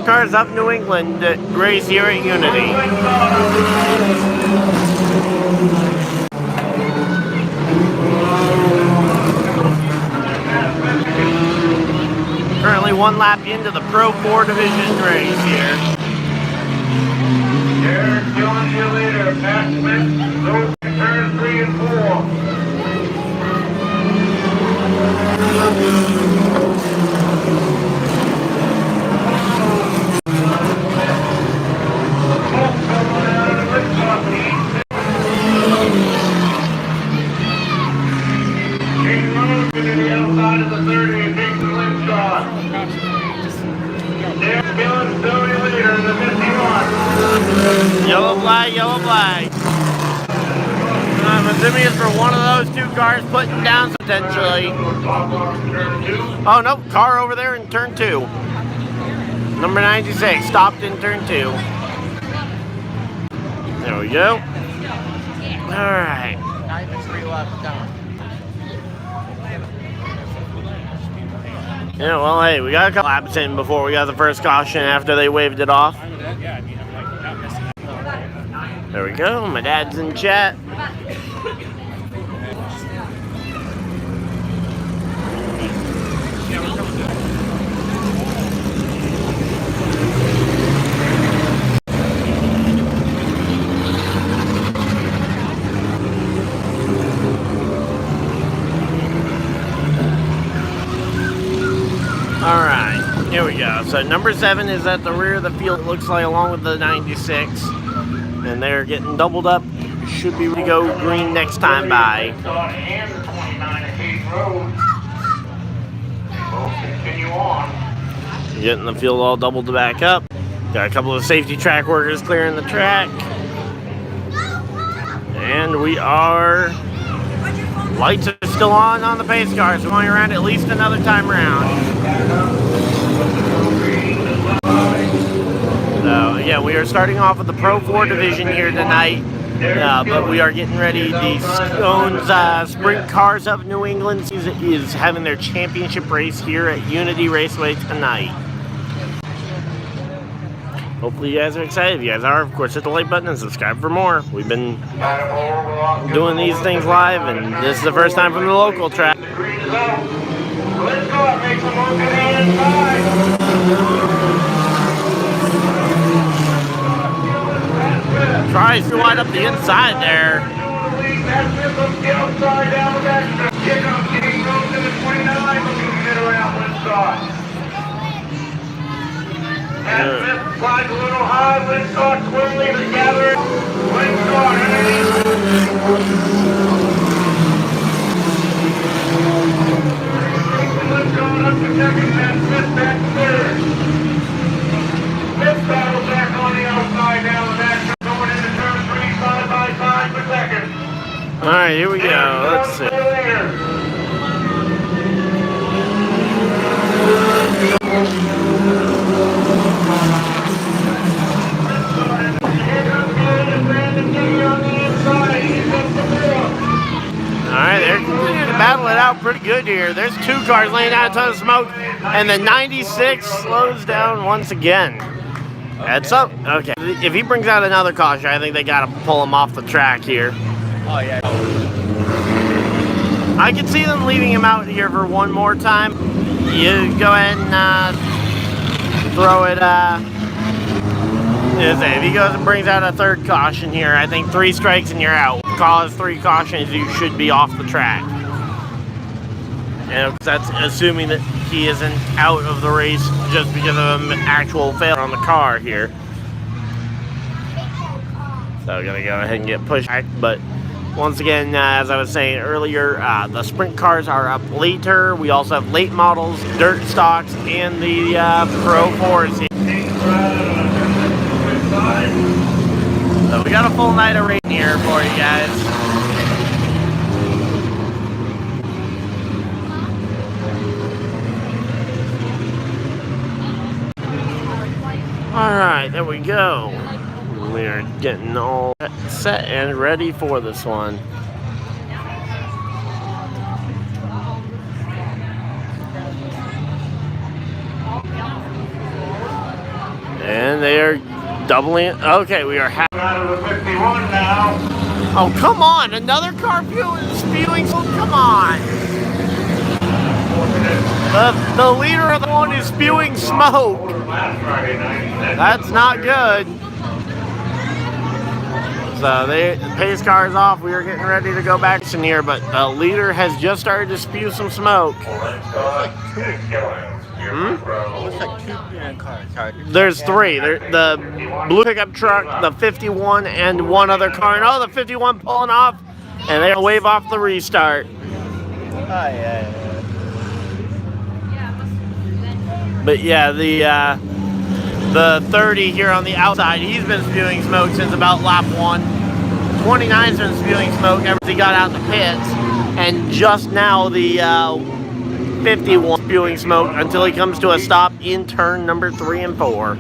Cars of New England race here at Unity. Currently 1 lap into the Pro 4 division race here. Here's John your leader, Pat Smith, those turn 3 and 4. Yellow flag, yellow flag. I'm assuming it's for one of those 2 cars putting down potentially. Oh no, car over there in turn 2. Number 96 stopped in turn 2. There we go. Alright. Yeah, well, hey, we got a couple laps in before we got the first caution after they waved it off. There we go, my dad's in chat. Alright, here we go. So number 7 is at the rear of the field, it looks like, along with the 96. And they're getting doubled up. Should be ready to go green next time by. Getting the field all doubled back up. Got a couple of safety track workers clearing the track. And we are... Lights are still on the pace cars. We're going around at least another time around. So, yeah, we are starting off with the Pro 4 division here tonight, but we are getting ready. The SCoNE's Sprint Cars of New England is having their championship race here at Unity Raceway tonight. Hopefully you guys are excited. If you guys are, of course, hit the like button and subscribe for more. We've been doing these things live, and this is the first time from the local track. Let's go and make some more good inside. Tries to line up the inside there. Slides a little high, Winstar twirly together. Winstar underneath. Going up to second, and Smith back third. Smith battle back on the outside down the back. Going into turn 3, side by side for second. Alright, here we go. Let's see. Alright, they're continuing to battle it out pretty good here. There's 2 cars laying out a ton of smoke, and the 96 slows down once again. That's up. Okay. If he brings out another caution, I think they got to pull him off the track here. Oh, yeah. I can see them leaving him out here for one more time. You go ahead and throw it. If he goes and brings out a 3rd caution here, I think 3 strikes and you're out. Cause 3 cautions, you should be off the track. And that's assuming that he isn't out of the race just because of an actual failure on the car here. So we're gonna go ahead and get pushed back, but once again, as I was saying earlier, the sprint cars are up later. We also have late models, dirt stocks, and the Pro 4s here. So we got a full night of rain here for you guys. Alright, there we go. We are getting all set and ready for this one. And they are doubling. Okay, we are half. Out of the 51 now. Oh, come on. Another car spewing. Oh, come on. The leader of the one is spewing smoke. Last Friday night. That's not good. So the pace car is off. We are getting ready to go back in here, but the leader has just started to spew some smoke. Looks like two cars. There's three. The blue pickup truck, the 51, and one other car. And oh, the 51 pulling off, and they'll wave off the restart. Oh, yeah. But yeah, the 30 here on the outside, he's been spewing smoke since about lap 1. 29's been spewing smoke ever since he got out the pits, and just now the 51 spewing smoke until he comes to a stop in turn number 3 and 4.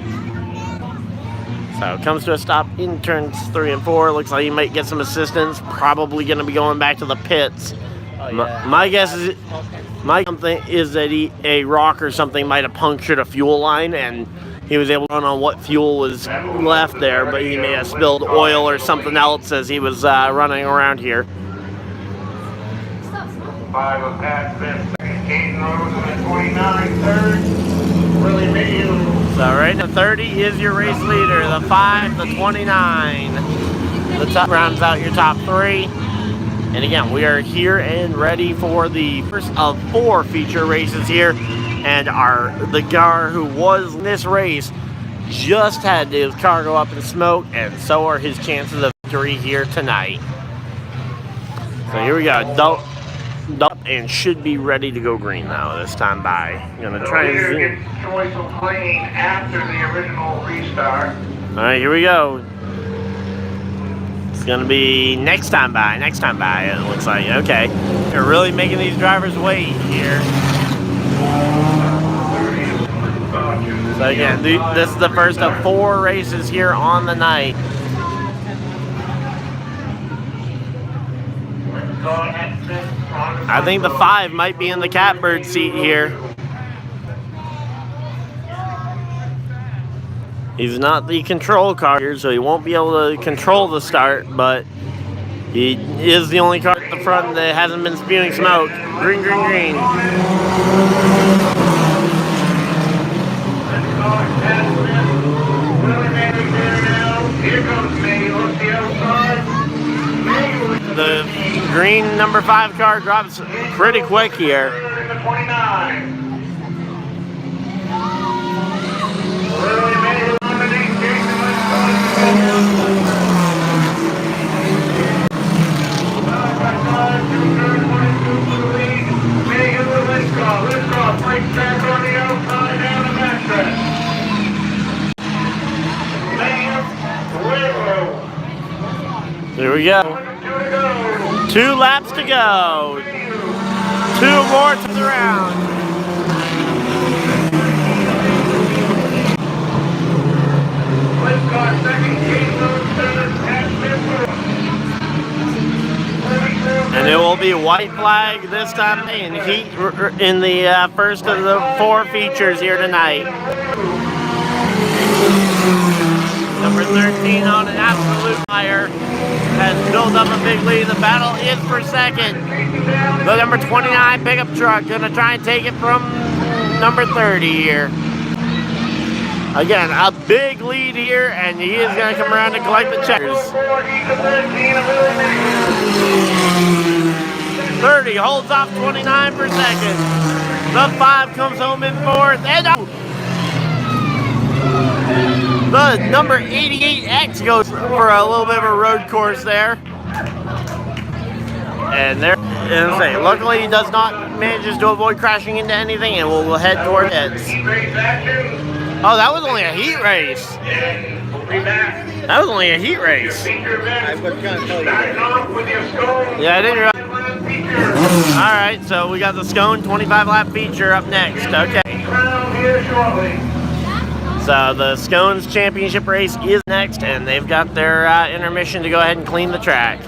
So it comes to a stop in turns 3 and 4. Looks like he might get some assistance. Probably going to be going back to the pits. Oh, yeah. My guess is that a rock or something might have punctured a fuel line, and he was able to run on what fuel was left there, but he may have spilled oil or something else as he was running around here. 5 of Pat Smith, second, Caden Rose, and 29, third, Willie Mayhew. So right now, 30 is your race leader. The 5, the 29. The top rounds out your top 3. And again, we are here and ready for the first of 4 feature races here. And the car who was in this race just had his car go up in smoke, and so are his chances of victory here tonight. So here we go. Dump and should be ready to go green now this time by. I'm gonna try and zoom. Gets choice of lane after the original restart. All right, here we go. It's gonna be next time by. It looks like. Okay, they're really making these drivers wait here. So again, this is the first of 4 races here on the night. I think the 5 might be in the catbird seat here. He's not the control car here, so he won't be able to control the start, but he is the only car at the front that hasn't been spewing smoke. Green, green, green. The green number 5 car drops pretty quick here. Here we go. 2 laps to go. 2 more to the round. And it will be white flag this time in heat in the first of the 4 features here tonight. Number 13 on an absolute fire has built up a big lead. The battle is for second. The number 29 pickup truck gonna try and take it from number 30 here. Again, a big lead here, and he is gonna come around and collect the checkers. 30 holds off 29 for second. The 5 comes home in 4th, and the number 88X goes for a little bit of a road course there. And there, luckily he does not manage to avoid crashing into anything, and we'll head toward heads. Oh, that was only a heat race. That was only a heat race. I was going to tell you. Yeah, I didn't realize. Alright, so we got the SCoNE 25 lap feature up next. Okay. So the SCoNE's championship race is next, and they've got their intermission to go ahead and clean the track.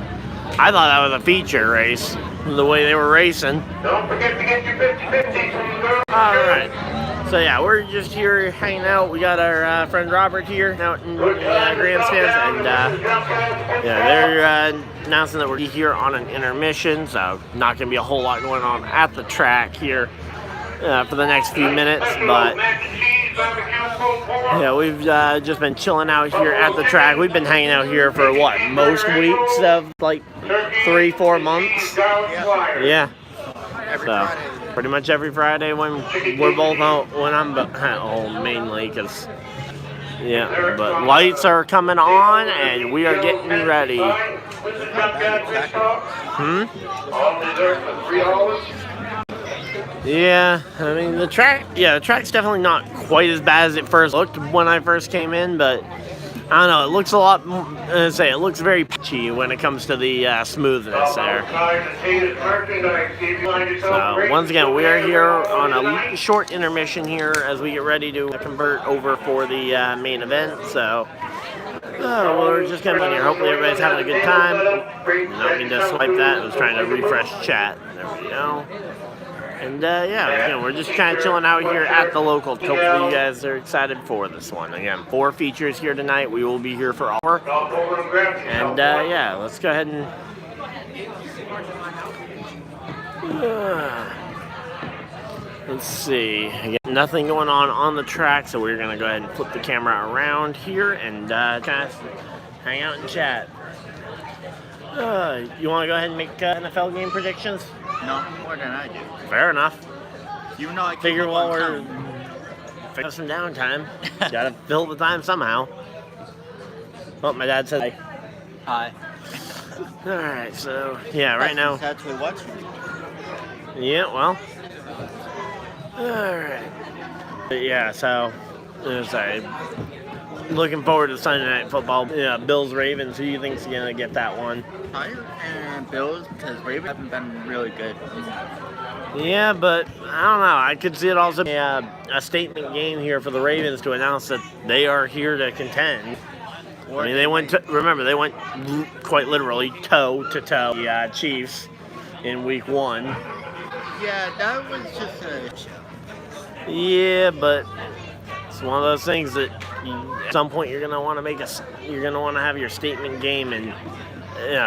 I thought that was a feature race, the way they were racing. Don't forget to get your 50-50 from the girls. Alright. So yeah, we're just here hanging out. We got our friend Robert here out in grandstands, and yeah, they're announcing that we're here on an intermission, so not going to be a whole lot going on at the track here for the next few minutes, but yeah, we've just been chilling out here at the track. We've been hanging out here for what, most weeks of like 3-4 months? Yeah. So pretty much every Friday when we're both out, when I'm at home mainly, because yeah, but lights are coming on and we are getting ready. Yeah, I mean the track's definitely not quite as bad as it first looked when I first came in, but I don't know, it looks a lot, it looks very pitchy when it comes to the smoothness there. So, once again, we are here on a short intermission here as we get ready to convert over for the main event, so we're just coming in here. Hopefully everybody's having a good time. Not mean to swipe that, I was trying to refresh chat. There we go. And yeah, again, we're just kind of chilling out here at the local. Hopefully you guys are excited for this one. Again, 4 features here tonight. We will be here for an hour. And yeah, let's go ahead and let's see. Again, nothing going on the track, so we're gonna go ahead and flip the camera around here and kind of hang out and chat. You want to go ahead and make NFL game predictions? No, more than I do. Fair enough. You know, I Figure while we're figuring some downtime, gotta fill the time somehow. Oh, my dad said hi. All right, so yeah, right now. That's what watching. Yeah, well. All right. But yeah, so looking forward to Sunday Night Football. Yeah, Bills Ravens. Who do you think's gonna get that one? Dyer and Bills, because Ravens haven't been really good. Yeah, but I don't know. I could see it also be a statement game here for the Ravens to announce that they are here to contend. I mean, they went quite literally toe-to-toe the Chiefs in Week 1. Yeah, that was just a show. Yeah, but it's one of those things that at some point you're gonna want to have your statement game, and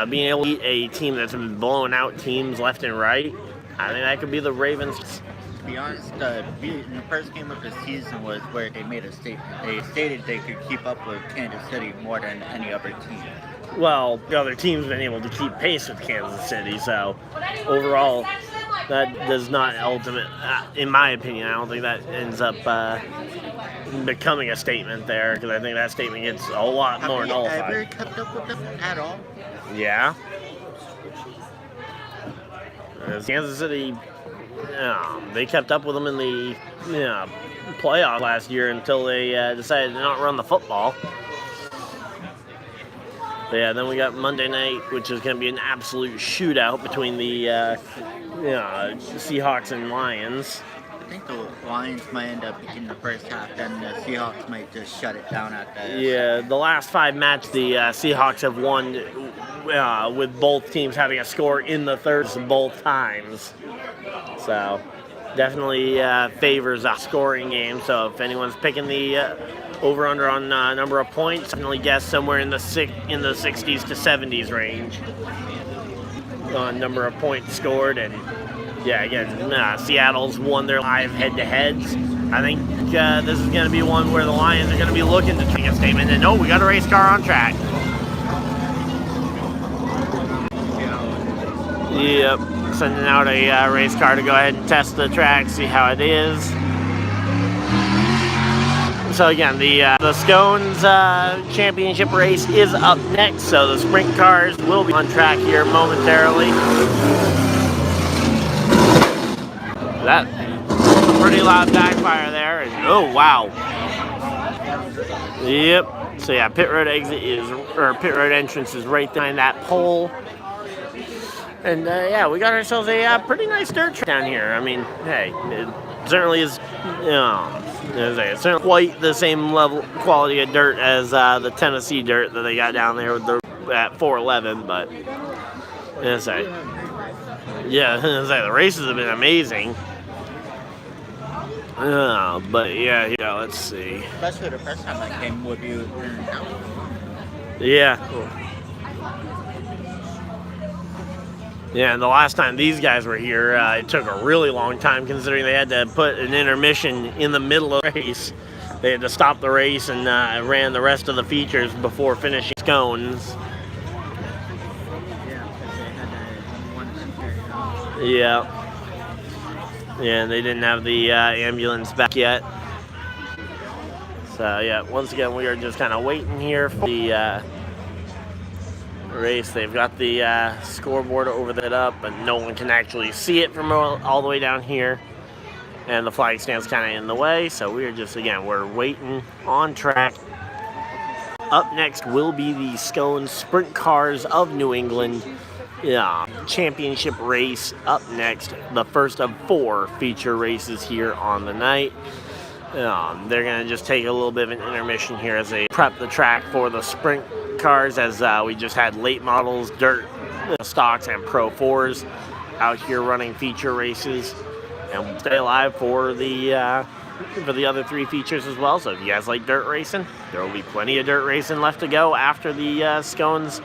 being able to beat a team that's been blowing out teams left and right. I think that could be the Ravens. To be honest, the first game of the season was where they made a statement. They stated they could keep up with Kansas City more than any other team. Well, the other team's been able to keep pace with Kansas City, so overall, that does not in my opinion, I don't think that ends up becoming a statement there, because I think that statement gets a lot more nullified. Have you ever kept up with them at all? Yeah. Kansas City, they kept up with them in the playoff last year until they decided to not run the football. But yeah, then we got Monday night, which is going to be an absolute shootout between the Seahawks and Lions. I think the Lions might end up in the first half, then the Seahawks might just shut it down at the end. Yeah, the last 5 matches, the Seahawks have won with both teams having a score in the third both times. So, definitely favors a scoring game. So, if anyone's picking the over/under on number of points, definitely guess somewhere in the 60s to 70s range on number of points scored. And yeah, again, Seattle's won their live head-to-heads. I think this is going to be one where the Lions are going to be looking to take a statement. And we got a race car on track. Yep, sending out a race car to go ahead and test the track, see how it is. So again, the SCoNE's championship race is up next, so the sprint cars will be on track here momentarily. That's a pretty loud backfire there, and oh wow. Yep. So yeah, pit road entrance is right behind that pole. And yeah, we got ourselves a pretty nice dirt track down here. I mean, hey, it certainly is, it's certainly quite the same level quality of dirt as the Tennessee dirt that they got down there with at 411. But the races have been amazing. But yeah, let's see. Especially the first time I came with you. Yeah. Yeah, and the last time these guys were here, it took a really long time considering they had to put an intermission in the middle of the race. They had to stop the race and ran the rest of the features before finishing SCoNEs. Yeah. Yeah, and they didn't have the ambulance back yet. So yeah, once again, we are just kind of waiting here for the race. They've got the scoreboard over that up, but no one can actually see it from all the way down here. And the flag stand's kind of in the way, so we're just, again, we're waiting on track. Up next will be the SCoNE Sprint Cars of New England championship race. Up next, the first of 4 feature races here on the night. They're going to just take a little bit of an intermission here as they prep the track for the sprint cars, as we just had late models, dirt stocks, and Pro 4s out here running feature races. And we'll stay alive for the other 3 features as well. So if you guys like dirt racing, there will be plenty of dirt racing left to go after the SCoNEs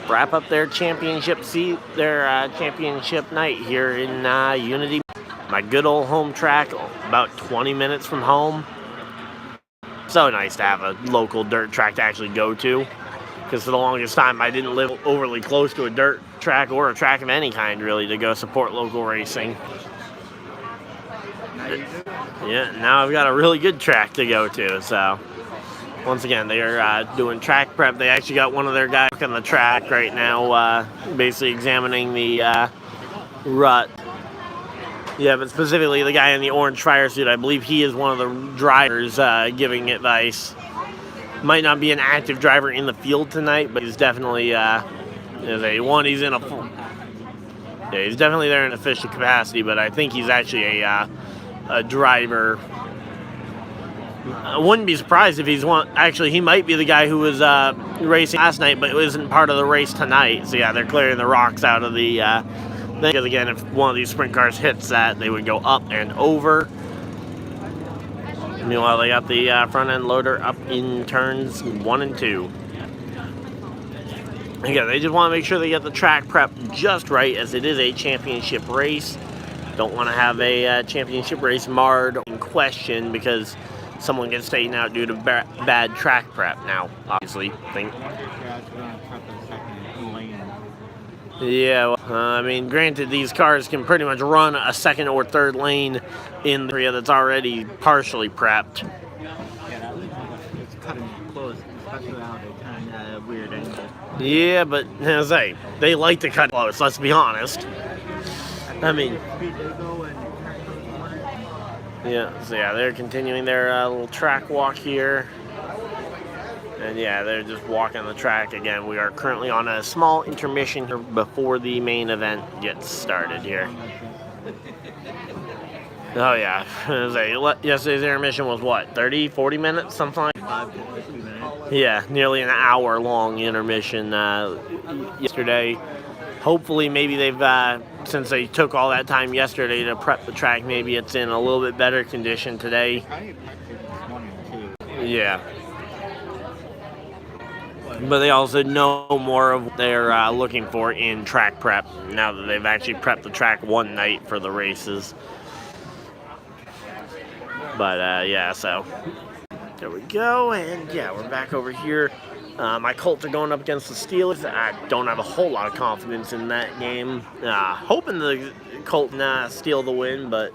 wrap up their championship championship night here in Unity. My good old home track, about 20 minutes from home. So nice to have a local dirt track to actually go to, because for the longest time I didn't live overly close to a dirt track or a track of any kind really to go support local racing. Yeah, now I've got a really good track to go to. So once again, they are doing track prep. They actually got one of their guys on the track right now, basically examining the rut. Yeah, but specifically the guy in the orange fire suit, I believe he is one of the drivers giving advice. Might not be an active driver in the field tonight, but he's definitely he's in a full. Yeah, he's definitely there in official capacity, but I think he's actually a driver. I wouldn't be surprised if he's one. Actually, he might be the guy who was racing last night, but isn't part of the race tonight. So yeah, they're clearing the rocks out of the thing, because again, if one of these sprint cars hits that, they would go up and over. Meanwhile, they got the front end loader up in turns 1 and 2. Again, they just want to make sure they get the track prep just right, as it is a championship race. Don't want to have a championship race marred in question because someone gets taken out due to bad track prep. Now, obviously, yeah, I mean, granted, these cars can pretty much run a second or third lane in the area that's already partially prepped. Yeah, it's cutting close, especially how they turn at a weird angle. Yeah, but as I say, they like to cut close, let's be honest. I mean, yeah, so yeah, they're continuing their little track walk here. And yeah, they're just walking the track. Again, we are currently on a small intermission here before the main event gets started here. Oh yeah, yesterday's intermission was what, 30, 40 minutes, something like that? 5 to 50 minutes. Yeah, nearly an hour long intermission yesterday. Hopefully maybe they've, since they took all that time yesterday to prep the track, maybe it's in a little bit better condition today. Yeah. But they also know more of what they're looking for in track prep now that they've actually prepped the track one night for the races. But yeah, so there we go. And yeah, we're back over here. My Colts are going up against the Steelers. I don't have a whole lot of confidence in that game. Hoping the Colts steal the win, but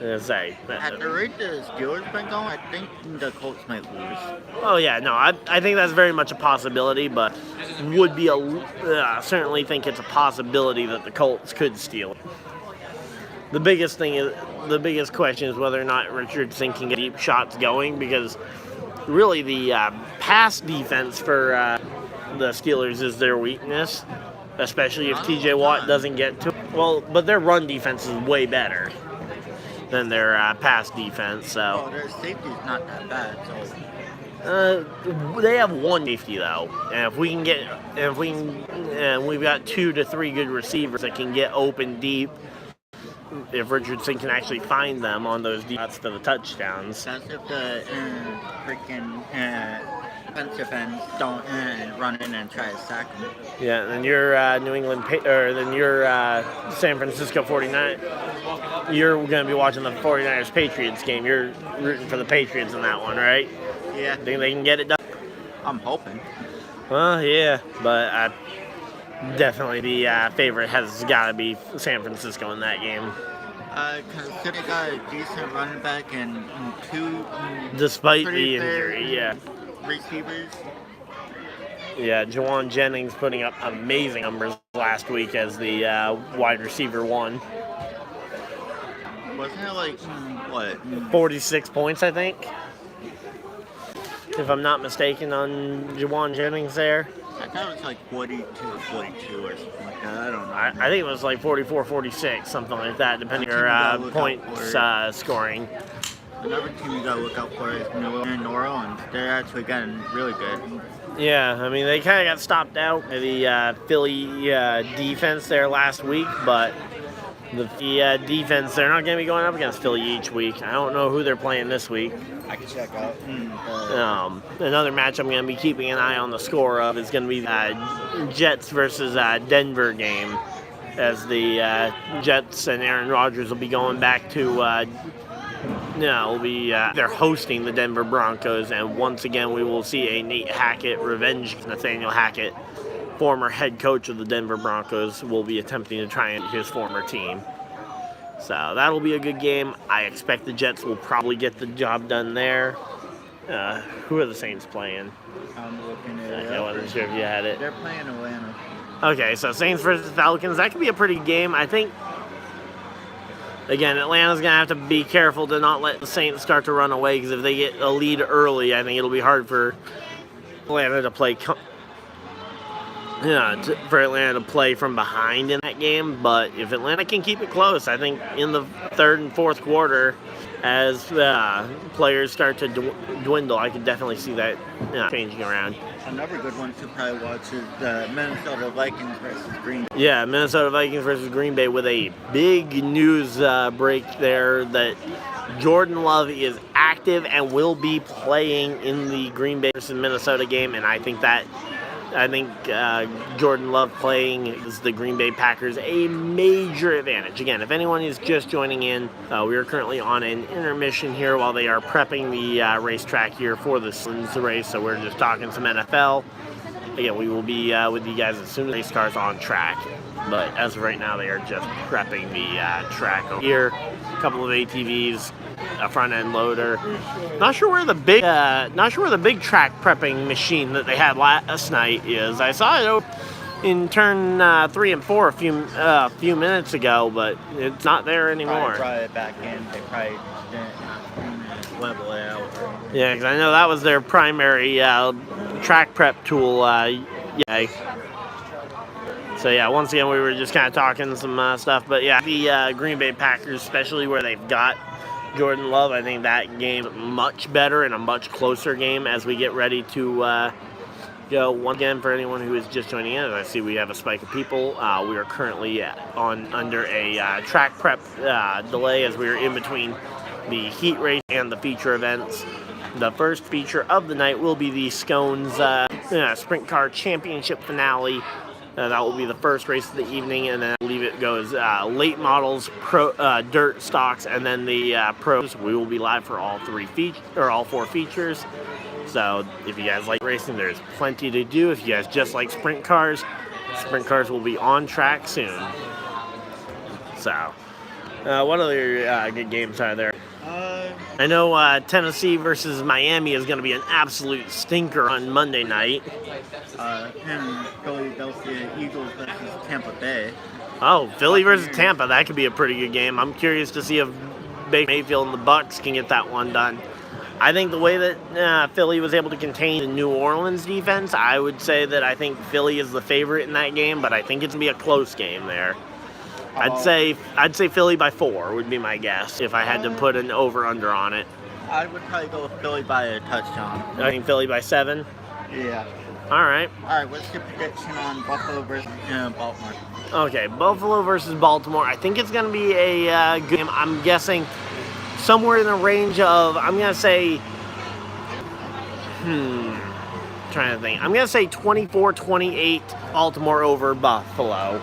as I say, at the rate the Steelers been going, I think the Colts might lose. Oh yeah, no, I think that's very much a possibility, but would be certainly think it's a possibility that the Colts could steal it. The biggest question is whether or not Richardson can get deep shots going, because really the pass defense for the Steelers is their weakness, especially if TJ Watt doesn't get to it. Well, but their run defense is way better than their pass defense. So their safety's not that bad. So they have one safety though, and we've got 2 to 3 good receivers that can get open deep. if Richardson can actually find them on those shots to the touchdowns. That's if the freaking defensive ends don't run in and try to sack them. Yeah, and then your then your San Francisco 49. You're going to be watching the 49ers Patriots game. You're rooting for the Patriots in that one, right? Yeah. Think they can get it done? I'm hoping. Well, yeah, but definitely the favorite has got to be San Francisco in that game. Because they got a decent running back and two Despite the injury, yeah. Receivers. Yeah, Jawan Jennings putting up amazing numbers last week as the wide receiver one. Wasn't it like, what? 46 points, I think. If I'm not mistaken on Jawan Jennings there. I thought it was like 42 or something like that. I don't know. I think it was like 44, 46, something like that, depending on your points scoring. Another team you gotta look out for is New Orleans. They're actually getting really good. Yeah, I mean, they kind of got stopped out by the Philly defense there last week, but the defense, they're not going to be going up against Philly each week. I don't know who they're playing this week. I can check out. Another match I'm going to be keeping an eye on the score of is going to be the Jets versus Denver game, as the Jets and Aaron Rodgers will be going back to they're hosting the Denver Broncos, and once again we will see a Nate Hackett revenge. Nathaniel Hackett, former head coach of the Denver Broncos, will be attempting to try and his former team. So that'll be a good game. I expect the Jets will probably get the job done there. Who are the Saints playing? I'm looking at it. I wasn't sure if you had it. They're playing Atlanta. Okay, so Saints versus Falcons. That could be a pretty good game. I think, again, Atlanta's going to have to be careful to not let the Saints start to run away, because if they get a lead early, I think it'll be hard for Atlanta to play from behind in that game. But if Atlanta can keep it close, I think in the third and fourth quarter, as players start to dwindle, I could definitely see that changing around. Another good one to probably watch is the Minnesota Vikings versus Green Bay. Yeah, Minnesota Vikings versus Green Bay, with a big news break there that Jordan Love is active and will be playing in the Green Bay versus Minnesota game, and I think Jordan Love playing is the Green Bay Packers a major advantage. Again, if anyone is just joining in, we are currently on an intermission here while they are prepping the racetrack here for the race, so we're just talking some NFL. Again, we will be with you guys as soon as the race car's on track, but as of right now, they are just prepping the track over here. A couple of ATVs, a front end loader. Not sure where the big track prepping machine that they had last night is. I saw it in turn 3 and 4 a few minutes ago, but it's not there anymore. Probably brought it back in. They probably didn't level it out. Yeah, because I know that was their primary track prep tool. So yeah, once again, we were just kind of talking some stuff, but yeah, the Green Bay Packers, especially where they've got Jordan Love, I think that game much better and a much closer game as we get ready to go. Once again, for anyone who is just joining in, I see we have a spike of people. We are currently under a track prep delay as we are in between the heat race and the feature events. The first feature of the night will be the SCoNE's Sprint Car Championship finale. That will be the first race of the evening, and then I believe it goes late models, dirt stocks, and then the pros. We will be live for all 4 features. So if you guys like racing, there's plenty to do. If you guys just like sprint cars will be on track soon. So, what other good games are there? I know Tennessee versus Miami is going to be an absolute stinker on Monday night. And Philadelphia Eagles versus Tampa Bay. Oh, Philly versus Tampa. That could be a pretty good game. I'm curious to see if Baker Mayfield and the Bucks can get that one done. I think the way that Philly was able to contain the New Orleans defense, I would say that I think Philly is the favorite in that game, but I think it's going to be a close game there. I'd say Philly by 4 would be my guess if I had to put an over-under on it. I would probably go with Philly by a touchdown. I think Philly by 7? Yeah. All right. All right, what's your prediction on Buffalo versus Baltimore? Okay, Buffalo versus Baltimore. I think it's going to be a good game. I'm guessing somewhere in the range of, I'm going to say, trying to think. I'm going to say 24-28 Baltimore over Buffalo.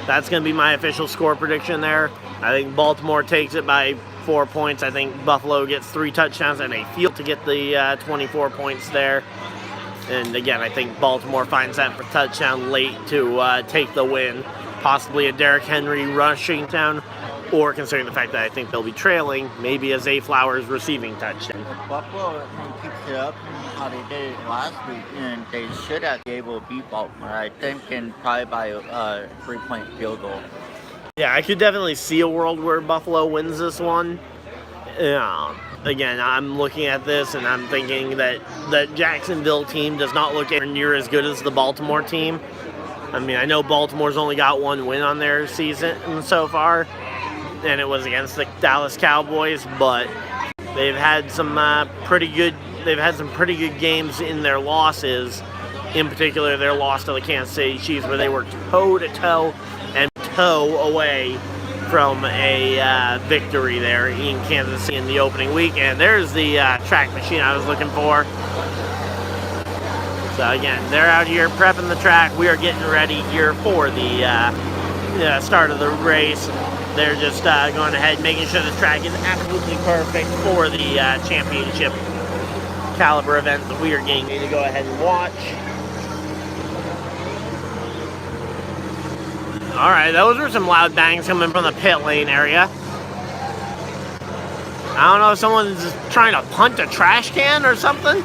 That's going to be my official score prediction there. I think Baltimore takes it by 4 points. I think Buffalo gets 3 touchdowns and a field to get the 24 points there. And again, I think Baltimore finds that for touchdown late to take the win. Possibly a Derrick Henry rushing down, or considering the fact that I think they'll be trailing, maybe a Zay Flowers receiving touchdown. Buffalo keeps it up how they did it last week, and they should have been able to beat Baltimore, I think, and probably by a 3-point field goal. Yeah, I could definitely see a world where Buffalo wins this one. Again, I'm looking at this and I'm thinking that the Jacksonville team does not look near as good as the Baltimore team. I mean, I know Baltimore's only got 1 win on their season so far, and it was against the Dallas Cowboys, but they've had some pretty good games in their losses. In particular, their loss to the Kansas City Chiefs, where they were toe-to-toe and toe away from a victory there in Kansas City in the opening week. And there's the track machine I was looking for. So again, they're out here prepping the track. We are getting ready here for the start of the race. They're just going ahead, making sure the track is absolutely perfect for the championship caliber event that we are getting to go ahead and watch. All right, those were some loud bangs coming from the pit lane area. I don't know if someone's trying to punt a trash can or something.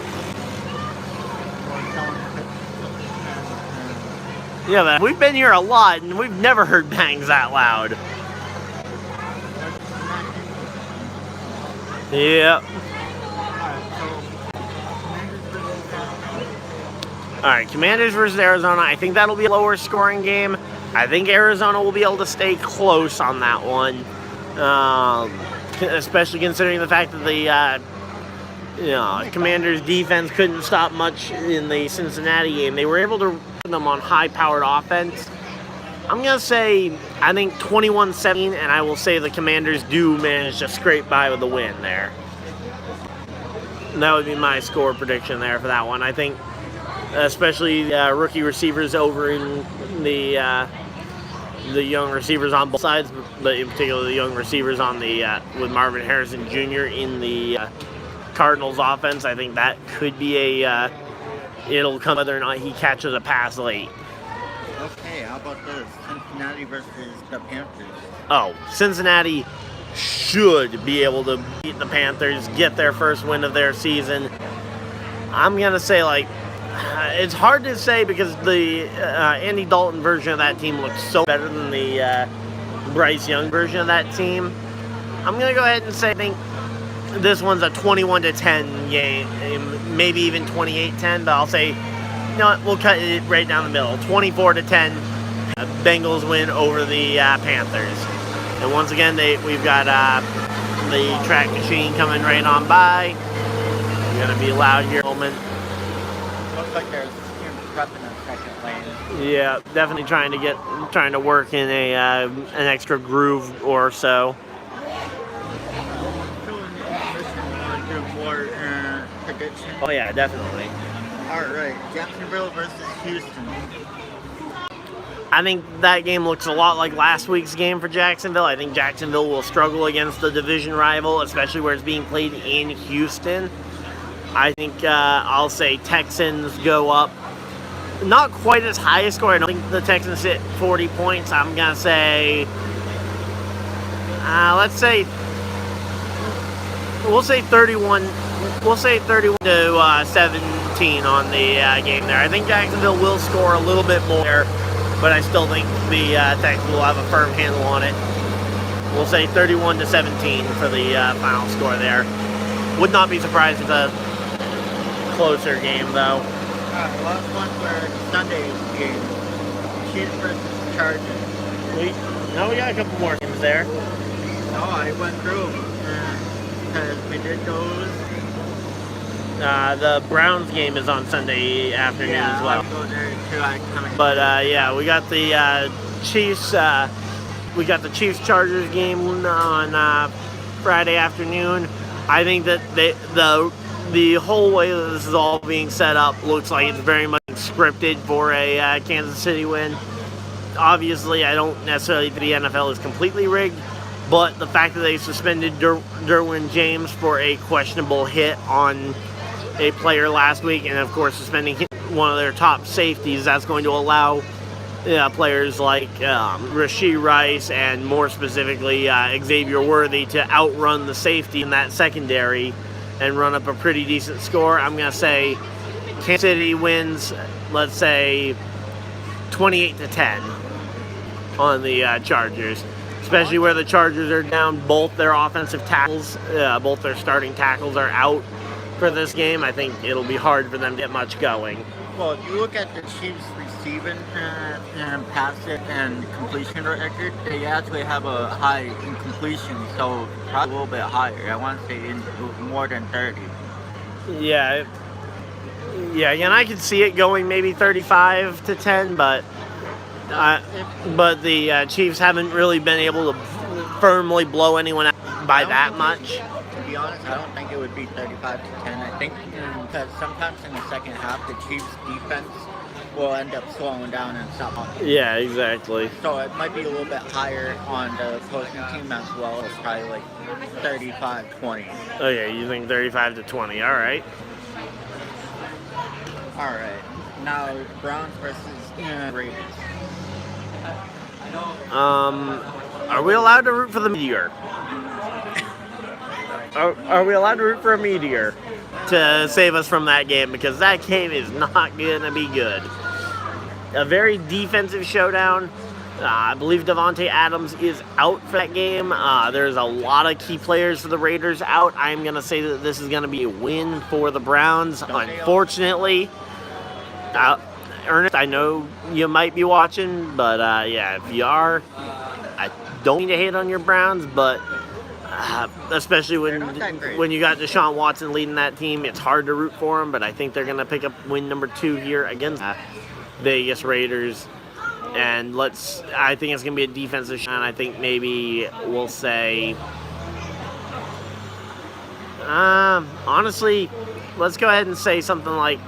Yeah, but we've been here a lot and we've never heard bangs that loud. Yeah. All right, Commanders versus Arizona. I think that'll be a lower scoring game. I think Arizona will be able to stay close on that one, especially considering the fact that the Commanders' defense couldn't stop much in the Cincinnati game. They were able to run them on high-powered offense. I'm going to say, I think 21-17, and I will say the Commanders do manage to scrape by with the win there. And that would be my score prediction there for that one. I think especially rookie receivers over in the young receivers on both sides, but in particular the young receivers on the with Marvin Harrison Jr. in the Cardinals offense. I think that could be it'll come whether or not he catches a pass late. Okay, how about this? Cincinnati versus the Panthers. Oh, Cincinnati should be able to beat the Panthers, get their first win of their season. I'm going to say, it's hard to say because the Andy Dalton version of that team looks so better than the Bryce Young version of that team. I'm going to go ahead and say I think this one's a 21-10 game, maybe even 28-10, but I'll say, you know what, we'll cut it right down the middle. 24-10, Bengals win over the Panthers. And once again, we've got the track machine coming right on by. It's going to be loud here in a moment. Looks like there's prepping a second lane. Yeah, definitely trying to work in an extra groove or so. More prediction. Oh yeah, definitely. All right, Jacksonville versus Houston. I think that game looks a lot like last week's game for Jacksonville. I think Jacksonville will struggle against the division rival, especially where it's being played in Houston. I think I'll say Texans go up. Not quite as high a score. I don't think the Texans hit 40 points. I'm going to say, we'll say 31. We'll say 31 to 17 on the game there. I think Jacksonville will score a little bit more, but I still think the Texans will have a firm handle on it. We'll say 31 to 17 for the final score there. Would not be surprised if it's a closer game though. Last one for Sunday's game. Chiefs versus Chargers. We got a couple more games there. No, I went through because we did those. The Browns game is on Sunday afternoon as well. I'll go there too. But yeah, we got the Chiefs. We got the Chiefs-Chargers game on Friday afternoon. I think that the whole way that this is all being set up looks like it's very much scripted for a Kansas City win. Obviously, I don't necessarily think the NFL is completely rigged, but the fact that they suspended Derwin James for a questionable hit on a player last week, and of course suspending one of their top safeties, that's going to allow players like Rashee Rice and more specifically Xavier Worthy to outrun the safety in that secondary and run up a pretty decent score. I'm going to say Kansas City wins, let's say 28-10 on the Chargers, especially where the Chargers are down both their offensive tackles, both their starting tackles are out for this game. I think it'll be hard for them to get much going. Well, if you look at the Chiefs receiving and passing and completion record, they actually have a high in completion, so probably a little bit higher. I want to say more than 30. Yeah, and I could see it going maybe 35-10, but the Chiefs haven't really been able to firmly blow anyone out by that much. To be honest, I don't think it would be 35-10. I think because sometimes in the second half, the Chiefs' defense will end up slowing down and stop. Yeah, exactly. So it might be a little bit higher on the opposing team as well. It's probably like 35-20. Okay, you think 35-20? All right. All right. Now Browns versus Raiders. Are we allowed to root for the Meteor? Are we allowed to root for a Meteor to save us from that game? Because that game is not going to be good. A very defensive showdown. I believe Devontae Adams is out for that game. There's a lot of key players for the Raiders out. I'm going to say that this is going to be a win for the Browns. Unfortunately, Ernest, I know you might be watching, but yeah, if you are, I don't mean to hate on your Browns, but especially when you got Deshaun Watson leading that team, it's hard to root for them, but I think they're going to pick up win number 2 here against Vegas Raiders. And I think it's going to be a defensive shot. I think maybe we'll say, honestly, let's go ahead and say something like,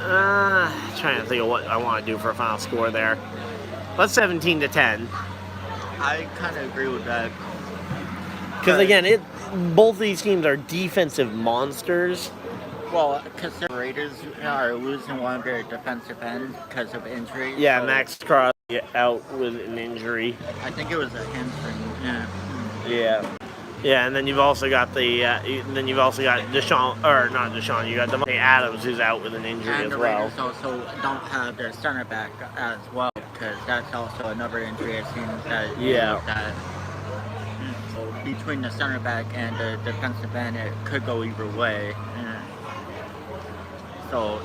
trying to think of what I want to do for a final score there. Let's 17-10. I kind of agree with that. Because again, both these teams are defensive monsters. Well, because the Raiders are losing one of their defensive ends because of injury. Yeah, so Max Crosby out with an injury. I think it was a hamstring. Yeah, and then you've also got Deshaun, or not Deshaun. You got Devontae Adams, who's out with an injury and as well. And the Raiders also don't have their center back as well, because that's also another injury it seems that. Yeah. So between the center back and the defensive end, it could go either way. So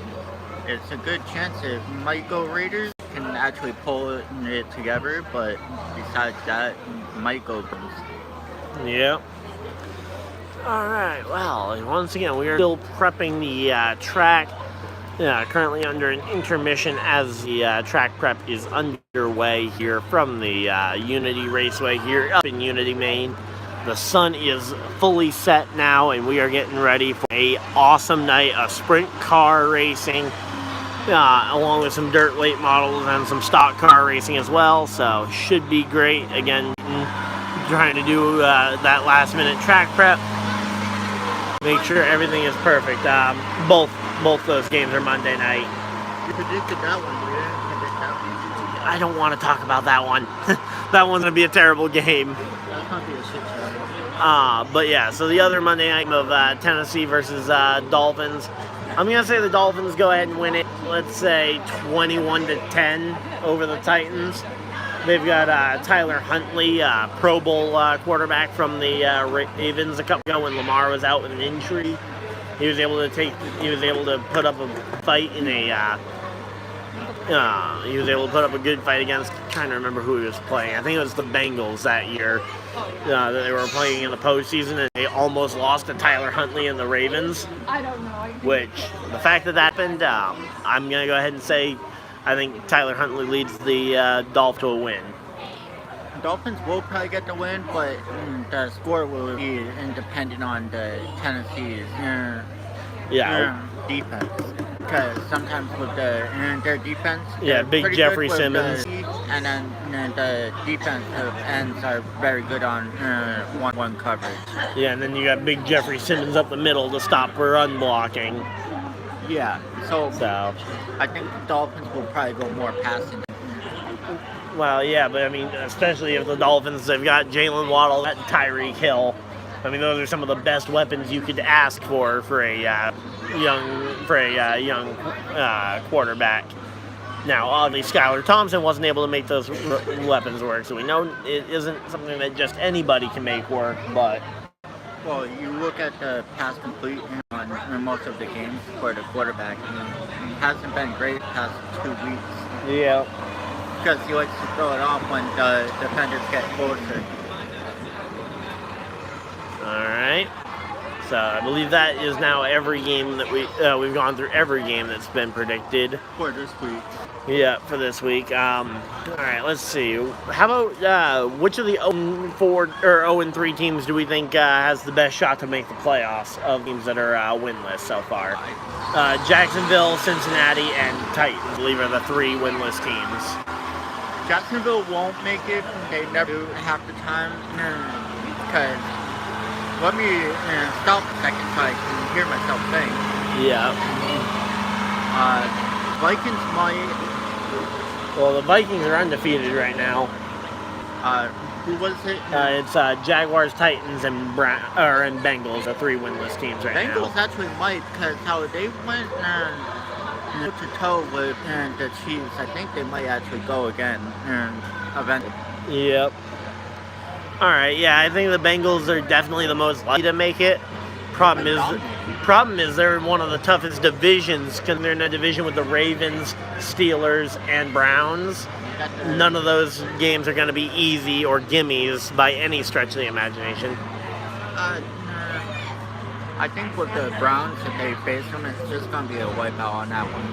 it's a good chance it might go Raiders, can actually pull it together, but besides that, might go Browns. Yeah. All right. Well, once again, we are still prepping the track. Currently under an intermission as the track prep is underway here from the Unity Raceway here up in Unity, Maine. The sun is fully set now, and we are getting ready for a awesome night of sprint car racing, along with some dirt late models and some stock car racing as well. So should be great. Again, trying to do that last minute track prep, make sure everything is perfect. Both those games are Monday night. You predicted that one, but you didn't predict that one. I don't want to talk about that one. That one's gonna be a terrible game. That's gonna be a shit show. But yeah, so the other Monday night of Tennessee versus Dolphins. I'm gonna say the Dolphins go ahead and win it. Let's say 21-10 over the Titans. They've got Tyler Huntley, Pro Bowl quarterback from the Ravens a couple ago when Lamar was out with an injury. He was able to put up a fight in a. He was able to put up a good fight against. I'm trying to remember who he was playing. I think it was the Bengals that year. that they were playing in the postseason, and they almost lost to Tyler Huntley and the Ravens. I don't know. Which, the fact that happened, I'm going to go ahead and say I think Tyler Huntley leads the Dolphins to a win. Dolphins will probably get the win, but the score will be independent on the Tennessee's defense. Because sometimes with their defense, big Jeffrey Simmons, and then the defense ends are very good on one coverage. Yeah, and then you got big Jeffrey Simmons up the middle to stop run blocking. Yeah, so I think the Dolphins will probably go more passing. Well, yeah, but I mean, especially if the Dolphins, they've got Jalen Waddle and Tyreek Hill. I mean, those are some of the best weapons you could ask for a young quarterback. Now, obviously, Skylar Thompson wasn't able to make those weapons work, so we know it isn't something that just anybody can make work. But well, you look at the pass complete on most of the games for the quarterback, and it hasn't been great the past 2 weeks. Yeah. Because he likes to throw it off when the defenders get closer. All right. So I believe that is now every game that we've gone through every game that's been predicted for this week. Yeah, for this week. All right, let's see. How about which of the 0-4 or 0-3 teams do we think has the best shot to make the playoffs of teams that are winless so far? Jacksonville, Cincinnati, and Titans, I believe, are the 3 winless teams. Jacksonville won't make it. They never do half the time. Because let me stop a second so I can hear myself think. Yeah. Vikings might. Well, the Vikings are undefeated right now. Who was it? It's Jaguars, Titans, and Bengals are 3 winless teams right now. Bengals actually might, because how they went toe-to-toe with the Chiefs. I think they might actually go again eventually. Yep. All right. Yeah, I think the Bengals are definitely the most likely to make it. Problem is they're in one of the toughest divisions because they're in a division with the Ravens, Steelers, and Browns. None of those games are going to be easy or gimmies by any stretch of the imagination. I think with the Browns, if they face them, it's just going to be a wipeout on that one.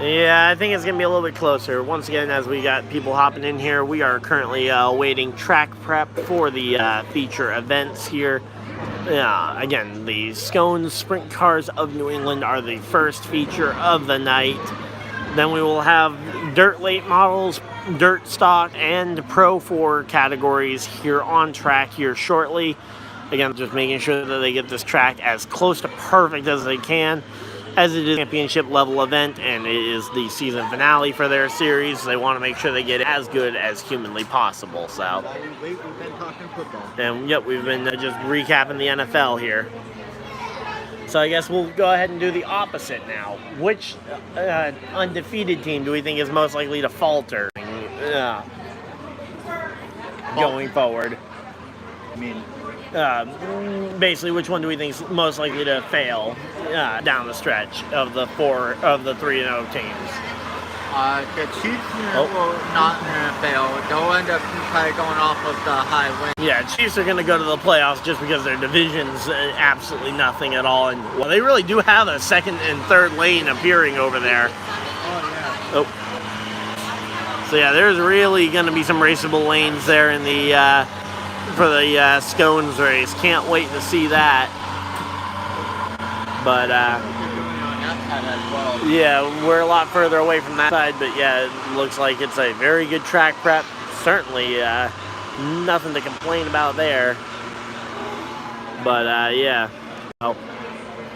Yeah, I think it's going to be a little bit closer. Once again, as we got people hopping in here, we are currently awaiting track prep for the feature events here. Again, the SCoNE Sprint Cars of New England are the first feature of the night. Then we will have dirt late models, dirt stock, and Pro 4 categories here on track here shortly. Again, just making sure that they get this track as close to perfect as they can, as it is a championship level event and it is the season finale for their series. They want to make sure they get it as good as humanly possible. So, we've been talking football. And yep, we've been just recapping the NFL here. So I guess we'll go ahead and do the opposite now. Which undefeated team do we think is most likely to falter going forward? I mean, basically, which one do we think is most likely to fail down the stretch of the 3-0 teams? The Chiefs will not fail. They'll end up probably going off of the high win. Yeah, Chiefs are going to go to the playoffs just because their division's absolutely nothing at all. And well, they really do have a second and third lane appearing over there. Oh, yeah. Oh. So yeah, there's really going to be some raceable lanes there in the for the SCoNE's race. Can't wait to see that. But yeah, we're a lot further away from that side, but yeah, it looks like it's a very good track prep. Certainly nothing to complain about there. But yeah. Oh.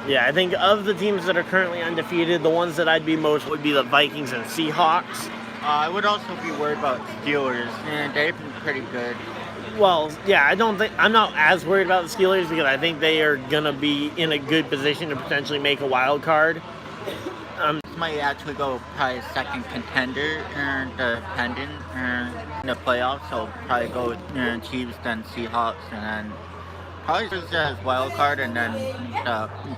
Yeah, I think of the teams that are currently undefeated, the ones that I'd be most would be the Vikings and Seahawks. I would also be worried about Steelers, and they've been pretty good. Well, yeah, I'm not as worried about the Steelers because I think they are going to be in a good position to potentially make a wild card. This might actually go probably second contender dependent in the playoffs, so probably go Chiefs, then Seahawks, and then Probably just as wild card, and then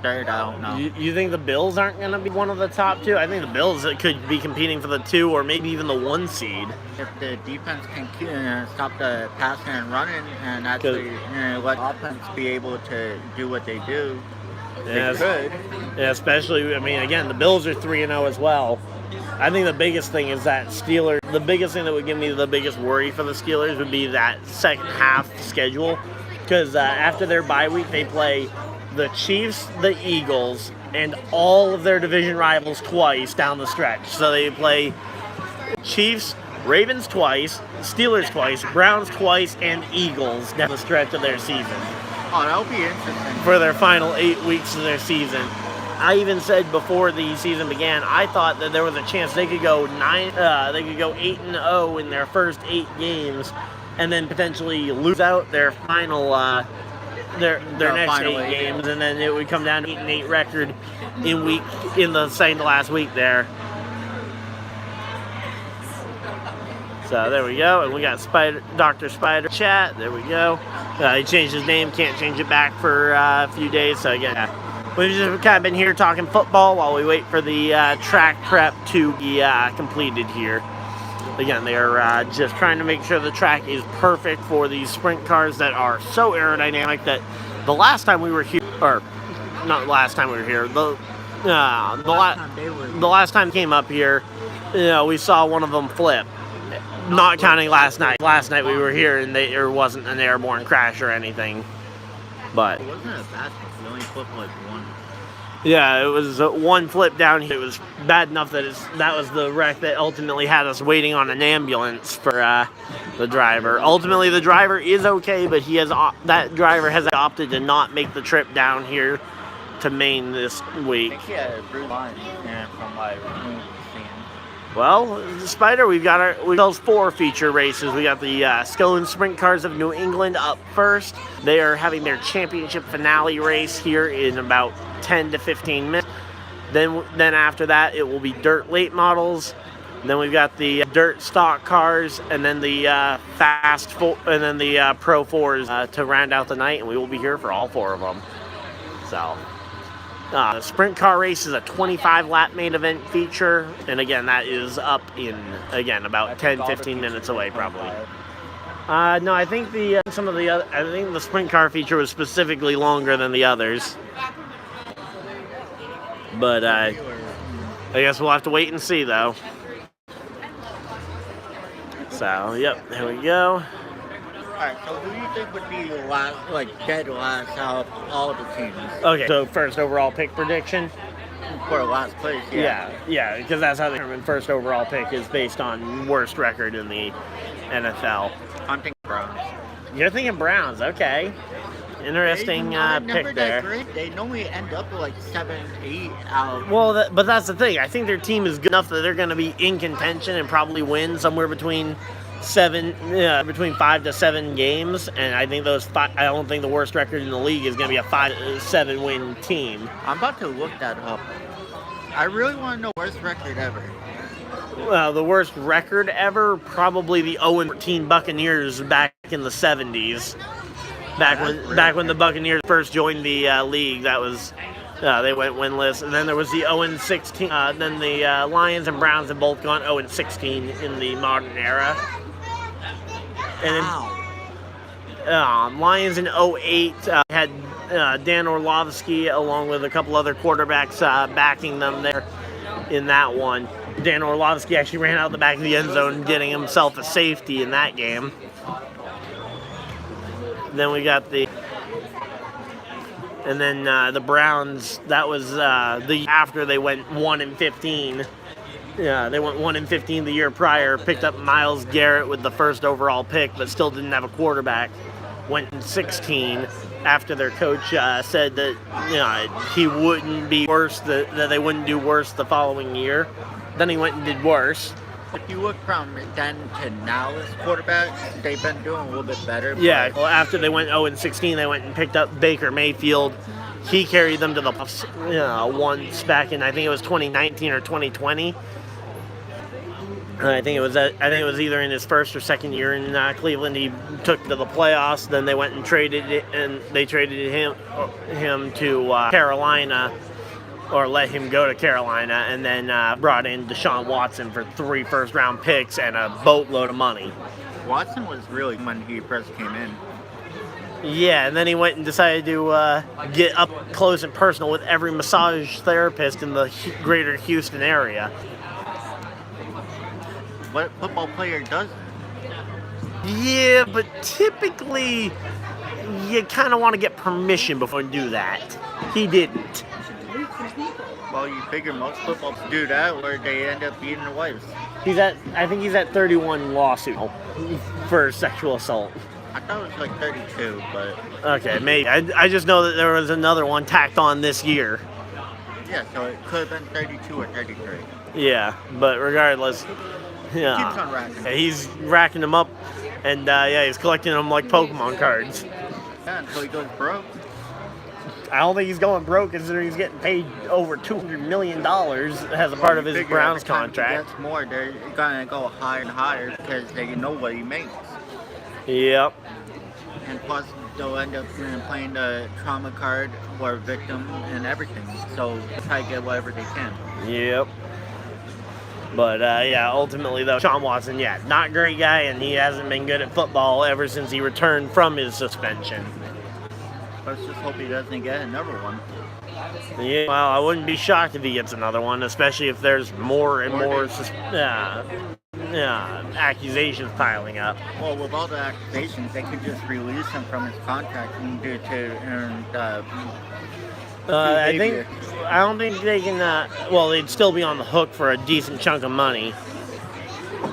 third, I don't know. You think the Bills aren't going to be one of the top two? I think the Bills could be competing for the 2 or maybe even the 1 seed. If the defense can stop the passing and running and actually let offense be able to do what they do, they could. Yeah, especially, I mean, again, the Bills are 3-0 as well. I think the biggest thing is that the biggest thing that would give me the biggest worry for the Steelers would be that second half schedule. Because after their bye week, they play the Chiefs, the Eagles, and all of their division rivals twice down the stretch. So they play Chiefs, Ravens twice, Steelers twice, Browns twice, and Eagles down the stretch of their season. Oh, that'll be interesting. For their final 8 weeks of their season. I even said before the season began, I thought that there was a chance they could go 8-0 in their first 8 games, and then potentially lose out their final their next 8 games, and then it would come down to 8-8 record in the second to last week there. So there we go, and we got Dr. Spider chat. There we go. He changed his name, can't change it back for a few days. So again, we've just kind of been here talking football while we wait for the track prep to be completed here. Again, they're just trying to make sure the track is perfect for these sprint cars that are so aerodynamic that the last time we were here, or not last time we were here, the last time came up here, we saw one of them flip. Not counting last night. Last night we were here and there wasn't an airborne crash or anything. But it wasn't a bad one. We only flipped like one. Yeah, it was one flip down here. It was bad enough that that was the wreck that ultimately had us waiting on an ambulance for the driver. Ultimately, the driver is okay, but that driver has opted to not make the trip down here to Maine this week. I think he had a blue line from my seeing. Well, Spider, we've got those 4 feature races. We got the SCoNE Sprint Cars of New England up first. They are having their championship finale race here in about 10 to 15 minutes. Then after that, it will be dirt late models. Then we've got the dirt stock cars, and then the and then the Pro 4s to round out the night, and we will be here for all 4 of them. So. The sprint car race is a 25-lap main event feature, and again, that is up in, again, about 10-15 minutes away, probably. No, I think the sprint car feature was specifically longer than the others. But I guess we'll have to wait and see, though. So, yep, there we go. Alright, so who do you think would be dead last out of all the teams? Okay, so first overall pick prediction? For last place, yeah. Yeah, because that's how they determine first overall pick is based on worst record in the NFL. I'm thinking Browns. You're thinking Browns, okay. Interesting pick there. Great. They normally end up with 7, 8 out. Well, but that's the thing. I think their team is good enough that they're going to be in contention and probably win somewhere between 5 to 7 games, and I think I don't think the worst record in the league is going to be a 5-7 win team. I'm about to look that up. I really want to know worst record ever. Well, the worst record ever, probably the 0-14 Buccaneers back in the 70s. Back when the Buccaneers first joined the league, that was they went winless, and then there was the 0-16. Then the Lions and Browns have both gone 0-16 in the modern era. And then, Lions in 2008 had Dan Orlovsky along with a couple other quarterbacks backing them there in that one. Dan Orlovsky actually ran out the back of the end zone, getting himself a safety in that game. Then we got the Browns. That was after they went 1-15. Yeah, they went 1-15 the year prior. Picked up Myles Garrett with the first overall pick, but still didn't have a quarterback. Went in 16 after their coach said that he wouldn't be worse. That they wouldn't do worse the following year. Then he went and did worse. If you look from then to now as quarterbacks, they've been doing a little bit better. Yeah, well, after they went 0-16, they went and picked up Baker Mayfield. He carried them to the playoffs once back in, I think it was 2019 or 2020. I think it was either in his first or second year in Cleveland. He took to the playoffs. Then they went and traded him to Carolina, or let him go to Carolina, and then brought in Deshaun Watson for 3 first-round picks and a boatload of money. Watson was really when he first came in. Yeah, and then he went and decided to get up close and personal with every massage therapist in the greater Houston area. What football player doesn't? Yeah, but typically you kind of want to get permission before you do that. He didn't. Well, you figure most footballs do that, where they end up beating their wives. I think he's at 31 lawsuits for sexual assault. I thought it was like 32, but... Okay, maybe. I just know that there was another one tacked on this year. Yeah, so it could have been 32 or 33. Yeah, but regardless, yeah. Keeps on racking. He's racking them up, and yeah, he's collecting them like Pokemon cards. Yeah, until he goes broke. I don't think he's going broke, considering he's getting paid over $200 million as a part of his Browns contract. That's more. They're gonna go higher and higher because they know what he makes. Yep. And plus, they'll end up playing the trauma card or victim and everything. So try to get whatever they can. Yep. But yeah, ultimately though, Sean Watson, yeah, not a great guy, and he hasn't been good at football ever since he returned from his suspension. Let's just hope he doesn't get another one. Yeah, well, I wouldn't be shocked if he gets another one, especially if there's more and more accusations piling up. Well, with all the accusations, they could just release him from his contract and do to earn I don't think they can. Well, they'd still be on the hook for a decent chunk of money.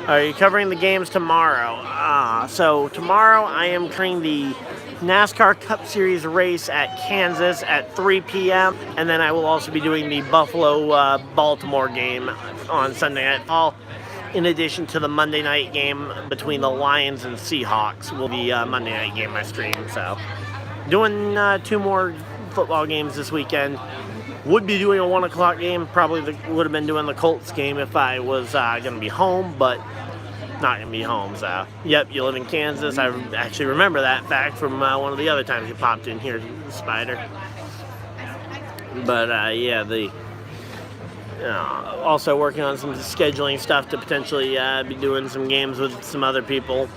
Are you covering the games tomorrow? So tomorrow I am covering the NASCAR Cup Series race at Kansas at 3 p.m. And then I will also be doing the Buffalo-Baltimore game on Sunday Night Football. In addition to the Monday night game between the Lions and Seahawks will be Monday night game I stream. So doing 2 more football games this weekend. Would be doing a 1 o'clock game. Probably would have been doing the Colts game if I was going to be home, but not going to be home. So, yep, you live in Kansas. I actually remember that fact from one of the other times you popped in here, Spider. But, yeah, also working on some scheduling stuff to potentially be doing some games with some other people.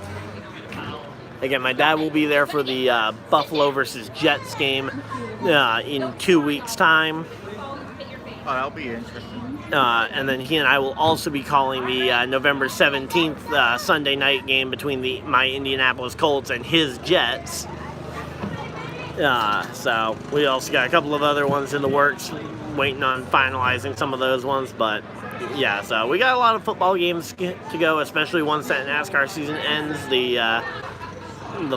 Again, my dad will be there for the Buffalo versus Jets game in 2 weeks' time. Oh, that'll be interesting. And then he and I will also be calling the November 17th Sunday night game between my Indianapolis Colts and his Jets. So we also got a couple of other ones in the works, waiting on finalizing some of those ones. But yeah, so we got a lot of football games to go, especially once that NASCAR season ends. The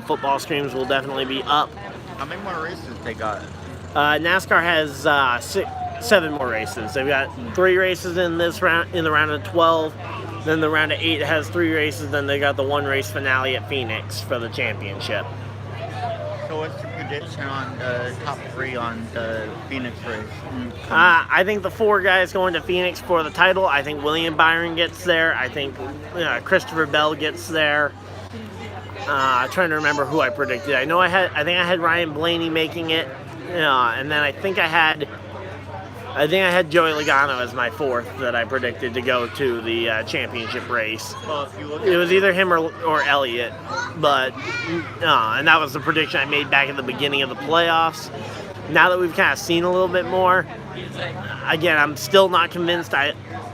football streams will definitely be up. How many more races they got? NASCAR has 7 more races. They've got 3 races in this round, in the round of 12. Then the round of 8 has 3 races. Then they got the 1 race finale at Phoenix for the championship. So what's your prediction on the top 3 on the Phoenix race? I think the 4 guys going to Phoenix for the title. I think William Byron gets there. I think Christopher Bell gets there. Trying to remember who I predicted. I think I had Ryan Blaney making it, and then I think I had Joey Logano as my 4th that I predicted to go to the championship race. Well, if you look it was either him or Elliott, but and that was the prediction I made back at the beginning of the playoffs. Now that we've kind of seen a little bit more, again, I'm still not convinced.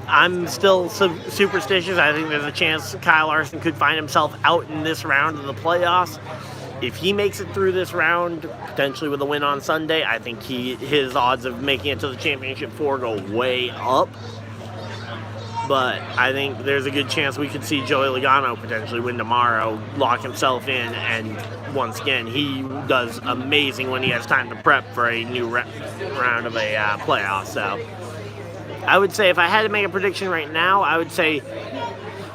I'm still superstitious. I think there's a chance Kyle Larson could find himself out in this round of the playoffs. If he makes it through this round, potentially with a win on Sunday, I think his odds of making it to the championship 4 go way up. But I think there's a good chance we could see Joey Logano potentially win tomorrow, lock himself in, and once again, he does amazing when he has time to prep for a new round of a playoff. So I would say if I had to make a prediction right now, I would say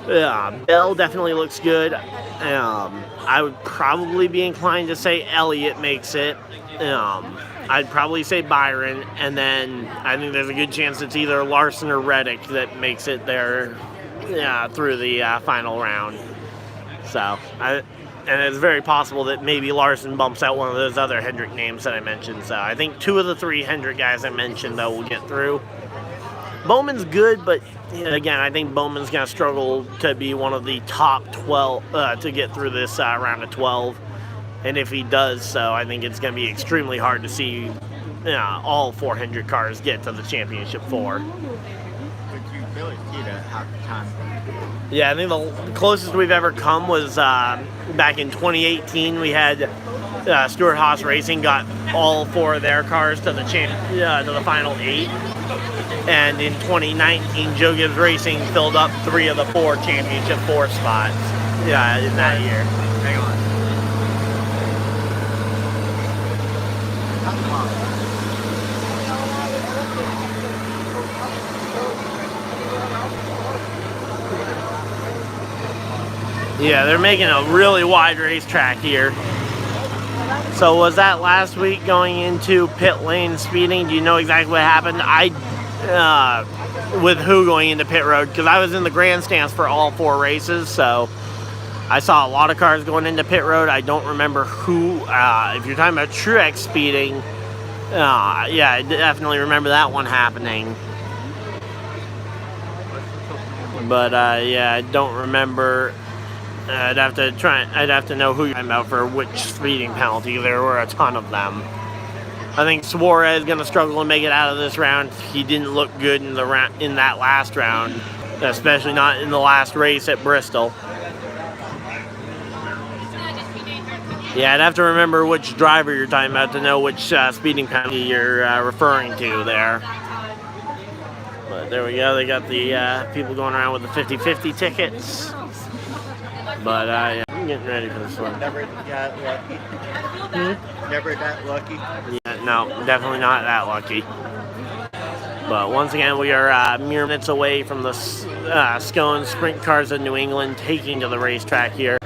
Bell definitely looks good. I would probably be inclined to say Elliott makes it. I'd probably say Byron, and then I think there's a good chance it's either Larson or Reddick that makes it there through the final round. So, and it's very possible that maybe Larson bumps out one of those other Hendrick names that I mentioned. So I think 2 of the 3 Hendrick guys I mentioned, though, will get through. Bowman's good, but again, I think Bowman's going to struggle to be one of the top 12 to get through this round of 12. And if he does so, I think it's going to be extremely hard to see all 4 Hendrick cars get to the championship 4. But you really see that half the time. Yeah, I think the closest we've ever come was back in 2018. We had Stewart Haas Racing got all 4 of their cars to the to the final 8. And in 2019, Joe Gibbs Racing filled up 3 of the 4 championship 4 spots. Yeah, in that year. Hang on. Yeah, they're making a really wide racetrack here. So was that last week going into pit lane speeding? Do you know exactly what happened? With who going into pit road? Because I was in the grandstands for all 4 races, so I saw a lot of cars going into pit road. I don't remember who. If you're talking about Truex speeding, yeah, I definitely remember that one happening. But yeah, I don't remember. I'd have to know who you're talking about for which speeding penalty. There were a ton of them. I think Suarez is going to struggle to make it out of this round. He didn't look good in that last round, especially not in the last race at Bristol. Yeah, I'd have to remember which driver you're talking about to know which speeding penalty you're referring to there. But there we go. They got the people going around with the 50-50 tickets. But yeah, I'm getting ready for this one. Never that lucky. Never that lucky. Yeah, no, definitely not that lucky. But once again, we are mere minutes away from the SCoNE Sprint Cars of New England taking to the racetrack here.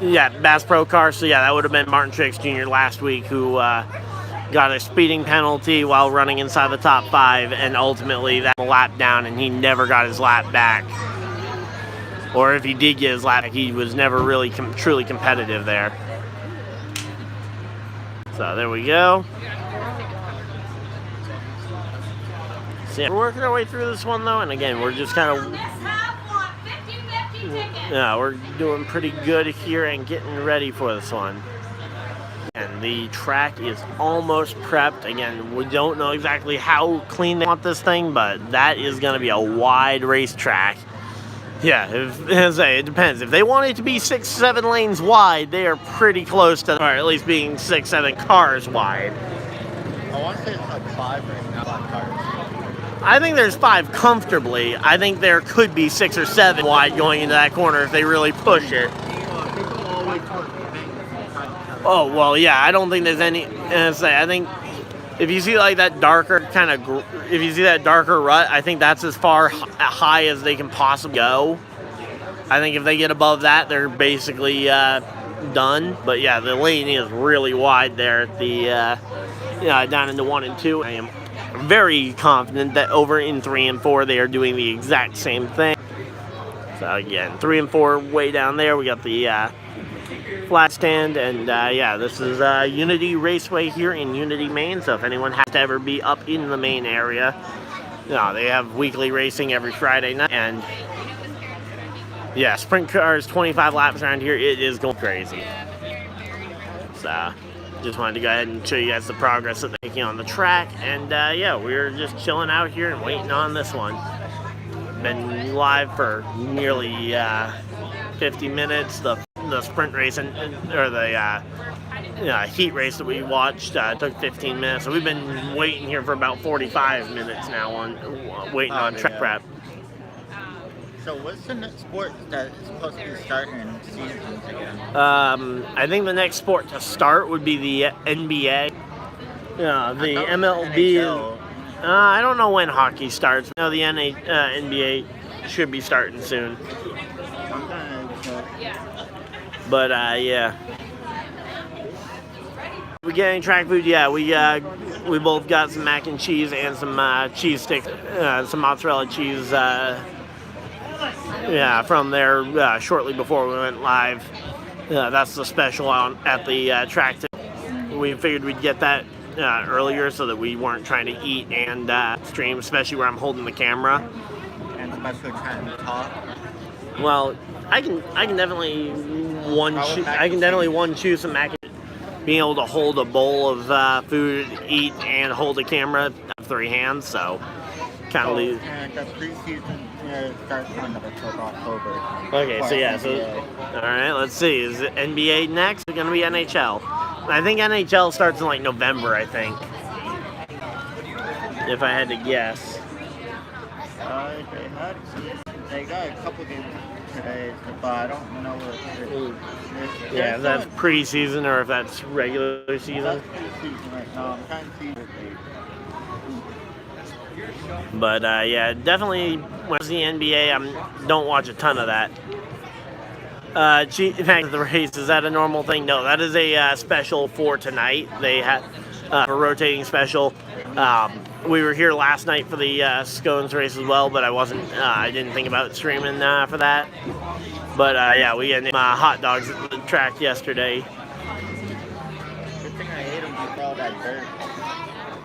Yeah, Bass Pro Car. So yeah, that would have been Martin Truex Jr. last week, who got a speeding penalty while running inside the top 5, and ultimately that lap down, and he never got his lap back. Or if he did get his lap back, he was never really truly competitive there. So there we go. So yeah, we're working our way through this one though, and again, we're just kind of, yeah, we're doing pretty good here and getting ready for this one. And the track is almost prepped. Again, we don't know exactly how clean they want this thing, but that is going to be a wide racetrack. Yeah, it depends. If they want it to be 6-7 lanes wide, they are pretty close to, or at least being 6-7 cars wide. I want to say it's like 5 right now, 5 cars. I think there's 5 comfortably. I think there could be 6 or 7 wide going into that corner if they really push it. Oh, well, yeah, I don't think there's any, I think if you see like that darker kind of, if you see that darker rut, I think that's as far high as they can possibly go. I think if they get above that, they're basically done. But yeah, the lane is really wide there at the down into 1 and 2. I am very confident that over in 3 and 4 they are doing the exact same thing. So again, 3 and 4 way down there. We got the flat stand, and yeah, this is Unity Raceway here in Unity, Maine. So if anyone has to ever be up in the Maine area, they have weekly racing every Friday night, and yeah, sprint cars, 25 laps around here. It is going crazy. So just wanted to go ahead and show you guys the progress that they're making on the track, and yeah, we're just chilling out here and waiting on this one. Been live for nearly 50 minutes. The sprint race or the heat race that we watched took 15 minutes. So we've been waiting here for about 45 minutes now on waiting on track prep. So what's the next sport that is supposed to be starting seasons again? I think the next sport to start would be the NBA. The MLB. I don't know when hockey starts. No, the NBA should be starting soon. But yeah. We get any track food? Yeah, we both got some mac and cheese and some cheese sticks, some mozzarella cheese from there shortly before we went live. That's the special at the track. We figured we'd get that earlier so that we weren't trying to eat and stream, especially where I'm holding the camera. And especially trying to talk. Well, I can definitely one choose some mac. Being able to hold a bowl of food, eat, and hold a camera, I have 3 hands, so kind of leave. And the preseason starts on October. Okay, so all right, let's see. Is it NBA next? Or going to be NHL? I think NHL starts in like November. I think, if I had to guess. They got a couple games today, but I don't know what. Yeah, if that's preseason or if that's regular season. That's preseason right now. I'm trying to see what they. But yeah, definitely when I see NBA, I don't watch a ton of that. In fact, the race, is that a normal thing? No, that is a special for tonight. They had a rotating special. We were here last night for the SCoNE race as well, but I didn't think about streaming for that. But yeah, we had hot dogs at the track yesterday. Good thing I ate them before all that dirt.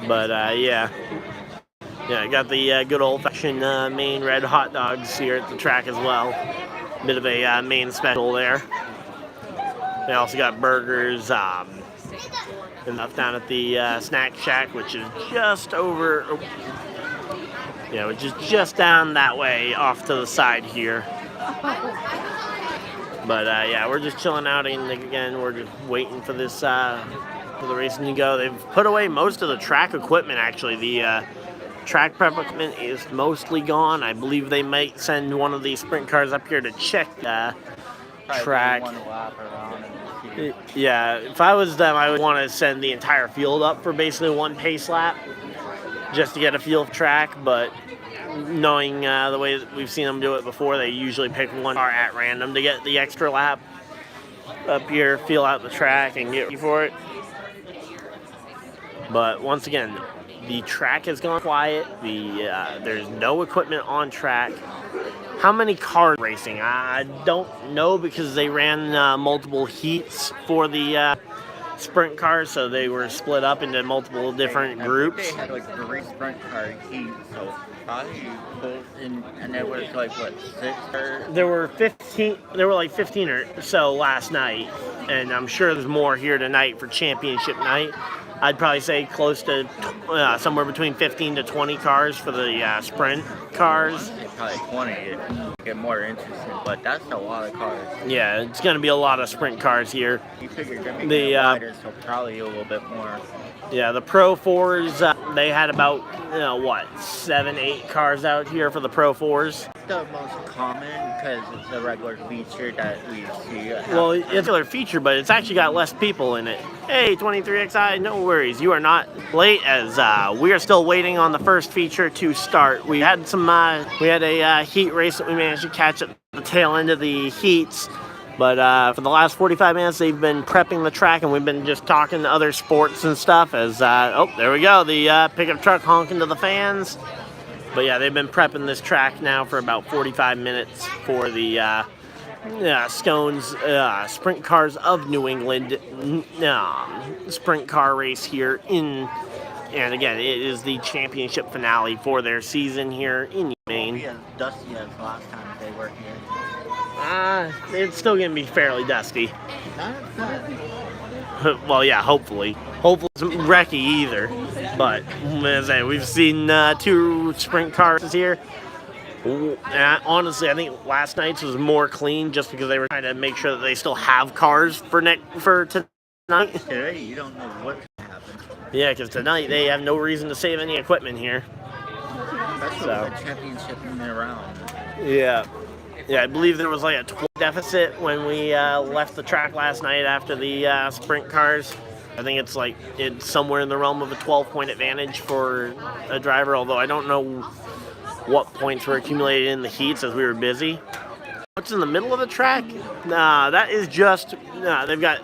But yeah, I got the good old-fashioned Maine red hot dogs here at the track as well. Bit of a Maine special there. They also got burgers enough down at the snack shack, which is just over, which is just down that way off to the side here. But yeah, we're just chilling out, and again, we're just waiting for this for the racing to go. They've put away most of the track equipment. Actually, the track prep equipment is mostly gone. I believe they might send one of these sprint cars up here to check the track. Yeah, if I was them, I would want to send the entire field up for basically one pace lap, just to get a feel of track. But knowing the way that we've seen them do it before, they usually pick one car at random to get the extra lap up here, feel out the track, and get ready for it. But once again, the track has gone quiet. There's no equipment on track. How many cars racing? I don't know, because they ran multiple heats for the sprint cars, so they were split up into multiple different groups. They had like 3 sprint car heats, so probably both and there was like what, 6 or? There were 15. There were like 15 or so last night, and I'm sure there's more here tonight for championship night. I'd probably say close to somewhere between 15 to 20 cars for the sprint cars. Probably 20 to get more interesting, but that's a lot of cars. Yeah, it's going to be a lot of sprint cars here. You figure they're making it wider, so probably a little bit more. Yeah, the Pro 4s, they had about, 7-8 cars out here for the Pro 4s. The most common, because it's a regular feature that we see. Well, it's a regular feature, but it's actually got less people in it. Hey, 23XI, no worries. You are not late, as we are still waiting on the first feature to start. We had a heat race that we managed to catch at the tail end of the heats. But for the last 45 minutes, they've been prepping the track, and we've been just talking to other sports and stuff. As oh, there we go, the pickup truck honking to the fans. But yeah, they've been prepping this track now for about 45 minutes for the SCoNE's Sprint Cars of New England sprint car race here in. And again, it is the championship finale for their season here in Maine. It'll be as dusty as last time they were here. It's still going to be fairly dusty. Not Well, yeah, hopefully. Hopefully it's not wrecky either. But, as I say, we've seen 2 sprint cars here. Honestly, I think last night's was more clean just because they were trying to make sure that they still have cars for tonight. Today, you don't know what's going to happen. Yeah, because tonight they have no reason to save any equipment here. That's the championship in the round. Yeah. Yeah, I believe there was like a 12 deficit when we left the track last night after the sprint cars. I think it's somewhere in the realm of a 12-point advantage for a driver, although I don't know what points were accumulated in the heats as we were busy. What's in the middle of the track? That is just, they've got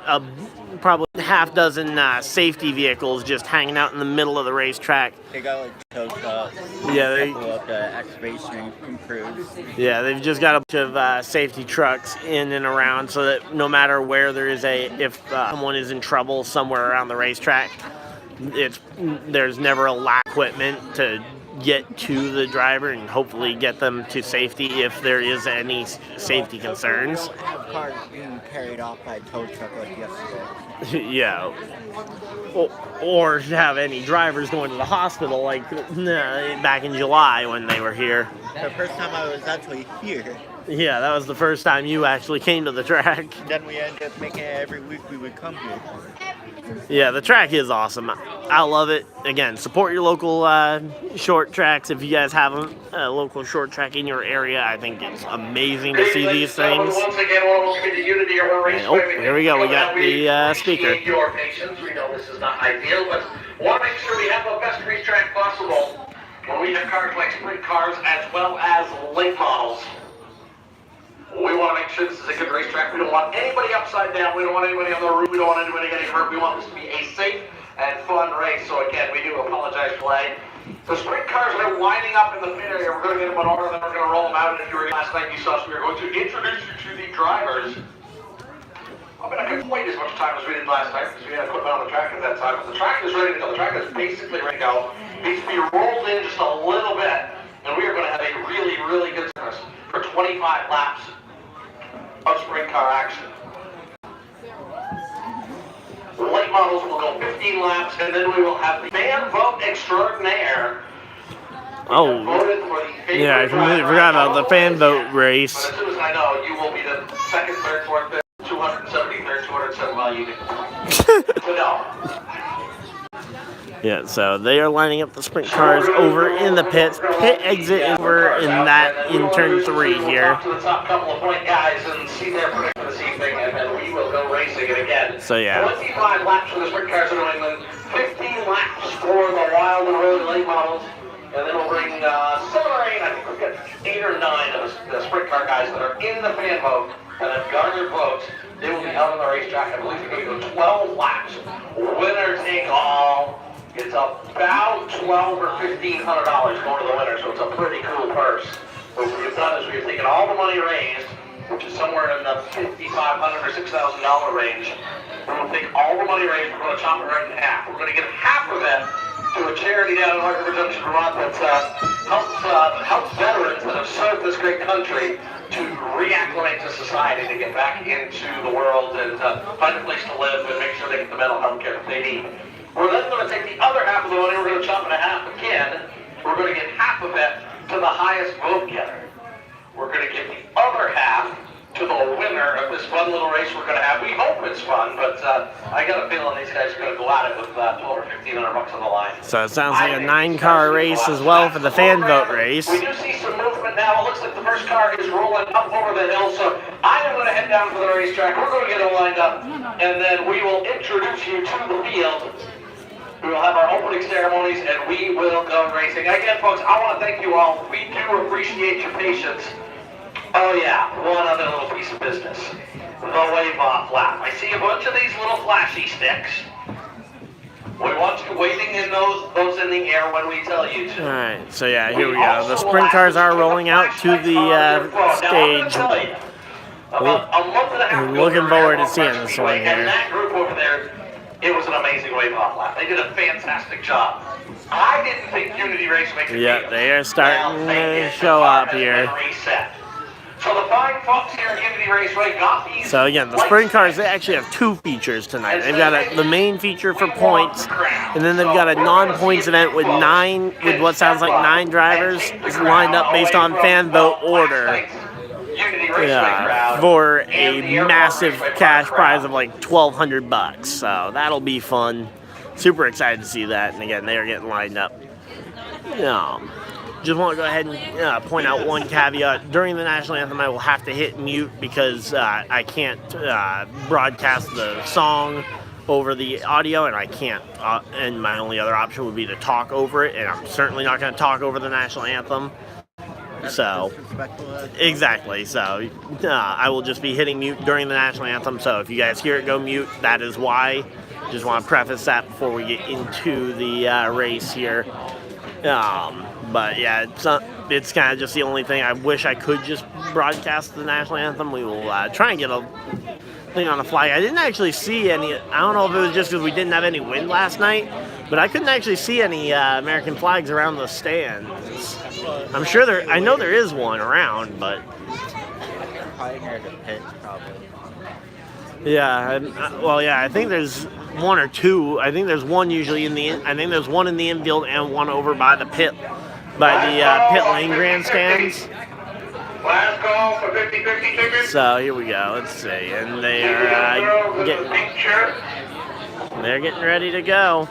probably half dozen safety vehicles just hanging out in the middle of the racetrack. They got like tow trucks. Yeah, they. Couple of the excavation crews. Yeah, they've just got a bunch of safety trucks in and around, so that no matter where there is if someone is in trouble somewhere around the racetrack, there's never a lack of equipment to get to the driver and hopefully get them to safety if there is any safety concerns. They don't have cars being carried off by a tow truck like yesterday. Yeah. Or have any drivers going to the hospital like back in July when they were here. The first time I was actually here. Yeah, that was the first time you actually came to the track. Then we ended up making it every week we would come here. Yeah, the track is awesome. I love it. Again, support your local short tracks. If you guys have a local short track in your area, I think it's amazing to see these things. Once again, welcome to Unity of our Raceway. Oh, here we go. We got the speaker. Your patience. We know this is not ideal, but want to make sure we have the best racetrack possible. When we have cars like sprint cars as well as late models, we want to make sure this is a good racetrack. We don't want anybody upside down. We don't want anybody on the roof. We don't want anybody getting hurt. We want this to be a safe and fun race. So again, we do apologize for that. The sprint cars are lining up in the pit area. We're going to get them in order, then we're going to roll them out. And if you were here last night, you saw us. We were going to introduce you to the drivers. I mean, I couldn't wait as much time as we did last night because we had equipment on the track at that time. But the track is ready to go. The track is basically ready to go. It needs to be rolled in just a little bit. And we are going to have a really, really good service for 25 laps of sprint car action. Late models will go 15 laps, and then we will have the fan vote extraordinaire. Oh, yeah, I completely forgot about the fan vote race. But as soon as I know, you will be the second, third, fourth, fifth, 273rd, 207 mile unit. So no. Yeah, so they are lining up the sprint cars over in the pits. Pit exit over in turn 3 here. To the top couple of point guys and see their prediction this evening, and then we will go racing it again. So yeah. 25 laps for the sprint cars in New England, 15 laps for the Wild and Road late models, and then we'll bring 7 or 8, I think we've got 8 or 9 of the sprint car guys that are in the fan vote and have garnered votes. They will be out on the racetrack. I believe they're going to go 12 laps. Winner take all. It's about $1,200 or $1,500 going to the winner, so it's a pretty cool purse. What we've done is we've taken all the money raised, which is somewhere in the $5,500 or $6,000 range. We're going to take all the money raised, we're going to chop it right in half. We're going to give half of it to a charity down in North River Junction, Vermont that helps veterans that have served this great country to reacclimate to society, to get back into the world and find a place to live and make sure they get the mental health care that they need. We're then going to take the other half of the money, we're going to chop it in half again. We're going to give half of it to the highest vote getter. We're going to give the other half to the winner of this fun little race we're going to have. We hope it's fun, but I got a feeling these guys are going to go at it with $1,200 or $1,500 on the line. So it sounds like a 9-car race as well for the fan vote race. We do see some movement now. It looks like the first car is rolling up over the hill, so I am going to head down to the racetrack. We're going to get it lined up, and then we will introduce you to the field. We will have our opening ceremonies, and we will go racing. Again, folks, I want to thank you all. We do appreciate your patience. Oh, yeah, one other little piece of business. The wave-off lap. I see a bunch of these little flashy sticks. We want you waving in those in the air when we tell you to. All right, so yeah, here we go. The sprint cars are rolling out to the stage. I'm looking forward to seeing this one here. And that group over there, it was an amazing wave-off lap. They did a fantastic job. I didn't think Unity Raceway could Yeah, they are starting to show up here. So the fine folks here at Unity Raceway got these. So again, the sprint cars, they actually have 2 features tonight. They've got the main feature for points, and then they've got a non-points event with what sounds like 9 drivers lined up based on fan vote order. Yeah, for a massive cash prize of like $1,200. So that'll be fun. Super excited to see that. And again, they are getting lined up. Just want to go ahead and point out one caveat. During the national anthem, I will have to hit mute because I can't broadcast the song over the audio, and I can't. And my only other option would be to talk over it, and I'm certainly not going to talk over the national anthem. So, exactly. So, I will just be hitting mute during the national anthem. So, if you guys hear it go mute, that is why. Just want to preface that before we get into the race here. But yeah, it's kind of just the only thing. I wish I could just broadcast the national anthem. We will try and get a thing on the flag. I didn't actually see any. I don't know if it was just because we didn't have any wind last night, but I couldn't actually see any American flags around the stands. I'm sure there. I know there is one around, but Probably near the pit, probably. yeah. Well, yeah. I think there's one or two. I think there's one usually in the. I think there's one in the infield and one over by the pit pit lane grandstands. Last call for 50-50 tickets. So here we go. Let's see, and they're getting ready to go.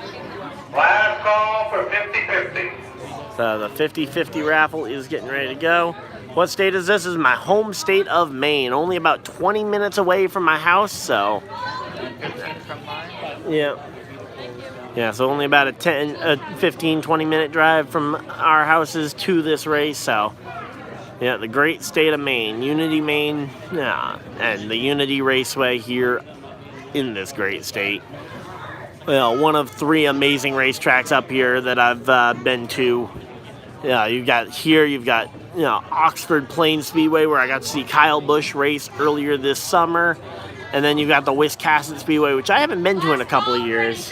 Last call for 50-50. So the 50-50 raffle is getting ready to go. What state is this? This is my home state of Maine. Only about 20 minutes away from my house, so. Yeah. Yeah, so only about a 15, 20 minute drive from our houses to this race, so. Yeah, the great state of Maine, Unity, Maine, and the Unity Raceway here in this great state. Well, one of 3 amazing racetracks up here that I've been to. Yeah, you've got Oxford Plains Speedway, where I got to see Kyle Busch race earlier this summer, and then you've got the Wiscasset Speedway, which I haven't been to in a couple of years.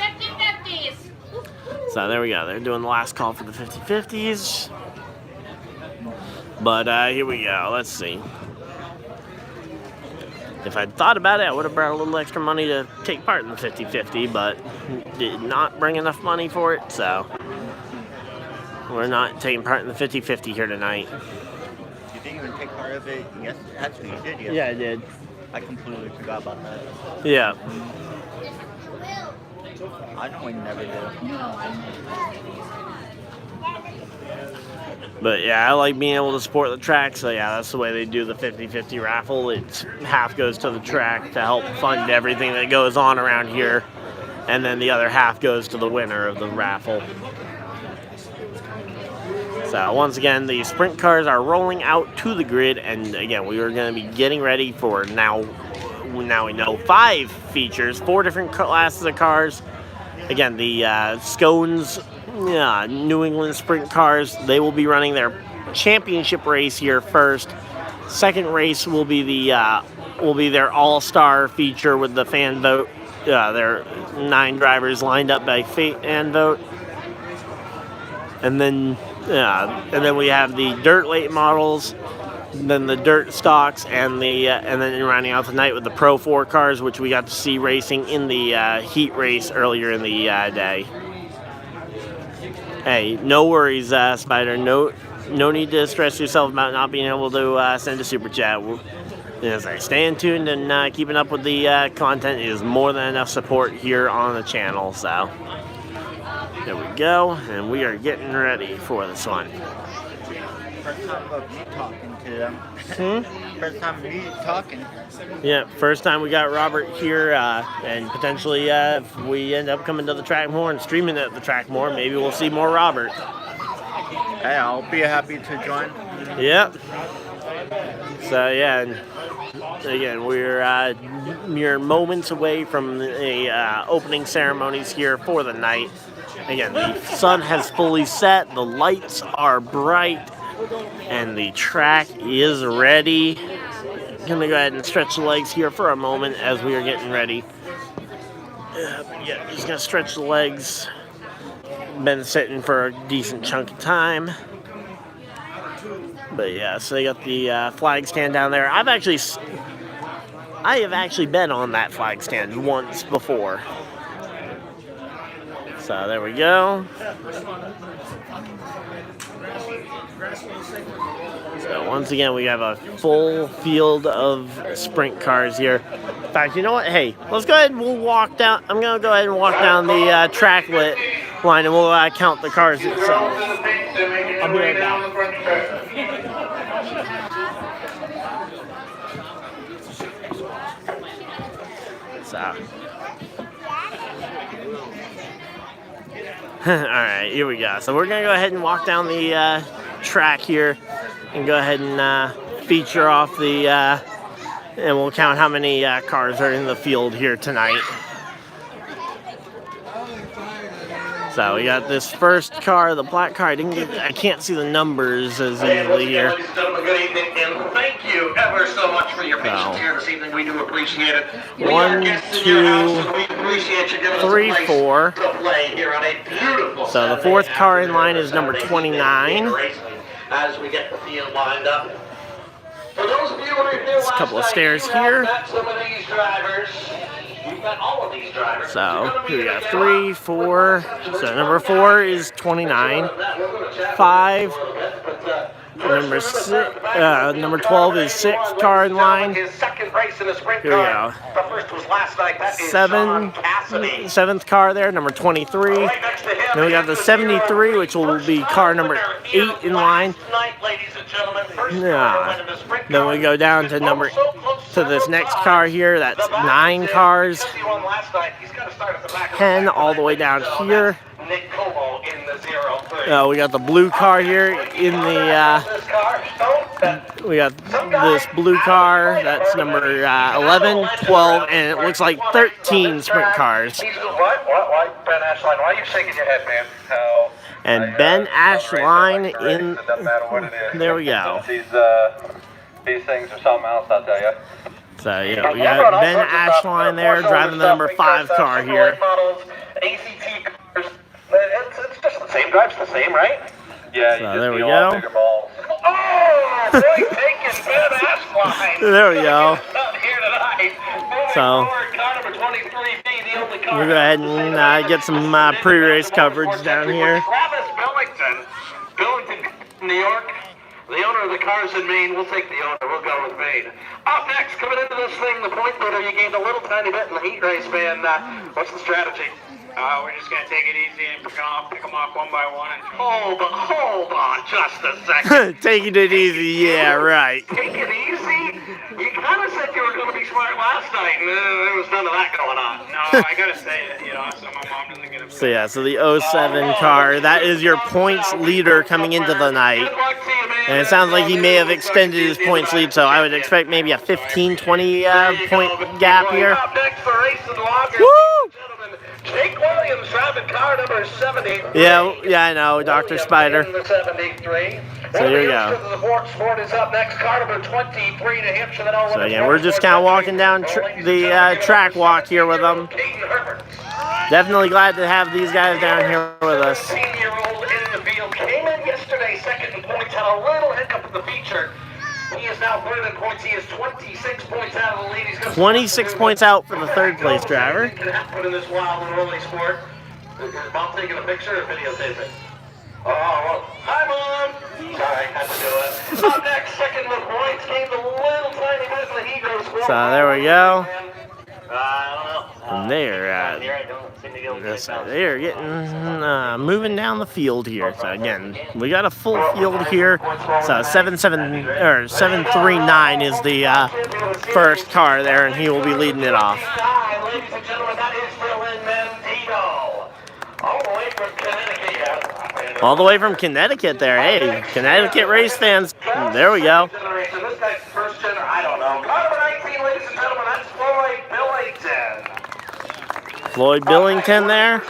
So there we go. They're doing the last call for the 50-50s. But here we go. Let's see. If I'd thought about it, I would have brought a little extra money to take part in the 50-50, but did not bring enough money for it, so we're not taking part in the 50-50 here tonight. You didn't even take part of it yesterday? Actually, you did yesterday. Yeah, I did. I completely forgot about that. Yeah. I normally never do. But yeah, I like being able to support the track, so yeah, that's the way they do the 50-50 raffle. It's half goes to the track to help fund everything that goes on around here, and then the other half goes to the winner of the raffle. So once again, the sprint cars are rolling out to the grid, and again, we are going to be getting ready for now we know 5 features, 4 different classes of cars. Again, the SCoNE's New England sprint cars, they will be running their championship race here first. Second race will be their all-star feature with the fan vote. There are 9 drivers lined up by fan vote, and then we have the dirt late models, then the dirt stocks, and then rounding out the night with the Pro 4 cars, which we got to see racing in the heat race earlier in the day. Hey, no worries, Spider. No need to stress yourself about not being able to send a super chat. As I stay tuned and keeping up with the content is more than enough support here on the channel. So there we go, and we are getting ready for this one. First time of me talking to them. First time of me talking. Yeah, first time we got Robert here, and potentially if we end up coming to the track more and streaming at the track more, maybe we'll see more Robert. Hey, I'll be happy to join. Yep. So yeah, and again, we're mere moments away from the opening ceremonies here for the night. Again, the sun has fully set, the lights are bright, and the track is ready. Gonna go ahead and stretch the legs here for a moment as we are getting ready. Yeah, just gonna stretch the legs. Been sitting for a decent chunk of time. But yeah, so they got the flag stand down there. I have actually been on that flag stand once before. So there we go. So once again, we have a full field of sprint cars here. In fact, you know what? Hey, let's go ahead and we'll walk down. I'm going to go ahead and walk down the track lit line, and we'll count the cars itself. I'll be right back. So. Alright, here we go. So we're going to go ahead and walk down the track here. and go ahead and feature off the, and we'll count how many cars are in the field here tonight. So we got this first car, the black car. I can't see the numbers as easily here. Ladies and gentlemen, good evening, and thank you ever so much for your patience here this evening. We do appreciate it. 1, 2, 3, 4. So the fourth car in line is number 29. As we get the field lined up. For those of you who are here There's a couple of stairs here. Some of these drivers. We've got all of these drivers. So here we got 3, 4. So number 4 is 29. 5. Number 12 is 6th car in line. Here we go. 7th car there, number 23. Then we got the 73, which will be car number 8 in line. Yeah. Then we go down to this next car here. That's 9 cars. 10 all the way down here. We got the blue car here in the, we got this blue car, that's number 11, 12, and it looks like 13 sprint cars. What? Ben Ashline, why are you shaking your head, man? And Ben Ashline in, there we go. These things are something else, I'll tell you. So yeah, we got Ben Ashline there driving the number 5 car here. ACT cars. It's just the same. Drives the same, right? Yeah, so there we go. Oh, boy, taking Ben Ashline. There we go. Here tonight. So we'll go ahead and get some pre-race coverage down here. Travis Billington, New York. The owner of the cars in Maine. We'll take the owner. We'll go with Maine. Up next, coming into this thing, the point leader. You gained a little tiny bit in the heat race, man. What's the strategy? We're just going to take it easy and pick them off one by one. And Hold on just a second. Taking it easy, yeah, right. Take it easy? You kind of said you were going to be smart last night, and there was none of that going on. no, I got to say that, so my mom doesn't get upset. So yeah, so the 07 car, that is your points leader coming into the night. Good luck to you, man. And it sounds like he may have extended his points lead, so I would expect maybe a 15-20 point gap here. Up next for Race and Loggers. Woo! Jake Williams driving car number 70. Yeah, I know, Dr. Spider. In the 73. So here we go. The Sport is up next, car number 23 to Hampshire. So yeah, we're just kind of walking down the track walk here with them. Definitely glad to have these guys down here with us. 16-year-old in the field came in yesterday, second in points, had a little hiccup in the feature. He is now third in points. He is 26 points out of the lead. He's got 26 points out for the third place driver. Can happen in this wild and rolling sport. Is Mom taking a picture or videotaping? Oh, well, hi, Mom. Sorry, had to do it. Up next, second with points, came the little tiny bit of the heat race. So there we go. I don't know. And they're getting moving down the field here. So again, we got a full field here. So 739 is the first car there, and he will be leading it off. Ladies and gentlemen, that is Dylan Mendito. All the way from Connecticut. All the way from Connecticut there. Hey, Connecticut race fans. There we go. This guy's first gen, I don't know. Car number 19, ladies and gentlemen, that's Floyd Billington. Floyd Billington there.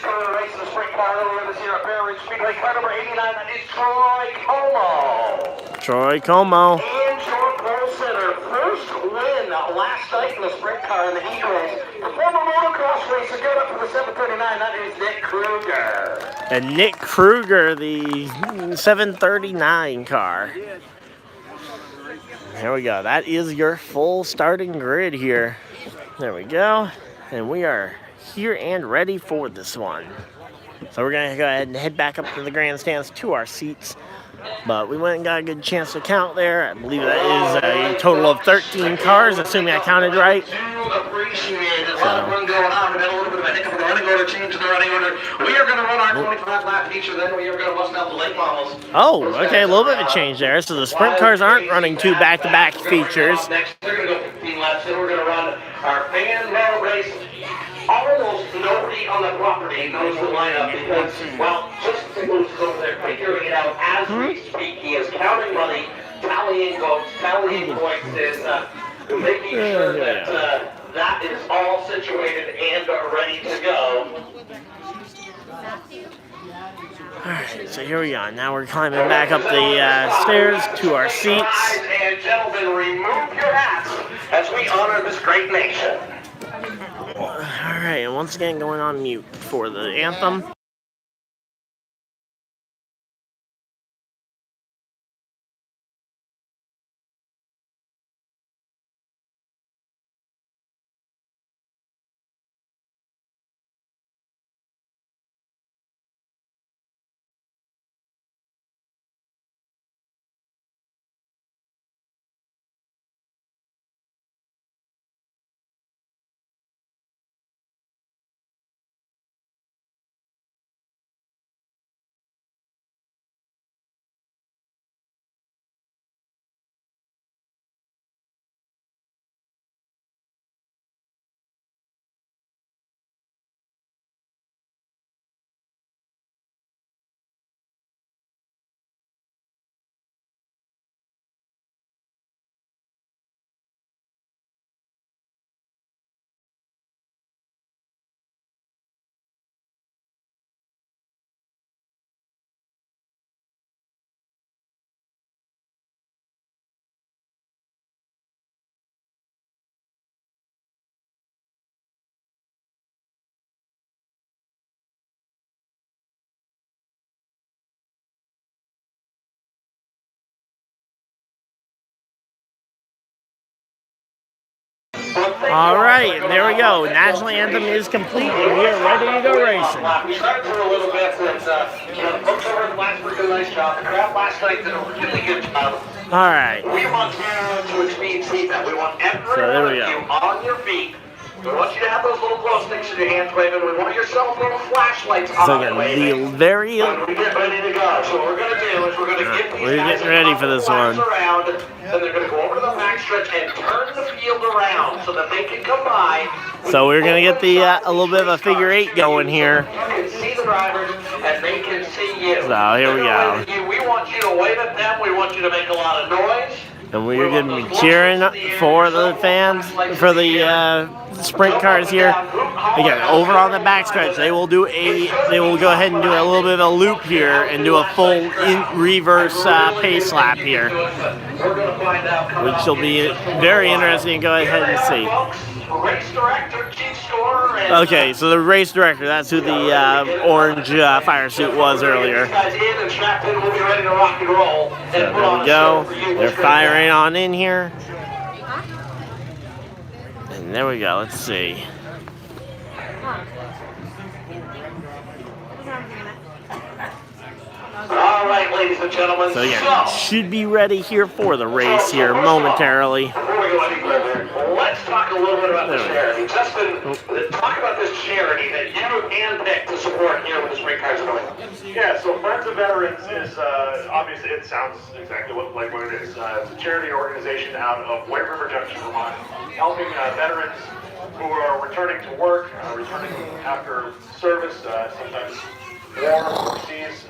Car number 89, that is Troy Como. Troy Como. And short pole center. First win last night in the sprint car in the heat race. The former motocross racer got up for the 739, that is Nick Kruger. And Nick Kruger, the 739 car. There we go. That is your full starting grid here. There we go. And we are here and ready for this one. So we're going to go ahead and head back up to the grandstands to our seats. But we went and got a good chance to count there. I believe that is a total of 13 cars, assuming I counted right. We are going to run our 25 lap feature, then we are going to bust out the late models. Oh, okay, a little bit of a change there. So the sprint cars aren't running two back-to-back features. Next, they're going to go 15 laps, then we're going to run our fan row race. Almost nobody on the property knows the lineup because, well, just the moves over there figuring it out as we speak. He is counting money tallying votes. Tallying points is making sure that that is all situated and ready to go. Alright, so here we are. Now we're climbing back up the stairs to our seats. Ladies and gentlemen, remove your hats as we honor this great nation. Alright, and once again going on mute for the anthem. Alright, there we go. National anthem is complete and we are ready to go racing. We started through a little bit, and the folks over at the last did a nice job. The crowd last night did a really good job. Alright. We want you to experience that. We want every there one we of go. you on your feet. We want you to have those little glow sticks in your hands waving. We want your cell phone flashlights So on again, waving. the very... When we get ready to go. So what we're going to do is we're going to get these We're guys getting ready for this one. around, then they're going to go over to the backstretch and turn the field around so that they can come by. So we're going to get the a little bit of a figure eight going here. You can see the drivers and they can see you. So here we go. We want you to wave at them. We want you to make a lot of noise. And we're going to be cheering for the fans, for the sprint cars here. Again, over on the backstretch, they will go ahead and do a little bit of a loop here and do a full reverse pace lap here, which will be very interesting to go ahead and see. Okay, so the race director, that's who the orange fire suit was earlier. So there we go. They're firing on in here. And there we go. Let's see. All right, ladies and gentlemen. So again, should be ready here for the race here momentarily. Before we go any further, let's talk a little bit about the charity. Justin, talk about this charity that you handpicked to support here with the Sprint Cars going. Yeah, so Friends of Veterans is obviously, it sounds exactly like what it is. It's a charity organization out of White River Junction, Vermont, helping veterans who are returning to work, returning after service, sometimes war overseas,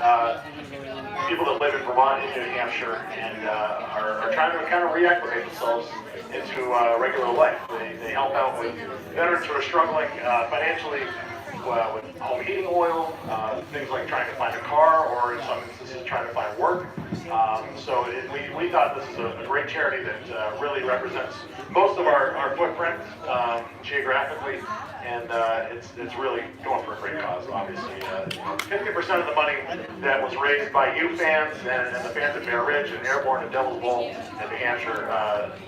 people that live in Vermont and New Hampshire and are trying to kind of reactivate themselves into regular life. They help out with veterans who are struggling financially with home heating oil, things like trying to find a car, or in some instances trying to find work. So we thought this is a great charity that really represents most of our footprint geographically, and it's really going for a great cause, obviously. 50% of the money that was raised by you fans and the fans at Bear Ridge and Airborne and Devil's Bowl in New Hampshire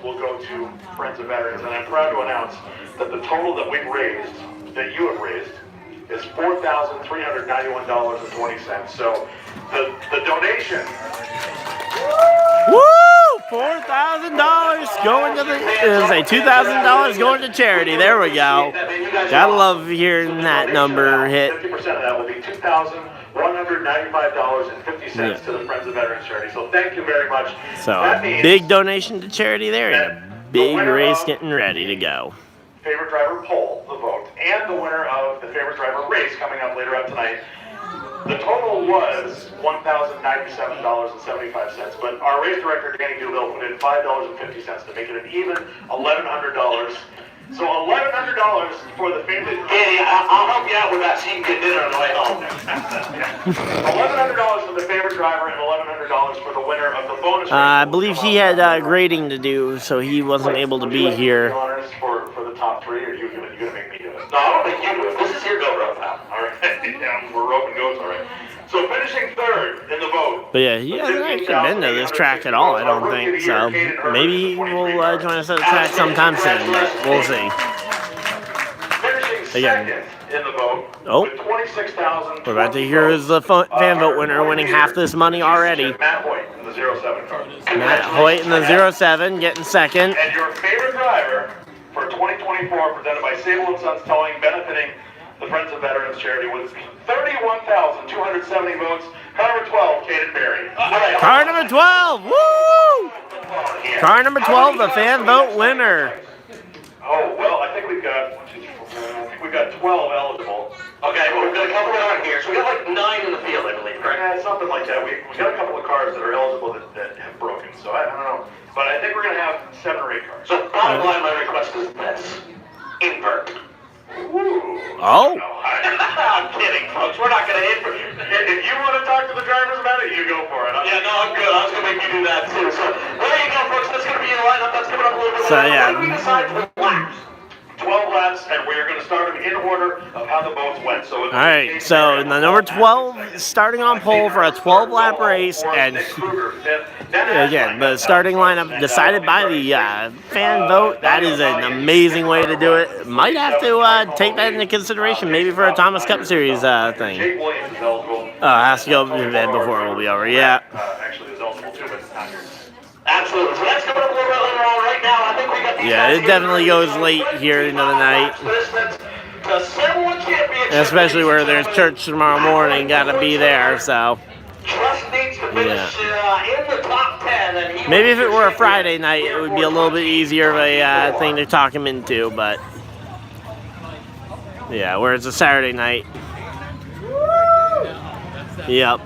will go to Friends of Veterans, and I'm proud to announce that the total that we've raised, that you have raised, is $4,391.20. So the donation. Woo! $4,000 going to $2,000 going to charity. There we go. Gotta love hearing that number hit. 50% of that will be $2,195.50 to the Friends of Veterans charity. So thank you very much. So big donation to charity there and a big race getting ready to go. Favorite driver poll, the vote, and the winner of the favorite driver race coming up later on tonight The total was $1,097.75, but our race director, Danny Duville, put in $5.50 to make it an even $1,100. So $1,100 for the family. Danny, I'll help you out with that so you can get dinner on the way home. $1,100 for the favorite driver and $1,100 for the winner of the bonus. I believe he had grading to do, so he wasn't able to be here. For the top three, or are you gonna make me do it? No, I don't think you do it. This is your go rope now. All right, yeah, we're roping goats, all right. So finishing third in the vote. But yeah, he hasn't actually been to this track at all, I don't think. So maybe he will join us at the track sometime soon, but we'll see. Finishing Again. second in the vote. Oh, with 26,000. we're about to hear who's the fan vote winner, winning half this money already. Matt Hoyt in the 07 car. Matt Hoyt in the 07, getting second. And your favorite driver for 2024, presented by Sable & Sons Towing, benefiting the Friends of Veterans Charity, with 31,270 votes. Car number 12, Caden Berry. Car number 12, woo! Car number 12, the fan vote winner. Oh, well, I think we've got 12 eligible. Okay, well, we've got a couple around here. So we got like 9 in the field, I believe, correct? Yeah, something like that. We got a couple of cars that are eligible that have broken, so I don't know. But I think we're going to have 7 or 8 cars. So bottom line, my request is this. Invert. Ooh. Oh. No, I'm kidding, folks. We're not going to invert. if you want to talk to the drivers about it, you go for it. Yeah, no, I'm good. I was going to make you do that, too. So there you go, folks. That's going to be your lineup. That's coming up a little bit So, later. yeah. What did we decide for laps? 12 laps, and we're going to start them in order of how the boats went. So All right, so the number 12 starting on pole for a 12-lap race, and again, the starting lineup decided by the fan vote. That is an amazing way to do it. Might have to take that into consideration, maybe for a Thomas Cup Series thing. Jake Williams is eligible. Has to go to bed before it will be over. Yeah. Actually, is eligible too, but not here. Absolutely. So that's coming up a little bit later on. Right now, I think we got these Yeah, guys it definitely goes late here into the night. Especially where there's church tomorrow morning, gotta be there, so. Trust needs to finish in the top 10. And Maybe if it were a Friday night, it would be a little bit easier of a thing to talk him into, but. Yeah, where it's a Saturday night. Yep.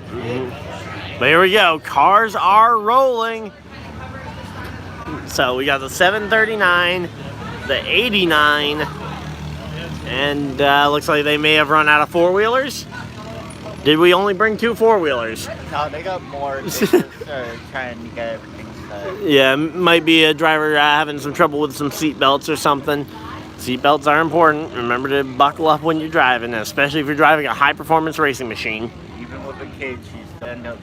But here we go. Cars are rolling. So we got the 739, the 89, and looks like they may have run out of four-wheelers. Did we only bring 2 four-wheelers? No, they got more. They just are trying to get everything set. Yeah, might be a driver having some trouble with some seat belts or something. Seat belts are important. Remember to buckle up when you're driving, especially if you're driving a high-performance racing machine. Even with a kid, she's end up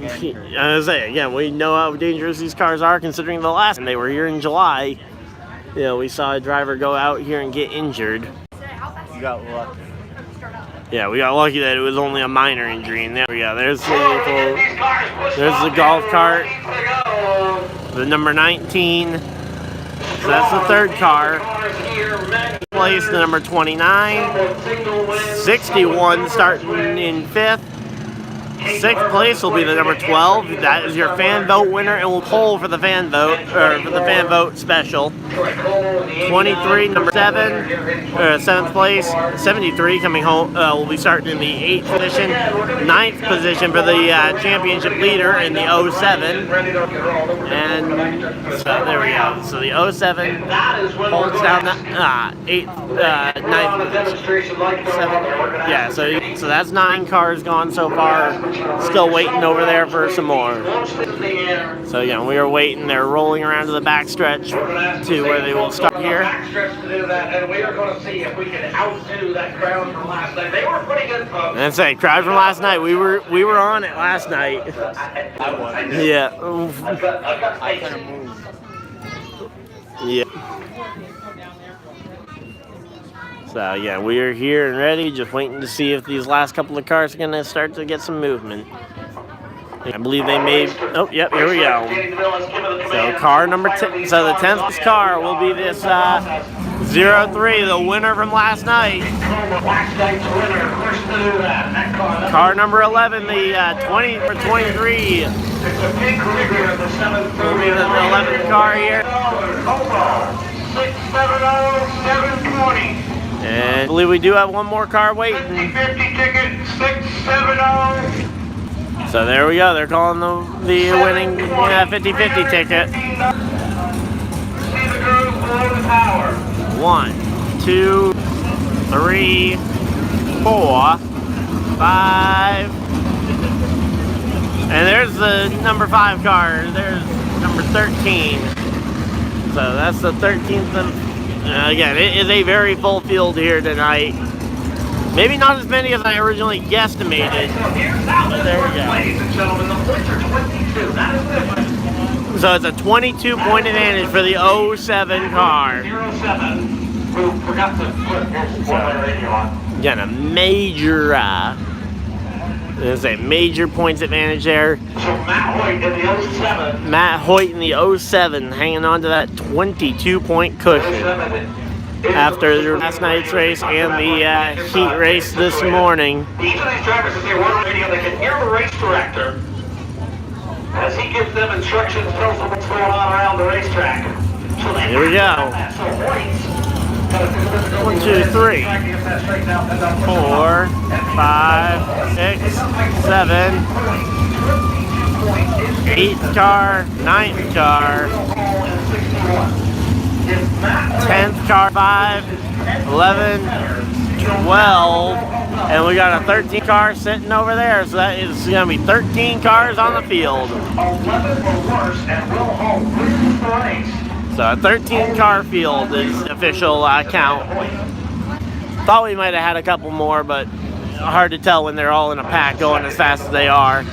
getting hurt. I was saying, again, we know how dangerous these cars are considering the last time they were here in July. You know, we saw a driver go out here and get injured. You got lucky. Yeah, we got lucky that it was only a minor injury, and there we go. There's the golf cart, the number 19. So that's the third car. Place the number 29. 61 starting in 5th. 6th place will be the number 12. That is your fan vote winner, and we'll poll for the fan vote, or for the fan vote special. 23, number 7, 7th place. 73 coming home. Will be starting in the 8th position. 9th position for the championship leader in the 07. And so there we go. So the 07 holds down the 8th, 9th position. 7, yeah, so that's 9 cars gone so far. Still waiting over there for some more. So again, we are waiting. They're rolling around to the backstretch to where they will start here. And we are going to see if we can outdo that crowd from last night. They were pretty good, folks. And say, crowd from last night. We were on it last night. I won. Yeah. I couldn't move. Yeah. So yeah, we are here and ready, just waiting to see if these last couple of cars are going to start to get some movement. I believe they may. Oh, yep, here we go. So car number 10. So the 10th car will be this 03, the winner from last night. Car number 11, the 20 for 23. Will be the 11th car here. 670-720. And I believe we do have one more car waiting. 50-50 ticket 670. So there we go. They're calling the winning 50-50 ticket. See the girls below the tower. 1, 2, 3, 4, 5. And there's the number 5 car. There's number 13. So that's the 13th of, again, it is a very full field here tonight. Maybe not as many as I originally guesstimated. But there we go. Ladies and gentlemen, the points are 22. That is the So it's a 22-point advantage for the 07 car. 07. Who forgot to put one radio on. Again, a major, there's a major points advantage there. So Matt Hoyt in the 07. Matt Hoyt in the 07 hanging on to that 22-point cushion after last night's race and the heat race this morning. Each of these drivers, as they run on radio, they can hear the race director as he gives them instructions, tells them what's going on around the racetrack. So Here we go. 1, 2, 3, 4, 5, 6, 7, 8th car, 9th car, 10th car, 5, 11, 12, and we got a 13 car sitting over there, so that is going to be 13 cars on the field. 11 or worse, and Will Hall wins the race. So a 13 car field is the official count. Thought we might have had a couple more, but hard to tell when they're all in a pack going as fast as they are.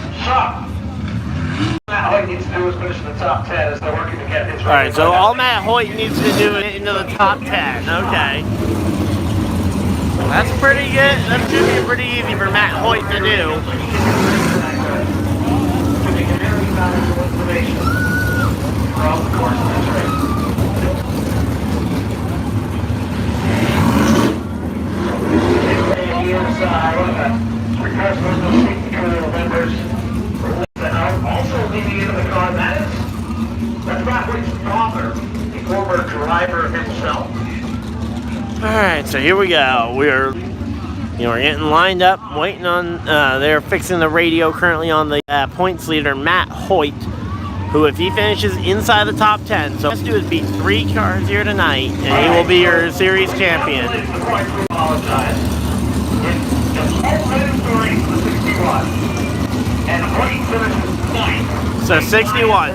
Matt Hoyt needs to do is finish in the top 10 as they're working to get his. Alright, so all Matt Hoyt needs to do is into the top 10. Okay. That's pretty good. That should be pretty easy for Matt Hoyt to do. Also leading into the car, that's Matt Hoyt's father, the former driver himself. Alright, so here we go. We're getting lined up, waiting on, they're fixing the radio currently on the points leader, Matt Hoyt, who if he finishes inside the top 10, so what he has to do is beat 3 cars here tonight, and he will be your series champion. So 61.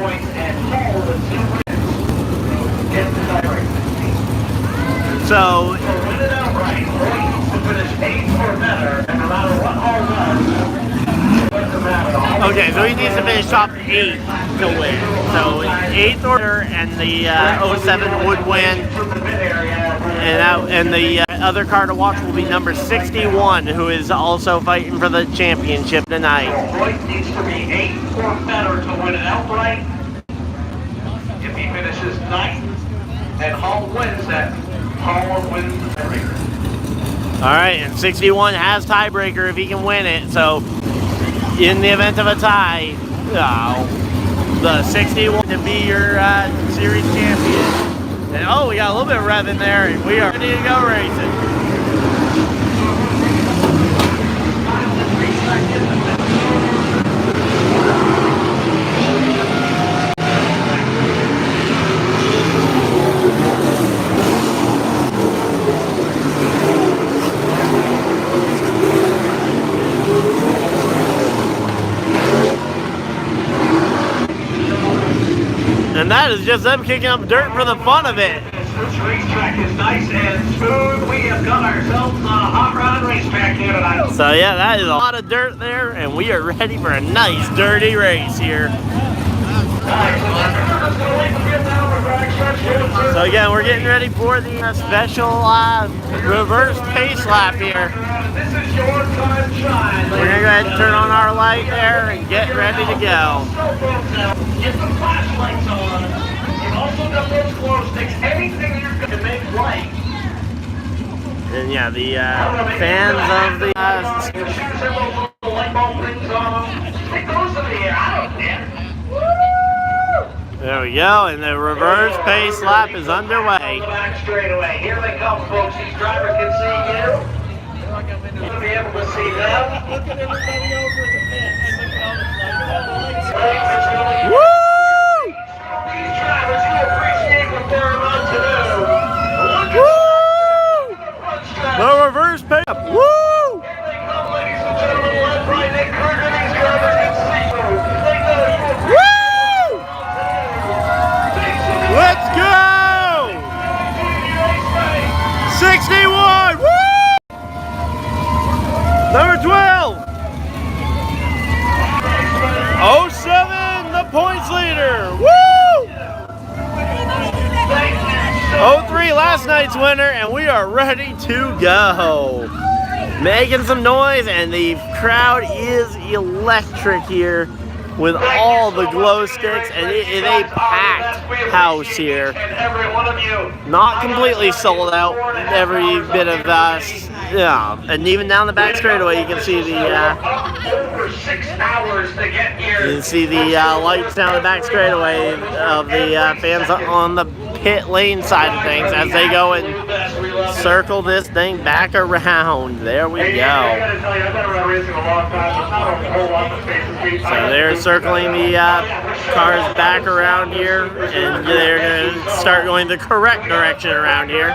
So okay, so he needs to finish top 8 to win. So 8th order, and the 07 would win. And the other car to watch will be number 61, who is also fighting for the championship tonight. Hoyt needs to be 8 or better to win it outright. If he finishes 9th and Hall wins that, Hall wins the tiebreaker. Alright, and 61 has tiebreaker if he can win it. So in the event of a tie, the 61 to be your series champion. And oh, we got a little bit of rev in there, and we are ready to go racing. And that is just them kicking up dirt for the fun of it. This racetrack is nice and smooth. We have got ourselves a hot rod racetrack here tonight. So yeah, that is a lot of dirt there, and we are ready for a nice dirty race here. So again, we're getting ready for the special reverse pace lap here. This is your time shine. We're gonna go ahead and turn on our light there and get ready to go. Get the flashlights on. You've also got those glow sticks. Anything you're going to make light. And yeah, the fans of the Your shoes have those little light bulb things on them. Stick those in the air. I don't care. Woo! There we go, and the reverse pace lap is underway. Back straightaway. Here they come, folks. These drivers can see you. You'll be able to see them. Look at everybody over in the pit. Look at all the Woo! These drivers, you appreciate what they're about to do. Look Woo! at The reverse pace. Woo! Here they come, ladies and gentlemen. Led by Nick Kruger. These drivers can see you. They know you appreciate. Woo! Let's go! 61! Woo! Number 12! 07, the points leader! Woo! 03, last night's winner, and we are ready to go. Making some noise, and the crowd is electric here with all the glow sticks, and it is a packed house here. Not completely sold out, every bit of yeah, and even down the back straightaway you can see the over 6 hours to get here. you can see the lights down the back straightaway of the fans on the pit lane side of things as they go and circle this thing back around. There we go. So they're circling the cars back around here, and they're going to start going the correct direction around here.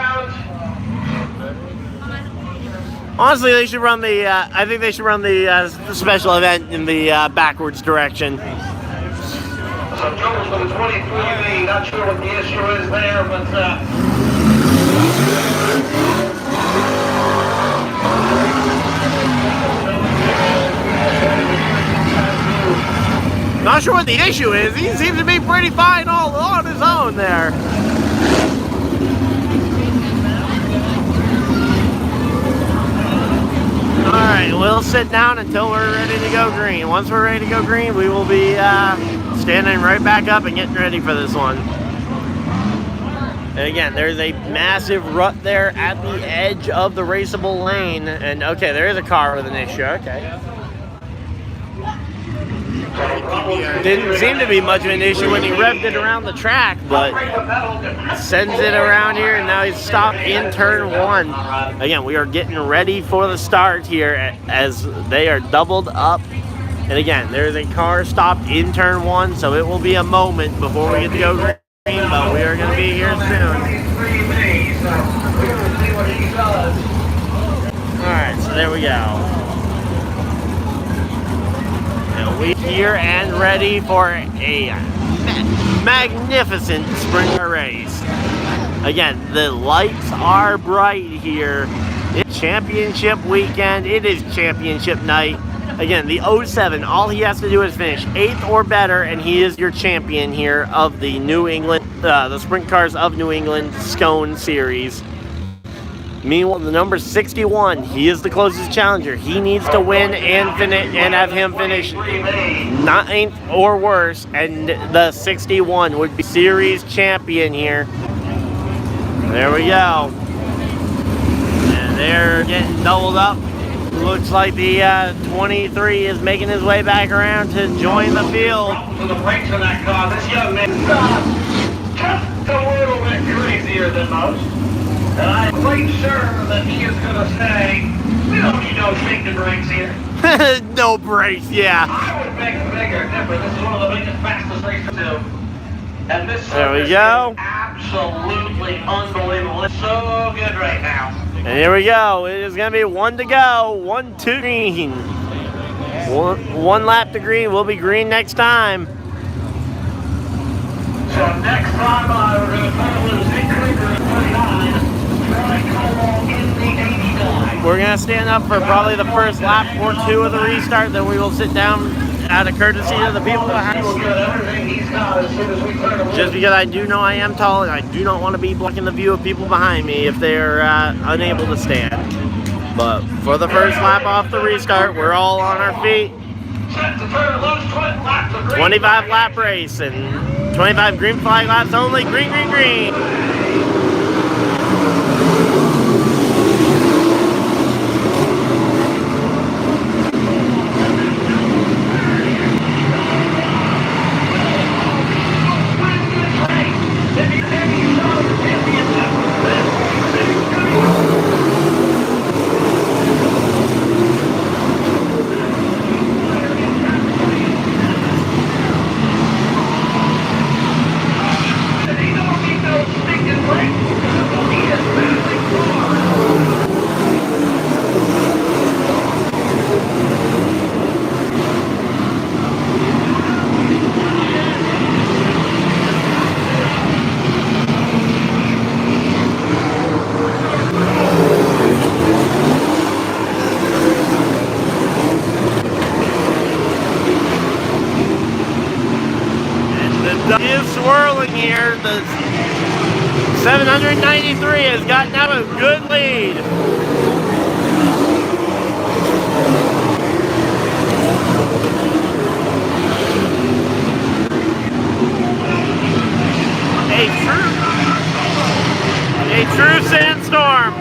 Honestly, they should run the, I think they should run the special event in the backwards direction. Some troubles for the 23, not sure what the issue is there, but not sure what the issue is. He seems to be pretty fine all on his own there. Alright, we'll sit down until we're ready to go green. Once we're ready to go green, we will be standing right back up and getting ready for this one. And again, there's a massive rut there at the edge of the raceable lane. And okay, there is a car with an issue. Okay. Didn't seem to be much of an issue when he revved it around the track, but sends it around here, and now he's stopped in turn 1. Again, we are getting ready for the start here as they are doubled up. And again, there's a car stopped in turn 1, so it will be a moment before we get to go green, but we are going to be here soon. Alright, so there we go. We're here and ready for a magnificent sprint car race. Again, the lights are bright here. It's championship weekend. It is championship night. Again, the 07, all he has to do is finish 8th or better, and he is your champion here of the New England, the Sprint Cars of New England SCoNE series. Meanwhile, the number 61, he is the closest challenger. He needs to win and finish and have him finish 9th or worse, and the 61 would be series champion here. There we go. And they're getting doubled up. Looks like the 23 is making his way back around to join the field. to the brakes of that car. This young man just a little bit crazier than most. And I'm quite sure that he is going to say, we don't need no shaking brakes here. No brakes, yeah. I would beg to bigger difference. This is one of the biggest, fastest races too. And this There we go. is absolutely unbelievable. It's so good right now. And here we go. It is going to be 1 to go. 1 to green. One lap to green. We'll be green next time. So next time we're going to follow Nick Kruger at 39. We're going to stand up for probably the first lap or 2 of the restart. Then we will sit down out of courtesy to the people behind us. Just because I do know I am tall and I do not want to be blocking the view of people behind me if they're unable to stand. But for the first lap off the restart, we're all on our feet. 25 lap race and 25 green flag laps only. Green, green, green. going here. The 793 has gotten out a good lead. A true sandstorm.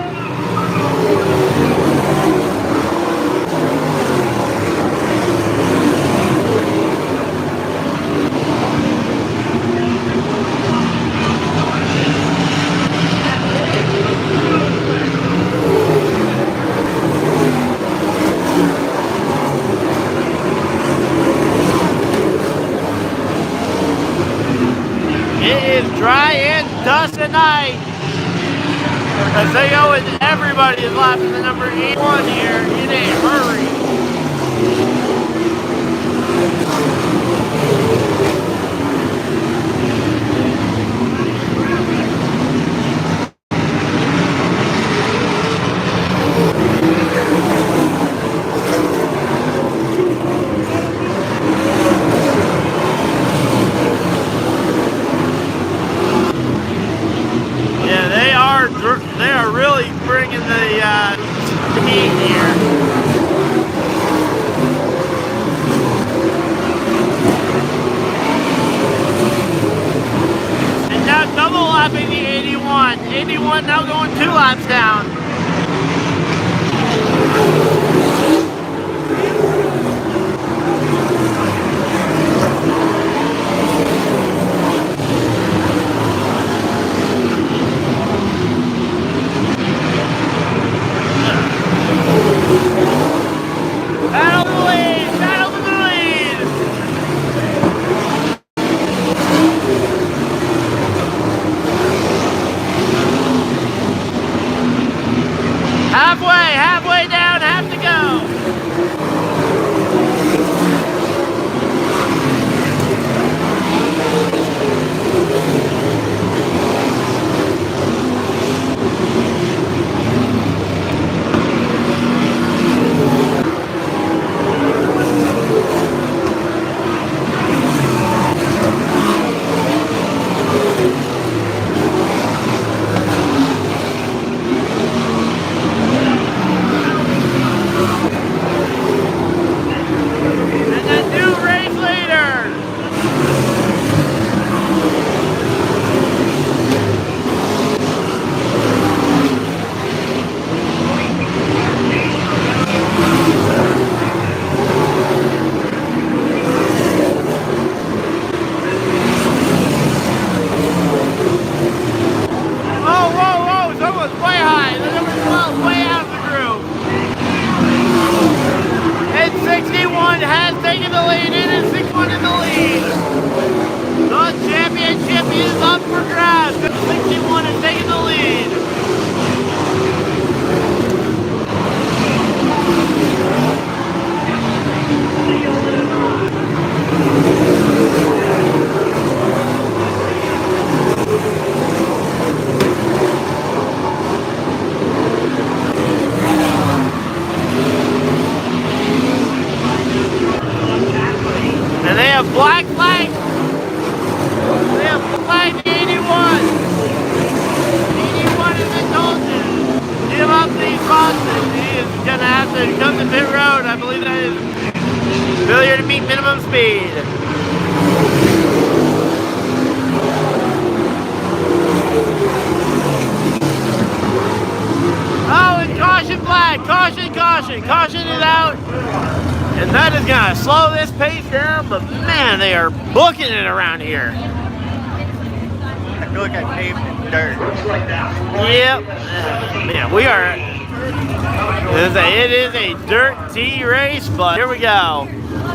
It is dry and dust at night. As they go and everybody is lapping the number 81 here in a hurry. They are really bringing the heat here. And now double lapping the 81. 81 now going 2 laps down. Halfway down, have to go. Black flag. They have flag 81. 81 is indulgent. Give up these boxes. He is going to have to come to pit road. I believe that is failure to meet minimum speed. Oh, and caution flag. Caution, caution. Caution is out. And that is going to slow this pace down, but man, they are booking it around here. I feel like I paved in dirt. Yep. Man, we are. It is a dirty race, but here we go.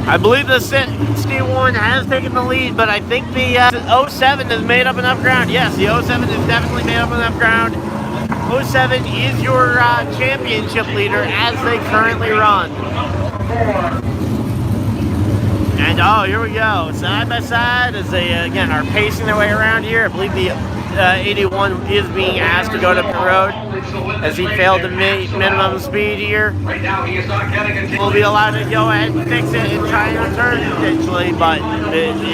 I believe the 61 has taken the lead, but I think the 07 has made up enough ground. Yes, the 07 has definitely made up enough ground. 07 is your championship leader as they currently run. And oh, here we go. Side by side as they, again, are pacing their way around here. I believe the 81 is being asked to go to pit road as he failed to meet minimum speed here. Right now, he is not getting a Will be allowed to go ahead and fix it and try and return potentially, but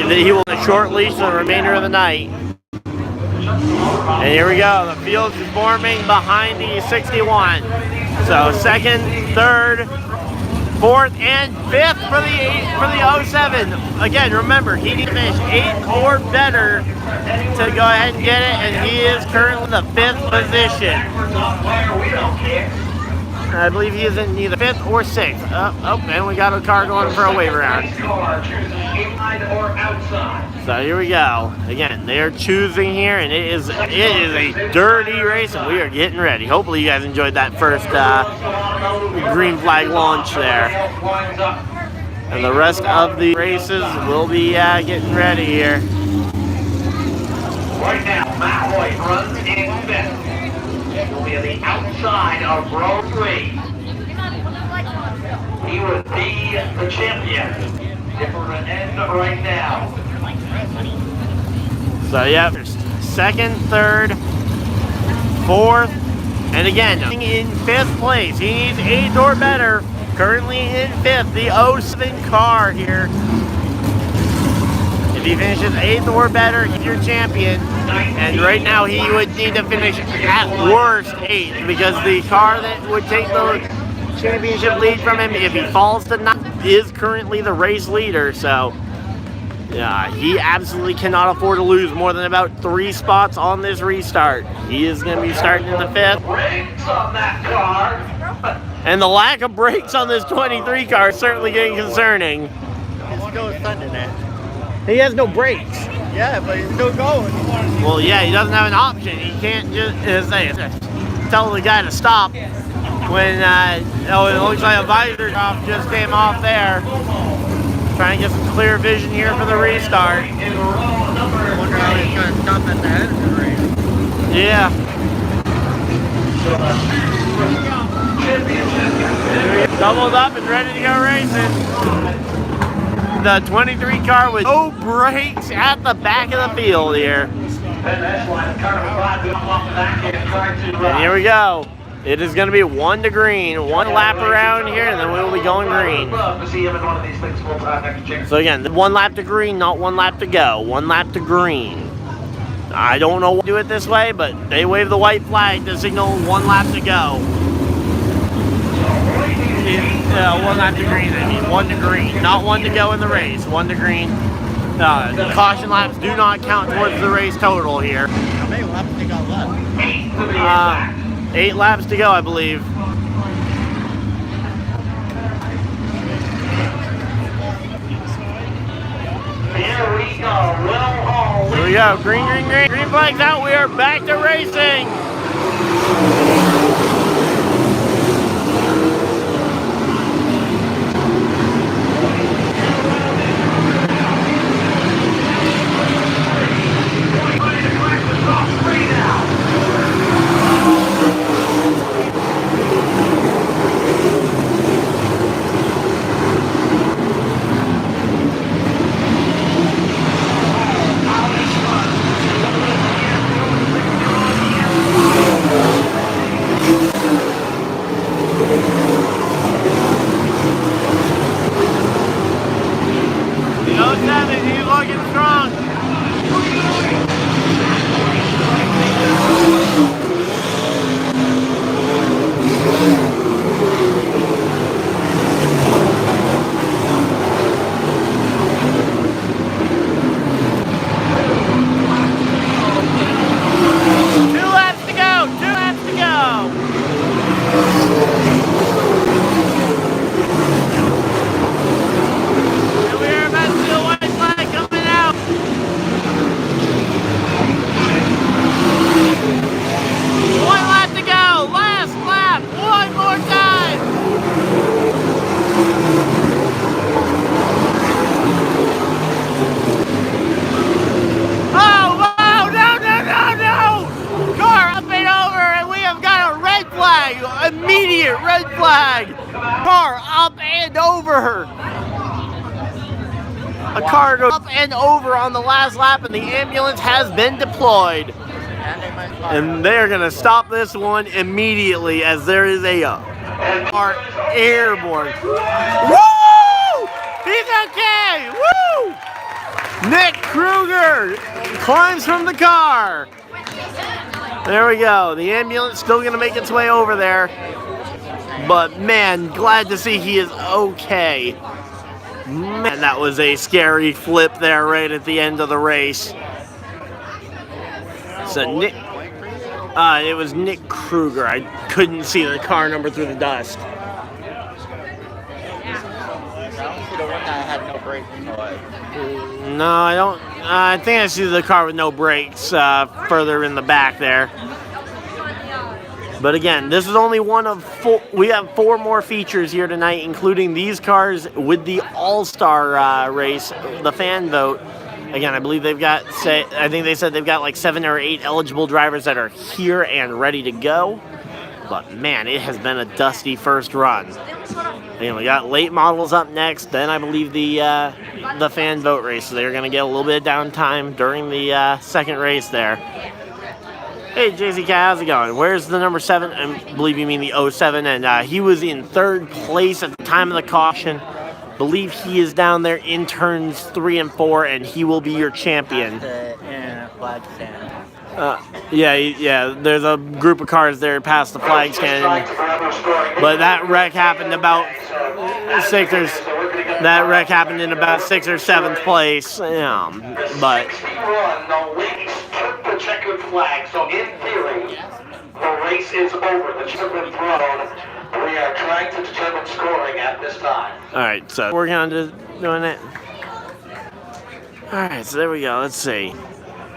he will have a short leash for the remainder of the night. And here we go. The field is forming behind the 61. So second, third, fourth, and fifth for the 07. Again, remember, he needs to finish 8th or better to go ahead and get it, and he is currently in the 5th position. I believe he is in either 5th or 6th. And we got a car going for a wave round. So here we go. Again, they are choosing here, and it is a dirty race, and we are getting ready. Hopefully you guys enjoyed that first green flag launch there. And the rest of the races will be getting ready here. Right now, Matt Hoyt runs in 5th. He'll be on the outside of row 3. He would be the champion if we're at end right now. So yeah, second, third, fourth, and again, in 5th place. He needs 8th or better. Currently in 5th, the 07 car here. If he finishes 8th or better, he's your champion. And right now he would need to finish at worst 8th, because the car that would take the championship lead from him, if he falls to 9th, is currently the race leader. So yeah, he absolutely cannot afford to lose more than about 3 spots on this restart. He is going to be starting in the 5th. Brakes on that car. And the lack of brakes on this 23 car is certainly getting concerning. Let's go with Thunder now. He has no brakes. Yeah, but he's still going. Well, yeah, he doesn't have an option. He can't just tell the guy to stop when it looks like a visor drop just came off there. Trying to get some clear vision here for the restart. I wonder how he's going to stop at the end of the race. Yeah. Doubled up and ready to go racing. The 23 car with no brakes at the back of the field here. And here we go. It is going to be 1 to green, 1 lap around here, and then we will be going green. So again, 1 lap to green, not 1 lap to go. 1 lap to green. I don't know why they do it this way, but they wave the white flag to signal 1 lap to go. 1 lap to green, I mean 1 to green, not 1 to go in the race. 1 to green. Caution laps do not count towards the race total here. How many laps they got left? 8 laps to go, I believe. Here we go. Here we go. Green, green, green. Green flag's out. We are back to racing. Immediate red flag. Car up and over her. A car goes up and over on the last lap, and the ambulance has been deployed. And they might fire And they're going to stop this one immediately as there is a car airborne. Woo! He's okay! Woo! Nick Kruger climbs from the car. There we go. The ambulance still going to make its way over there. But man, glad to see he is okay. Man, that was a scary flip there right at the end of the race. So Nick, it was Nick Kruger. I couldn't see the car number through the dust. I don't see the one that had no brakes. No, I don't. I think I see the car with no brakes further in the back there. But again, this is only one of four. We have 4 more features here tonight, including these cars with the All-Star race, the fan vote. Again, I believe they've got, I think they said they've got like 7 or 8 eligible drivers that are here and ready to go. But man, it has been a dusty first run. Again, we got late models up next. Then I believe the fan vote race. So they're going to get a little bit of downtime during the second race there. Hey, JCK, how's it going? Where's the number 7? I believe you mean the 07. And he was in 3rd place at the time of the caution. Believe he is down there in turns 3 and 4, and he will be your champion. Flag stand. Yeah. There's a group of cars there past the flag stand, but that wreck happened about 6 or. That wreck happened in about 6th or 7th place. But. The checkered flag, so in theory, the race is over. The checks have been thrown. We are trying to determine scoring at this time. Alright, so working on doing it. Alright, so there we go. Let's see.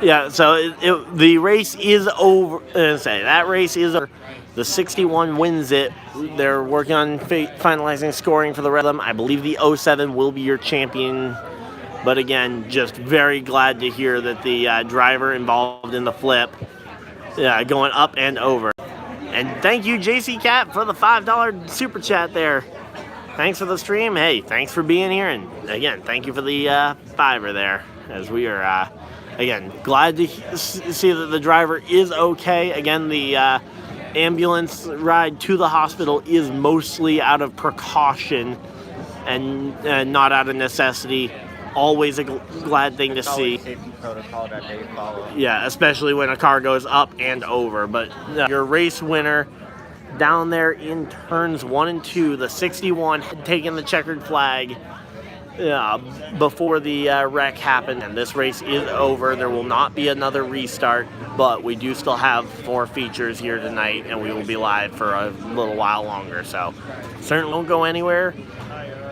Yeah, so the race is over. That race is over. The 61 wins it. They're working on finalizing scoring for the rest of them. I believe the 07 will be your champion. But again, just very glad to hear that the driver involved in the flip going up and over. And thank you, JC Cat, for the $5 super chat there. Thanks for the stream. Hey, thanks for being here. And again, thank you for the $5 there. As we are, again, glad to see that the driver is okay. Again, the ambulance ride to the hospital is mostly out of precaution and not out of necessity. Always a glad thing to see. Safety protocol that they follow. Yeah, especially when a car goes up and over. But your race winner down there in turns 1 and 2, the 61 had taken the checkered flag before the wreck happened, and this race is over. There will not be another restart, but we do still have 4 features here tonight, and we will be live for a little while longer. So certainly won't go anywhere.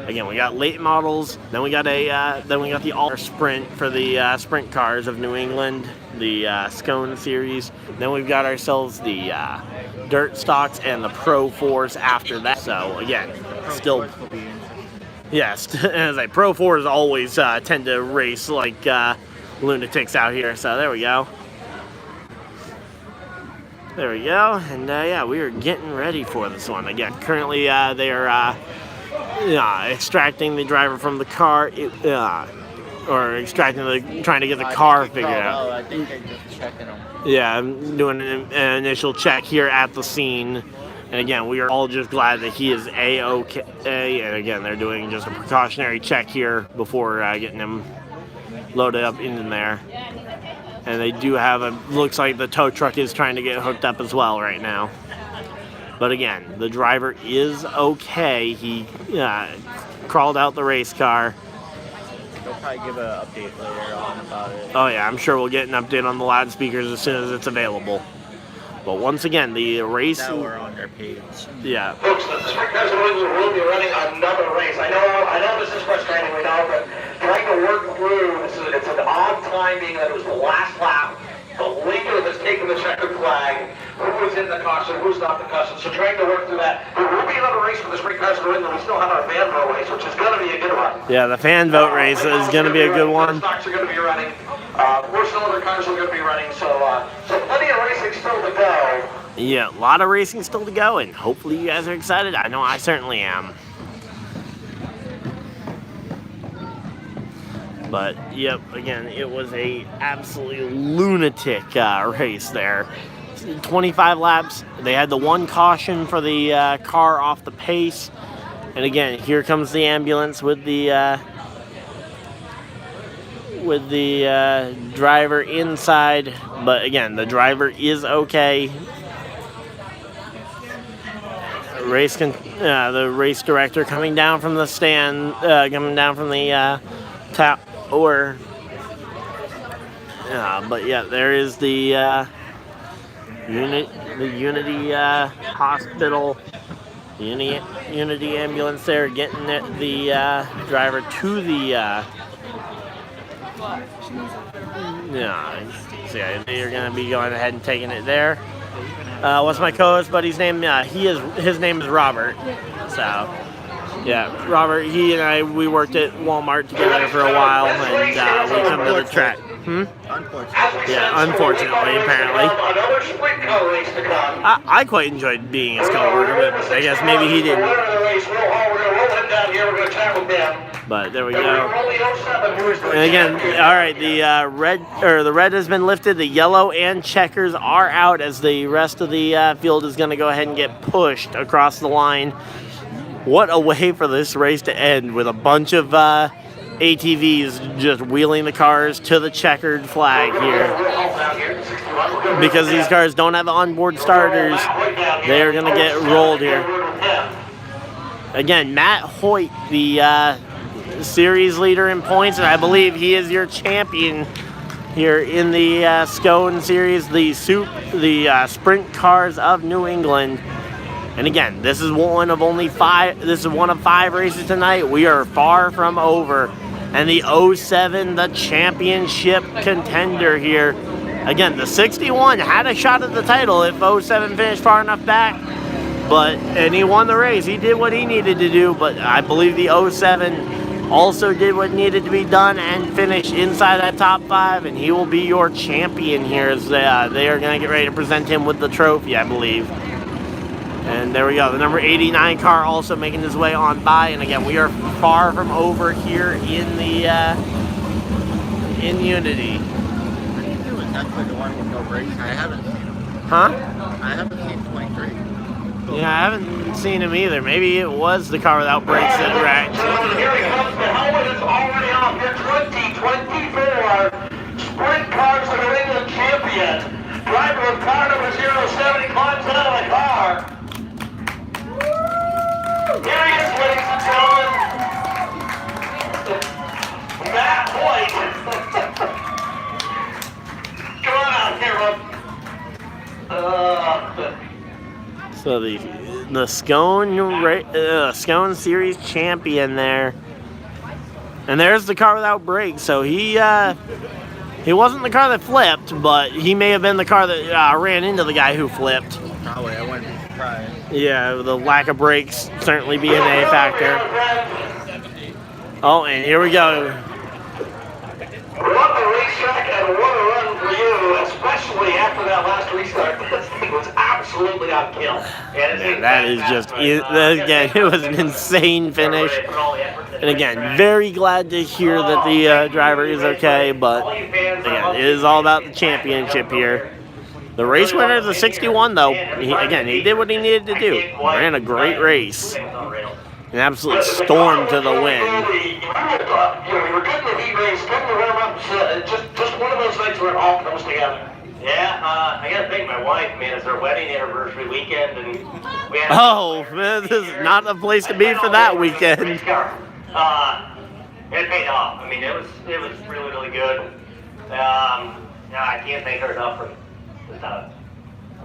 Again, we got late models. Then we got the All Sprint for the sprint cars of New England, the SCoNE series. Then we've got ourselves the dirt stocks and the Pro 4s after that. So again, still, yes, as a Pro 4s always tend to race like lunatics out here. So there we go. There we go. And yeah, we are getting ready for this one. Again, currently they are. Extracting the driver from the car, or trying to get the car figured out. I think they're just checking them. Yeah, I'm doing an initial check here at the scene, and again, we are all just glad that he is A-okay. And again, they're doing just a precautionary check here before getting him loaded up in there. And they do have looks like the tow truck is trying to get hooked up as well right now. But again, the driver is okay. He crawled out the race car. They'll probably give an update later on about it. Oh yeah, I'm sure we'll get an update on the loudspeakers as soon as it's available. But once again, the race... Now we're on their page. Yeah. Folks, the sprint cars will be running another race. I know this is frustrating, we know, but trying to work through, it's an odd time being that it was the last lap. The leader that's taken the checkered flag, who is in the caution, who's not the caution. So trying to work through that. There will be another race for the sprint cars in New England. We still have our fan vote race, which is going to be a good one. Yeah, the fan vote race is going to be a good one. Stocks are going to be running. 4-cylinder cars are going to be running. So plenty of racing still to go. Yeah, a lot of racing still to go, and hopefully you guys are excited. I know I certainly am. But yep, again, it was a absolutely lunatic race there. 25 laps. They had the one caution for the car off the pace. And again, here comes the ambulance with the driver inside. But again, the driver is okay. The race director coming down from the stand, coming down from the tower. But yeah, there is the Unity Hospital, Unity ambulance there, getting the driver to the. So yeah, they're gonna be going ahead and taking it there. What's my co-host buddy's name? His name is Robert. So, yeah, Robert. He and I, we worked at Walmart together for a while, and we come to the track. Unfortunately. Yeah, unfortunately, apparently. Another sprint car race to come. I quite enjoyed being his coworker, but I guess maybe he didn't. We're gonna roll him down here. We're gonna chat with them. But there we And go. we're only 07. Who is the And again, champion? all right, the red has been lifted. The yellow and checkers are out as the rest of the field is going to go ahead and get pushed across the line. What a way for this race to end with a bunch of ATVs just wheeling the cars to the checkered flag here. Because these cars don't have onboard starters, they are going to get rolled here. Again, Matt Hoyt, the series leader in points, and I believe he is your champion here in the SCoNE series, the sprint cars of New England. And again, this is one of 5 races tonight. We are far from over. And the 07, the championship contender here. Again, the 61 had a shot at the title if 07 finished far enough back. And he won the race. He did what he needed to do. But I believe the 07 also did what needed to be done and finished inside that top 5. And he will be your champion here as they are going to get ready to present him with the trophy, I believe. And there we go. The number 89 car also making his way on by. And again, we are far from over here in the in Unity. What are you doing? That's the one with no brakes. I haven't seen him. Huh? I haven't seen 23. Yeah, I haven't seen him either. Maybe it was the car without brakes that wrecked. Here he comes. The helmet is already off. Your 2024 Sprint Cars of New England champion. Driver of car number 070 climbs out of the car. Here he is, ladies and gentlemen. Matt Hoyt. Come on out here, bud. So the SCoNE series champion there. And there's the car without brakes. So he wasn't the car that flipped, but he may have been the car that ran into the guy who flipped. Probably, I wouldn't be surprised. Yeah, the lack of brakes certainly being a factor. Oh, and here we go. What a racetrack and what a run for you, especially after that last restart. This thing was absolutely on kill. That is just, again, it was an insane finish. And again, very glad to hear that the driver is okay, but again, it is all about the championship here. The race winner is the 61, though. He did what he needed to do. Ran a great race. An absolute storm to the win. We were good in the heat race, good in the warm-ups, just one of those nights where it all comes together. Yeah, I gotta thank my wife, man. It's our wedding anniversary weekend, and we had. Oh, man, this is not the place to be for that weekend. It paid off. I mean, it was really, really good. I can't thank her enough for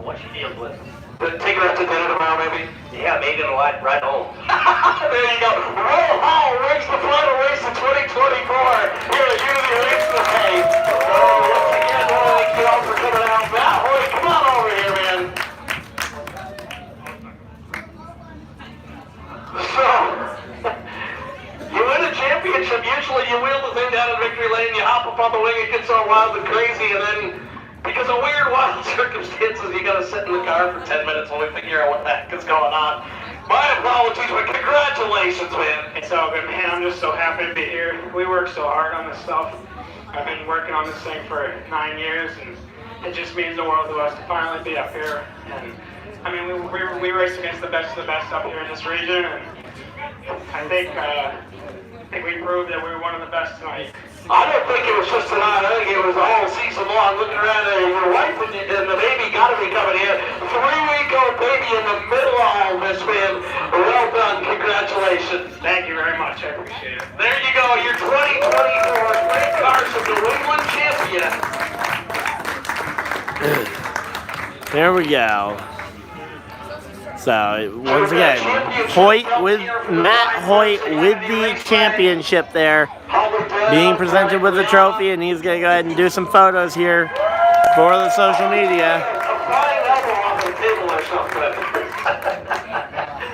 what she deals with. Take her out to dinner tomorrow, maybe? Yeah, maybe on the ride home. There you go. Roll Hall race the final race of 2024 here at Unity Raceway. So, once again, thank you all for coming out. Matt Hoyt, come on over here, man. So, you win a championship. Usually you wheel the thing down in victory lane, you hop up on the wing, it gets all wild and crazy, and then because of weird, wild circumstances, you gotta sit in the car for 10 minutes while we figure out what the heck is going on. My apologies, but congratulations, man. It's all good, man. I'm just so happy to be here. We worked so hard on this stuff. I've been working on this thing for 9 years, and it just means the world to us to finally be up here. And I mean, we race against the best of the best up here in this region, and I think we proved that we were one of the best tonight. I don't think it was just tonight. I think it was the whole season long. Looking around there, your wife and the baby got to be coming here. 3-week-old baby in the middle of all this, man. Well done. Congratulations. Thank you very much. I appreciate it. There you go. Your 2024 Sprint Cars of New England champion. There we go. So, once again, Matt Hoyt with the championship there, being presented with the trophy, and he's going to go ahead and do some photos here for the social media. A flying elbow off the table or something.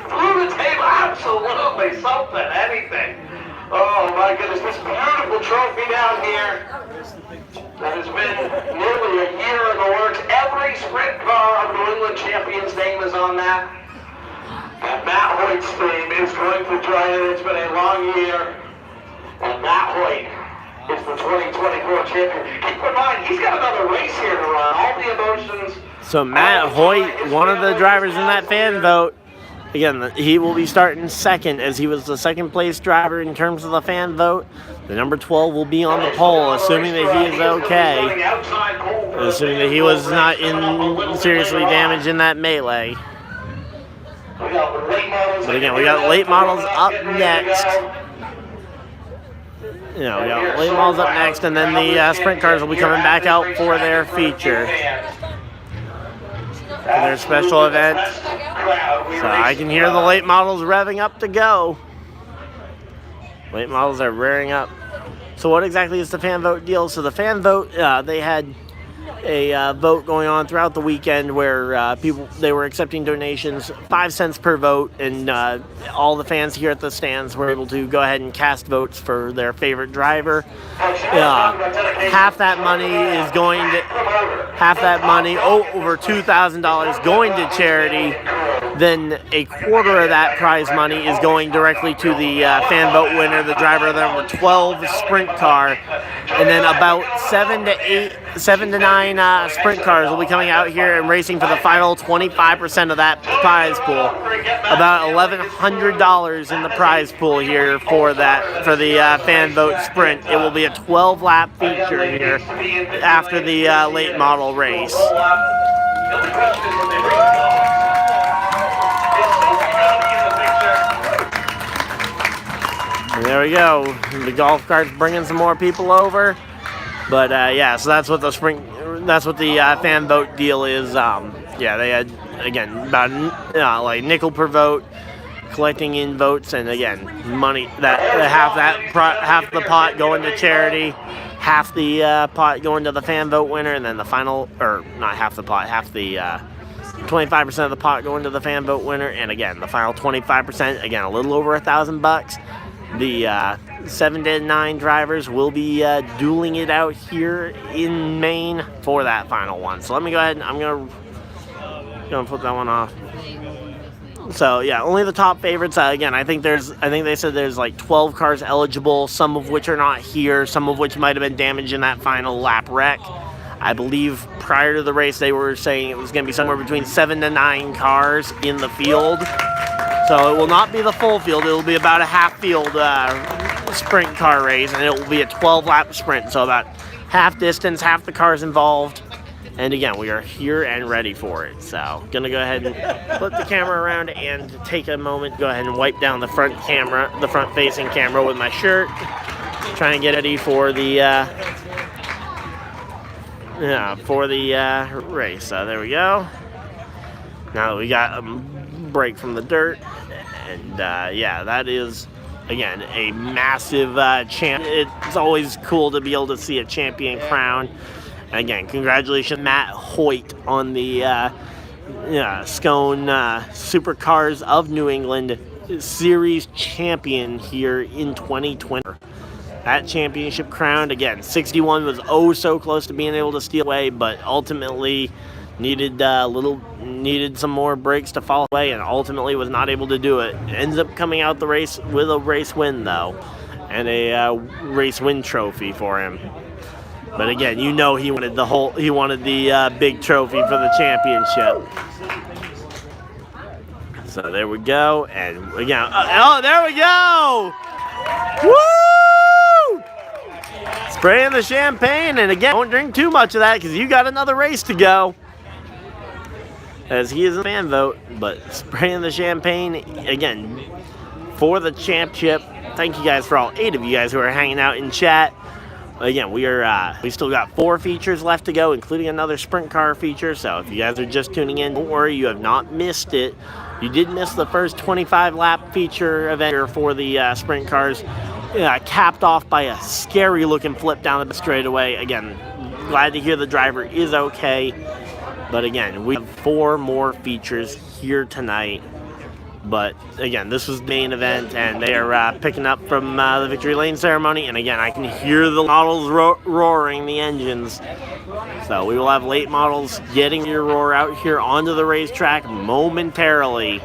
Through the table, absolutely, something, anything. Oh my goodness, this beautiful trophy down here that has been nearly a year in the works. Every sprint car of New England champions' name is on that. And Matt Hoyt's name is going to join it. It's been a long year. And Matt Hoyt is the 2024 champion. Keep in mind, he's got another race here to run. All the emotions. So Matt Hoyt, one of the drivers in that fan vote, again, he will be starting second as he was the second place driver in terms of the fan vote. The number 12 will be on the pole, assuming that he is okay. Assuming that he was not seriously damaged in that melee. But again, we got late models up next. We got late models up next, and then the sprint cars will be coming back out for their feature. For their special event. So I can hear the late models revving up to go. Late models are rearing up. So what exactly is the fan vote deal? So the fan vote, they had a vote going on throughout the weekend where they were accepting donations, 5 cents per vote, and all the fans here at the stands were able to go ahead and cast votes for their favorite driver. Half that money is going to, over $2,000 going to charity. Then a quarter of that prize money is going directly to the fan vote winner, the driver of the number 12 sprint car. And then about 7 to 9 sprint cars will be coming out here and racing for the final 25% of that prize pool. About $1,100 in the prize pool here for the fan vote sprint. It will be a 12-lap feature here after the late model race. And there we go. The golf cart's bringing some more people over. But yeah, so that's what the fan vote deal is. Yeah, they had, again, about like nickel per vote, collecting in votes, and again, money that half the pot going to charity, half the pot going to the fan vote winner, and then the final, or not half the pot, half the 25% of the pot going to the fan vote winner, and again, the final 25%, again, a little over $1,000. The 7 to 9 drivers will be dueling it out here in Maine for that final one. So let me go ahead and I'm gonna put that one off. So yeah, only the top favorites. Again, I think they said there's like 12 cars eligible, some of which are not here, some of which might have been damaged in that final lap wreck. I believe prior to the race they were saying it was going to be somewhere between 7 to 9 cars in the field. So it will not be the full field. It will be about a half field sprint car race, and it will be a 12-lap sprint. So about half distance, half the cars involved. And again, we are here and ready for it. So gonna go ahead and flip the camera around and take a moment, go ahead and wipe down the front facing camera with my shirt. Try and get ready for the race. So there we go. Now that we got a break from the dirt, and yeah, that is again a massive champ. It's always cool to be able to see a champion crown. Again, congratulations, Matt Hoyt, on the SCoNE Supercars of New England Series champion here in 2020. That championship crown, again, 61 was oh so close to being able to steal away, but ultimately needed some more breaks to fall away, and ultimately was not able to do it. Ends up coming out the race with a race win though, and a race win trophy for him. But again, you know he wanted the big trophy for the championship. So there we go, and again, oh, there we go! Woo! Spraying the champagne, and again, don't drink too much of that because you got another race to go. As he is a fan vote, but spraying the champagne again for the championship. Thank you guys for all 8 of you guys who are hanging out in chat. Again, we still got 4 features left to go, including another sprint car feature. So if you guys are just tuning in, don't worry, you have not missed it. You did miss the first 25 lap feature event for the sprint cars, capped off by a scary looking flip down the straightaway. Again, glad to hear the driver is okay. But again, we have 4 more features here tonight. But again, this was the main event, and they are picking up from the victory lane ceremony. And again, I can hear the models roaring the engines. So we will have late models getting your roar out here onto the racetrack momentarily.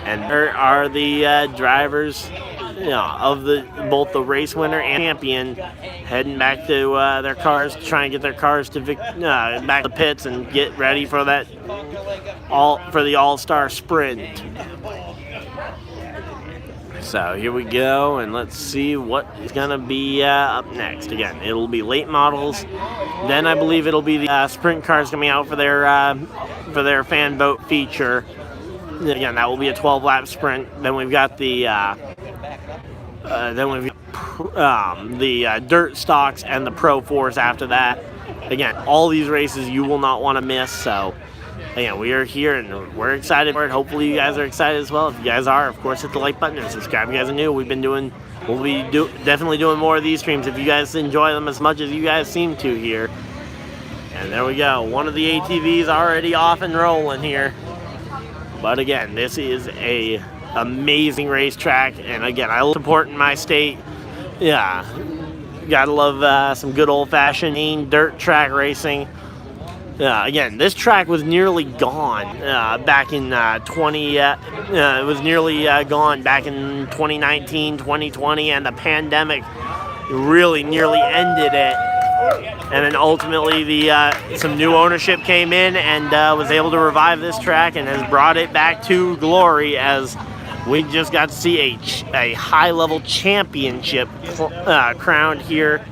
And there are the drivers, of both the race winner and champion, heading back to their cars, trying to get their cars to back to the pits and get ready for the all-star sprint. So here we go, and let's see what is gonna be up next. Again, it'll be late models. Then I believe it'll be the sprint cars coming out for their fan vote feature. Again, that will be a 12-lap sprint. Then we've got the dirt stocks and the Pro 4s after that. Again, all these races you will not want to miss. So, again, we are here and we're excited for it. Hopefully you guys are excited as well. If you guys are, of course, hit the like button and subscribe if you guys are new. We'll be definitely doing more of these streams if you guys enjoy them as much as you guys seem to here. And there we go. One of the ATVs already off and rolling here. But again, this is a amazing racetrack, and again, I love supporting my state. Yeah, gotta love some good old-fashioned dirt track racing. Again, this track was nearly gone back in it was nearly gone back in 2019, 2020, and the pandemic really nearly ended it. And then ultimately, some new ownership came in and was able to revive this track and has brought it back to glory, as we just got to see a high-level championship crowned here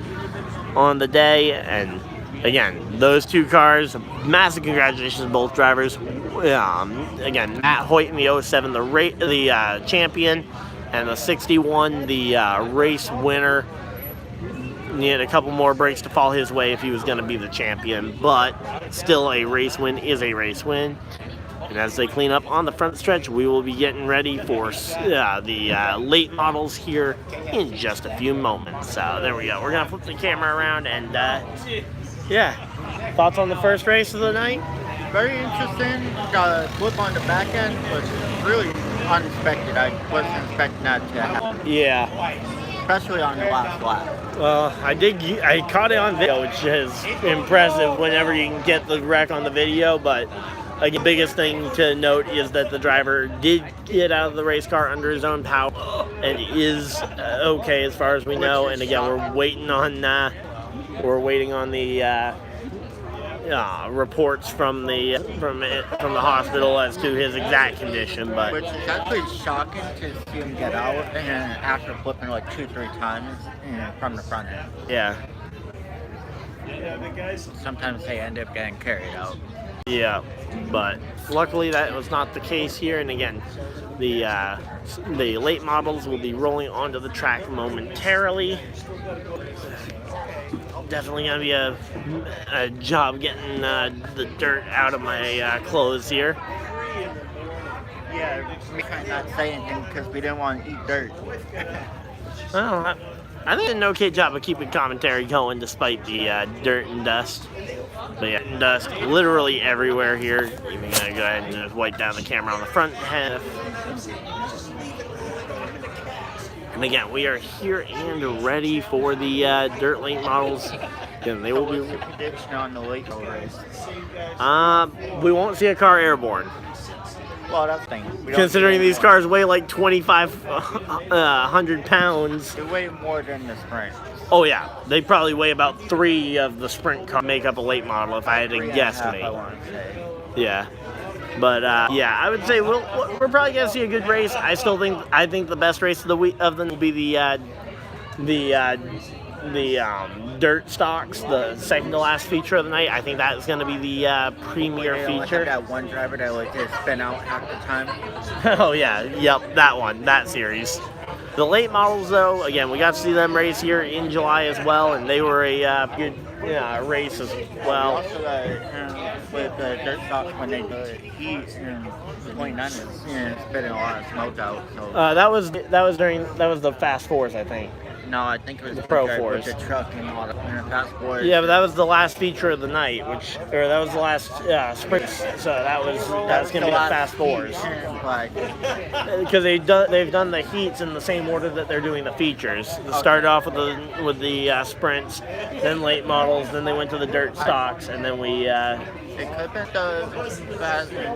on the day. And again, those 2 cars, massive congratulations to both drivers. Again, Matt Hoyt in the 07, the champion, and the 61, the race winner. Needed a couple more breaks to fall his way if he was going to be the champion, but still, a race win is a race win. And as they clean up on the front stretch, we will be getting ready for the late models here in just a few moments. So there we go. We're going to flip the camera around and, yeah. Thoughts on the first race of the night? Very interesting. Got a flip on the back end, but really unexpected. I wasn't expecting that to happen. Yeah. Especially on the last lap. Well, I caught it on video, which is impressive whenever you can get the wreck on the video, but the biggest thing to note is that the driver did get out of the race car under his own power and is okay as far as we know. And again, we're waiting on the reports from the hospital as to his exact condition. But which is actually shocking to see him get out and then after flipping like 2-3 times from the front end. Yeah. Sometimes they end up getting carried out. Yeah, but luckily that was not the case here. And again, the late models will be rolling onto the track momentarily. Definitely gonna be a job getting the dirt out of my clothes here. Yeah, we might not say anything because we didn't want to eat dirt. Well, I think an okay job of keeping commentary going despite the dirt and dust. But yeah, dust literally everywhere here. Even gonna go ahead and just wipe down the camera on the front half. And again, we are here and ready for the dirt late models. Again, they will What's be. your prediction on the late model race? We won't see a car airborne. Well, that's the thing. We don't Considering see these anyone. cars weigh like 2,500 pounds. They weigh more than the sprint. Oh yeah, they probably weigh about 3 of the sprint car make up a late model if I had to 3.5, I guesstimate. want to say. Yeah, but yeah, I would say we're probably gonna see a good race. I think the best race of the week of them will be the dirt stocks, the second to last feature of the night. I think that is going to be the premier They only have feature. that one driver that like to spin out half the time. Oh yeah, yep, that series. The late models, though, again, we got to see them race here in July as well, and they were a good race as well. Also, with the dirt stocks when they do the heat in 29 is spitting a lot of smoke out. So That was the Fast Fours, I think. no, I think it was the Pro with Fours. the truck and all the fast forward. Yeah, but that was the last feature of the night, that was the last sprint. So that was gonna be the Fast Fours. Because they've done the heats in the same order that they're doing the features. They started off with the sprints, then late models, then they went to the dirt stocks, and then we. It could have been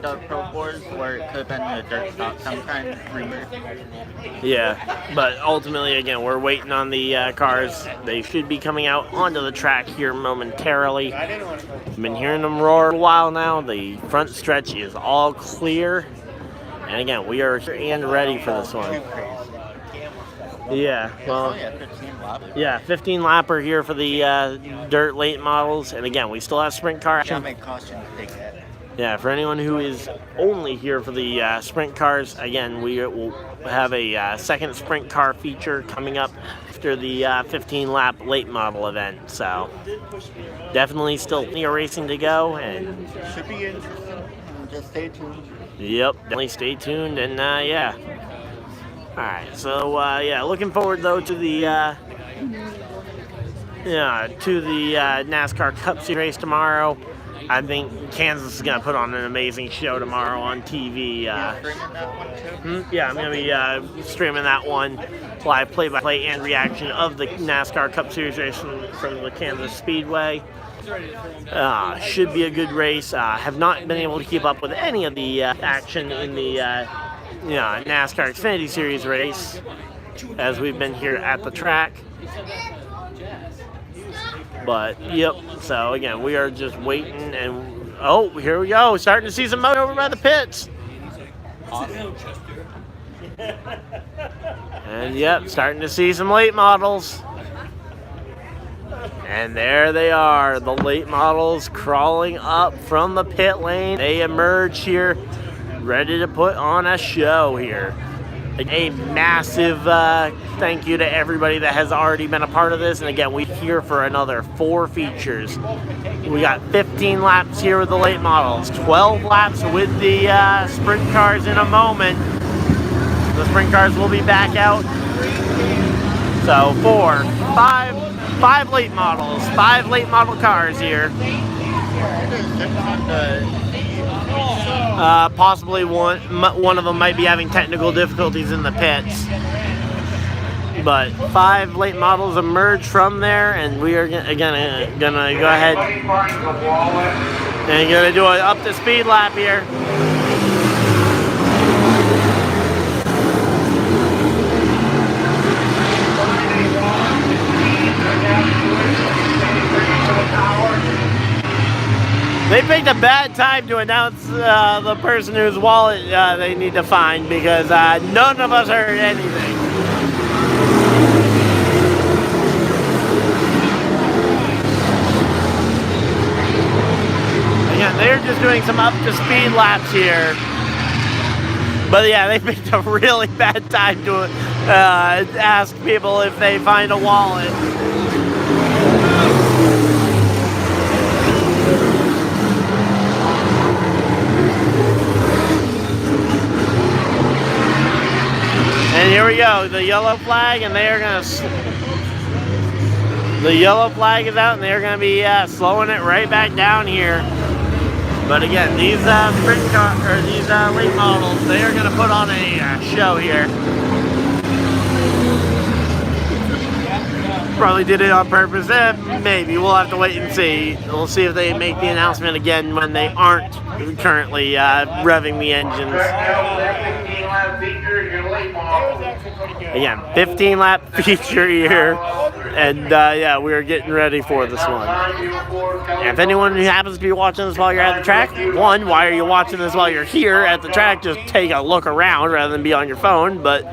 the Pro Fours, or it could have been the dirt stock sometime. Yeah, but ultimately, again, we're waiting on the cars. They should be coming out onto the track here momentarily. I've been hearing them roar a while now. The front stretch is all clear. And again, we are here and ready for this one. Yeah, well, 15 lapper here for the dirt late models. And again, we still have sprint car action. Yeah, for anyone who is only here for the sprint cars, again, we will have a second sprint car feature coming up after the 15-lap late model event. So definitely still plenty of racing to go, and Should be interesting. Just stay tuned. yep, definitely stay tuned, and yeah. All right, so yeah, looking forward though to the NASCAR Cup Series race tomorrow. I think Kansas is going to put on an amazing show tomorrow on TV. Streaming that one too? Yeah, I'm going to be streaming that one, live play-by-play and reaction of the NASCAR Cup Series race from the Kansas Speedway. Should be a good race. Have not been able to keep up with any of the action in the NASCAR Xfinity Series race as we've been here at the track. But, yep, so again, we are just waiting, and oh, here we go. Starting to see some motion over by the pits. Awesome. And, yep, starting to see some late models. And there they are, the late models crawling up from the pit lane. They emerge here, ready to put on a show here. A massive thank you to everybody that has already been a part of this. And again, we're here for another 4 features. We got 15 laps here with the late models, 12 laps with the sprint cars in a moment. The sprint cars will be back out. So 5 late models, 5 late model cars here. Possibly one of them might be having technical difficulties in the pits. But 5 late models emerge from there, and we are gonna go ahead and gonna do an up to speed lap here. They picked a bad time to announce the person whose wallet they need to find, because none of us heard anything. Again, they're just doing some up to speed laps here. But yeah, they picked a really bad time to ask people if they find a wallet. And here we go, the yellow flag, and they are gonna. The yellow flag is out, and they're gonna be slowing it right back down here. But again, these sprint car or these late models, they are gonna put on a show here. probably did it on purpose. Maybe. We'll have to wait and see. We'll see if they make the announcement again when they aren't currently revving the engines. Again, 15-lap feature year. And yeah, we are getting ready for this one. And if anyone who happens to be watching this while you're at the track, one, why are you watching this while you're here at the track? Just take a look around rather than be on your phone. But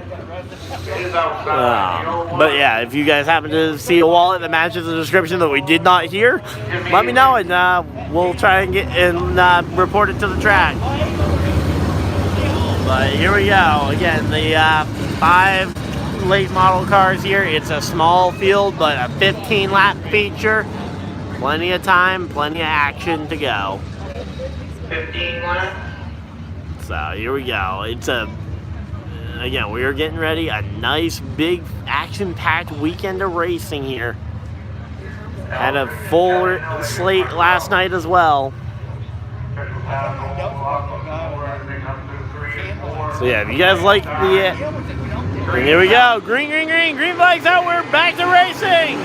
yeah, if you guys happen to see a wallet that matches the description that we did not hear, let me know, and we'll try and get and report it to the track. But here we go. Again, the 5 late model cars here. It's a small field, but a 15-lap feature. Plenty of time, plenty of action to go. 15 laps. So here we go. It's again, we are getting ready. A nice, big, action-packed weekend of racing here. Had a full slate last night as well. So yeah, if you guys like the... And here we go. Green, green, green. Green flags out. We're back to racing.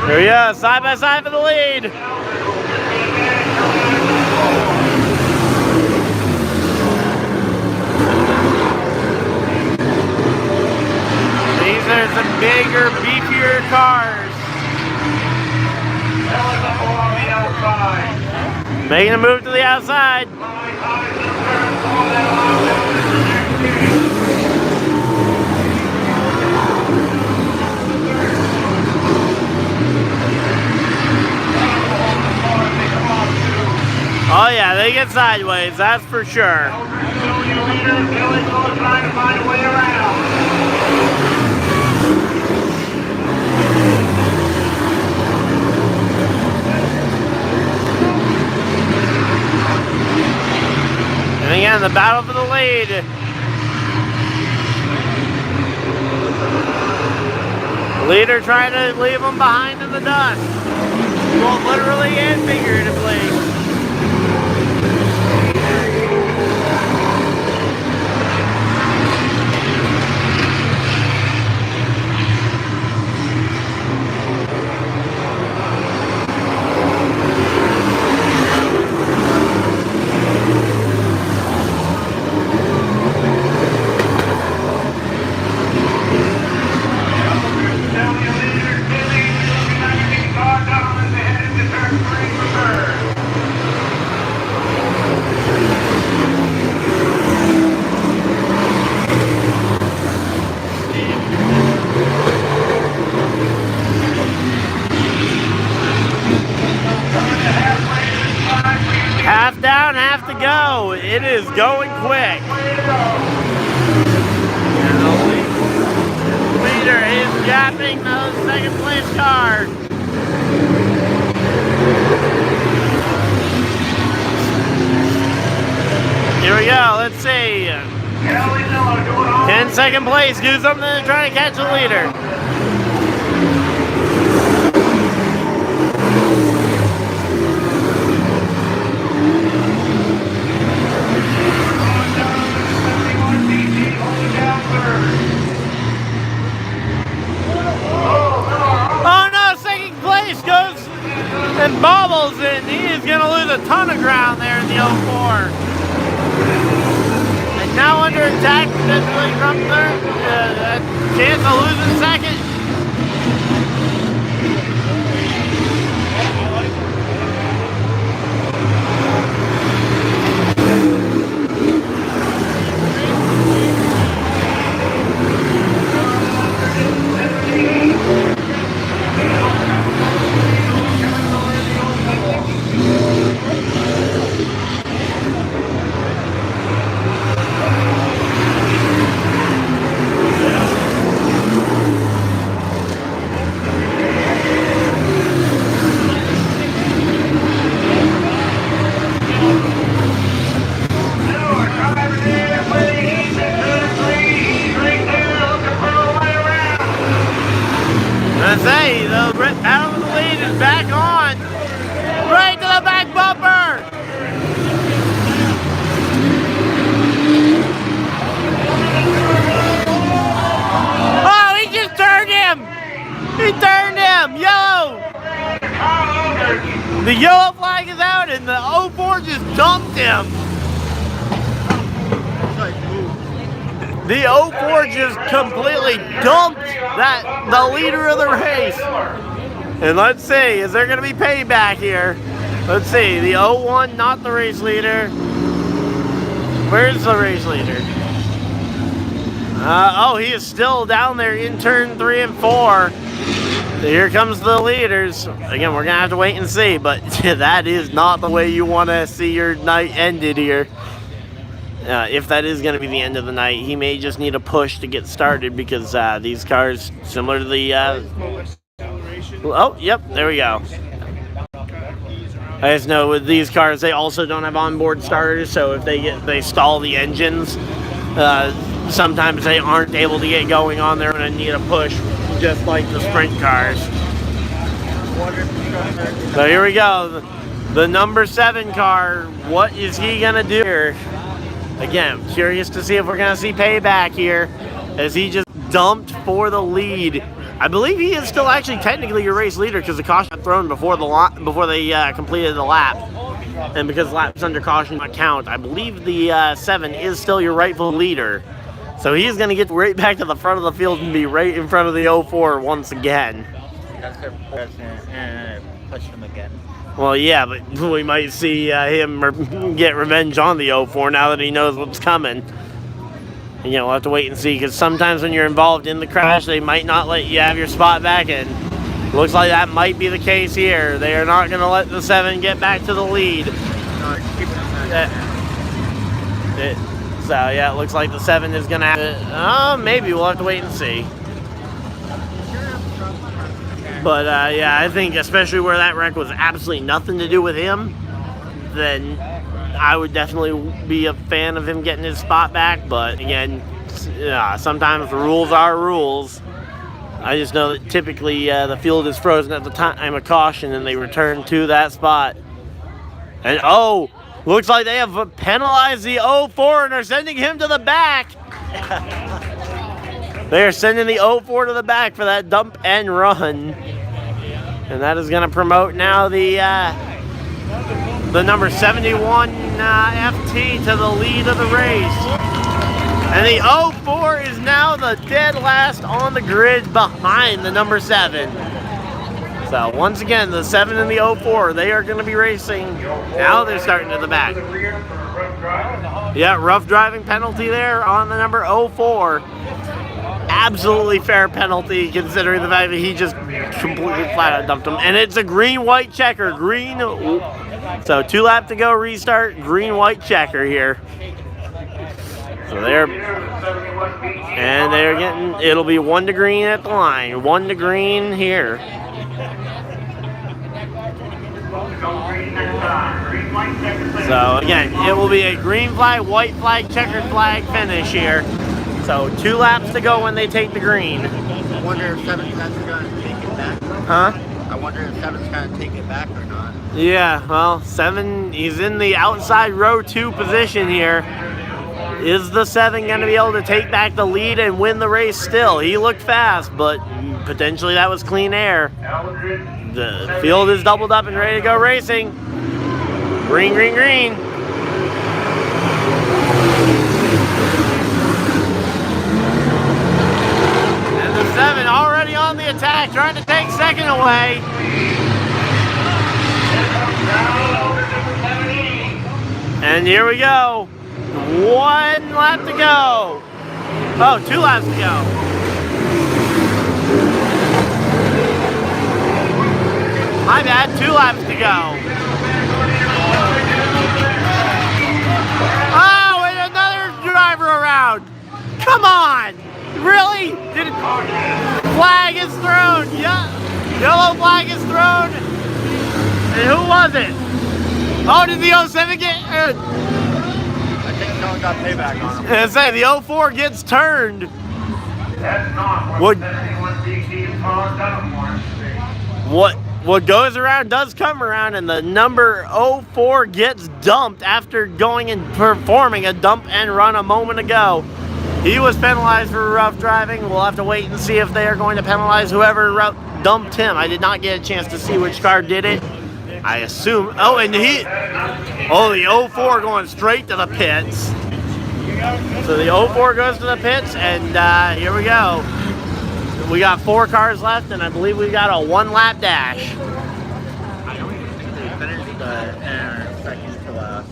Here we go. Side by side for the lead. These are some bigger, beefier cars. Making a move to the outside. Oh yeah, they get sideways, that's for sure. Trying to find a way around. And again, the battle for the lead. Leader trying to leave them behind in the dust. Both literally and figuratively. Half down, half to go. It is going quick. And the leader is gapping the second place car. Here we go. Let's see. 10 second place. Do something to try to catch the leader. Oh no, second place goes and bobbles, and he is going to lose a ton of ground there in the 04. And now under attack potentially from third, a chance of losing second. Say, the battle of the lead dumped him. The 04 just completely dumped the leader of the race. And let's see, is there going to be payback here? Let's see, the 01, not the race leader. Where's the race leader? Oh, he is still down there in turn 3 and 4. So here comes the leaders. Again, we're going to have to wait and see, but that is not the way you want to see your night ended here. If that is going to be the end of the night, he may just need a push to get started because these cars, similar to the... oh, yep, there we go. I just know with these cars, they also don't have onboard starters, so if they stall the engines, sometimes they aren't able to get going on there and need a push, just like the sprint cars. So here we go. The number 7 car, what is he going to do here? Again, curious to see if we're going to see payback here, as he just dumped for the lead. I believe he is still actually technically your race leader because the caution got thrown before they completed the lap. And because laps under caution count, I believe the 7 is still your rightful leader. So he's going to get right back to the front of the field and be right in front of the 04 once again. That's their president, and push him again. Well, yeah, but we might see him get revenge on the 04 now that he knows what's coming. And, we'll have to wait and see, because sometimes when you're involved in the crash, they might not let you have your spot back in. Looks like that might be the case here. They are not going to let the 7 get back to the lead. So, yeah, it looks like the 7 is going to have to... maybe we'll have to wait and see. But, yeah, I think especially where that wreck was absolutely nothing to do with him, then I would definitely be a fan of him getting his spot back. But, again, sometimes the rules are rules. I just know that typically the field is frozen at the time of caution and they return to that spot. And, oh, looks like they have penalized the 04 and are sending him to the back. They are sending the 04 to the back for that dump and run. And that is going to promote now the number 71 FT to the lead of the race. And the 04 is now the dead last on the grid behind the number 7. So once again, the 7 and the 04, they are going to be racing. Now they're starting to the back. Yeah, rough driving penalty there on the number 04. Absolutely fair penalty considering the fact that he just completely flat out dumped him. And it's a green-white checker. Green. So 2 laps to go, restart. Green-white checker here. So they're getting, it'll be 1 to green at the line. 1 to green here. So again, it will be a green flag, white flag, checkered flag finish here. So 2 laps to go when they take the green. I wonder if 7's actually going to take it back. Huh? I wonder if 7's going to take it back or not. Yeah, well, 7, he's in the outside row 2 position here. Is the 7 going to be able to take back the lead and win the race still? He looked fast, but potentially that was clean air. The field is doubled up and ready to go racing. Green, green, green. And the 7 already on the attack, trying to take second away. And here we go. 1 lap to go. Oh, 2 laps to go. My bad, 2 laps to go. Oh, and another driver around. Come on. Really? Flag is thrown. Yeah. Yellow flag is thrown. And who was it? Oh, did the 07 get... I think someone got payback on him. I say, the 04 gets turned. What goes around does come around, and the number 04 gets dumped after going and performing a dump and run a moment ago. He was penalized for rough driving. We'll have to wait and see if they are going to penalize whoever dumped him. I did not get a chance to see which car did it. I assume. Oh, and the 04 going straight to the pits. So the 04 goes to the pits, and here we go. We got 4 cars left, and I believe we got a 1-lap dash. I don't even think they finished the second to last.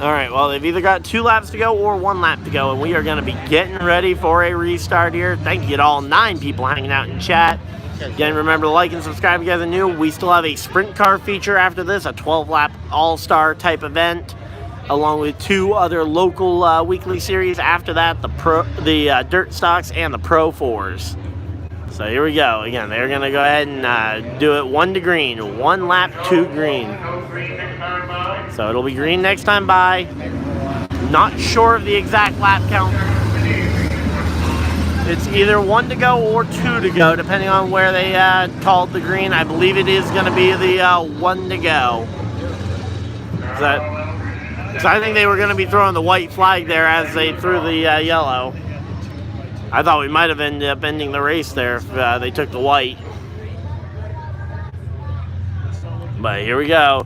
All right, well, they've either got 2 laps to go or 1 lap to go, and we are going to be getting ready for a restart here. Thank you to all 9 people hanging out in chat. Again, remember to like and subscribe if you guys are new. We still have a sprint car feature after this, a 12-lap all-star type event, along with 2 other local weekly series after that, the dirt stocks and the Pro 4s. So here we go. Again, they're going to go ahead and do it 1 to green, 1 lap, 2 green. So it'll be green next time by. Not sure of the exact lap count. It's either 1 to go or 2 to go, depending on where they called the green. I believe it is going to be the 1 to go. So I think they were going to be throwing the white flag there as they threw the yellow. I thought we might have ended up ending the race there if they took the white. But here we go.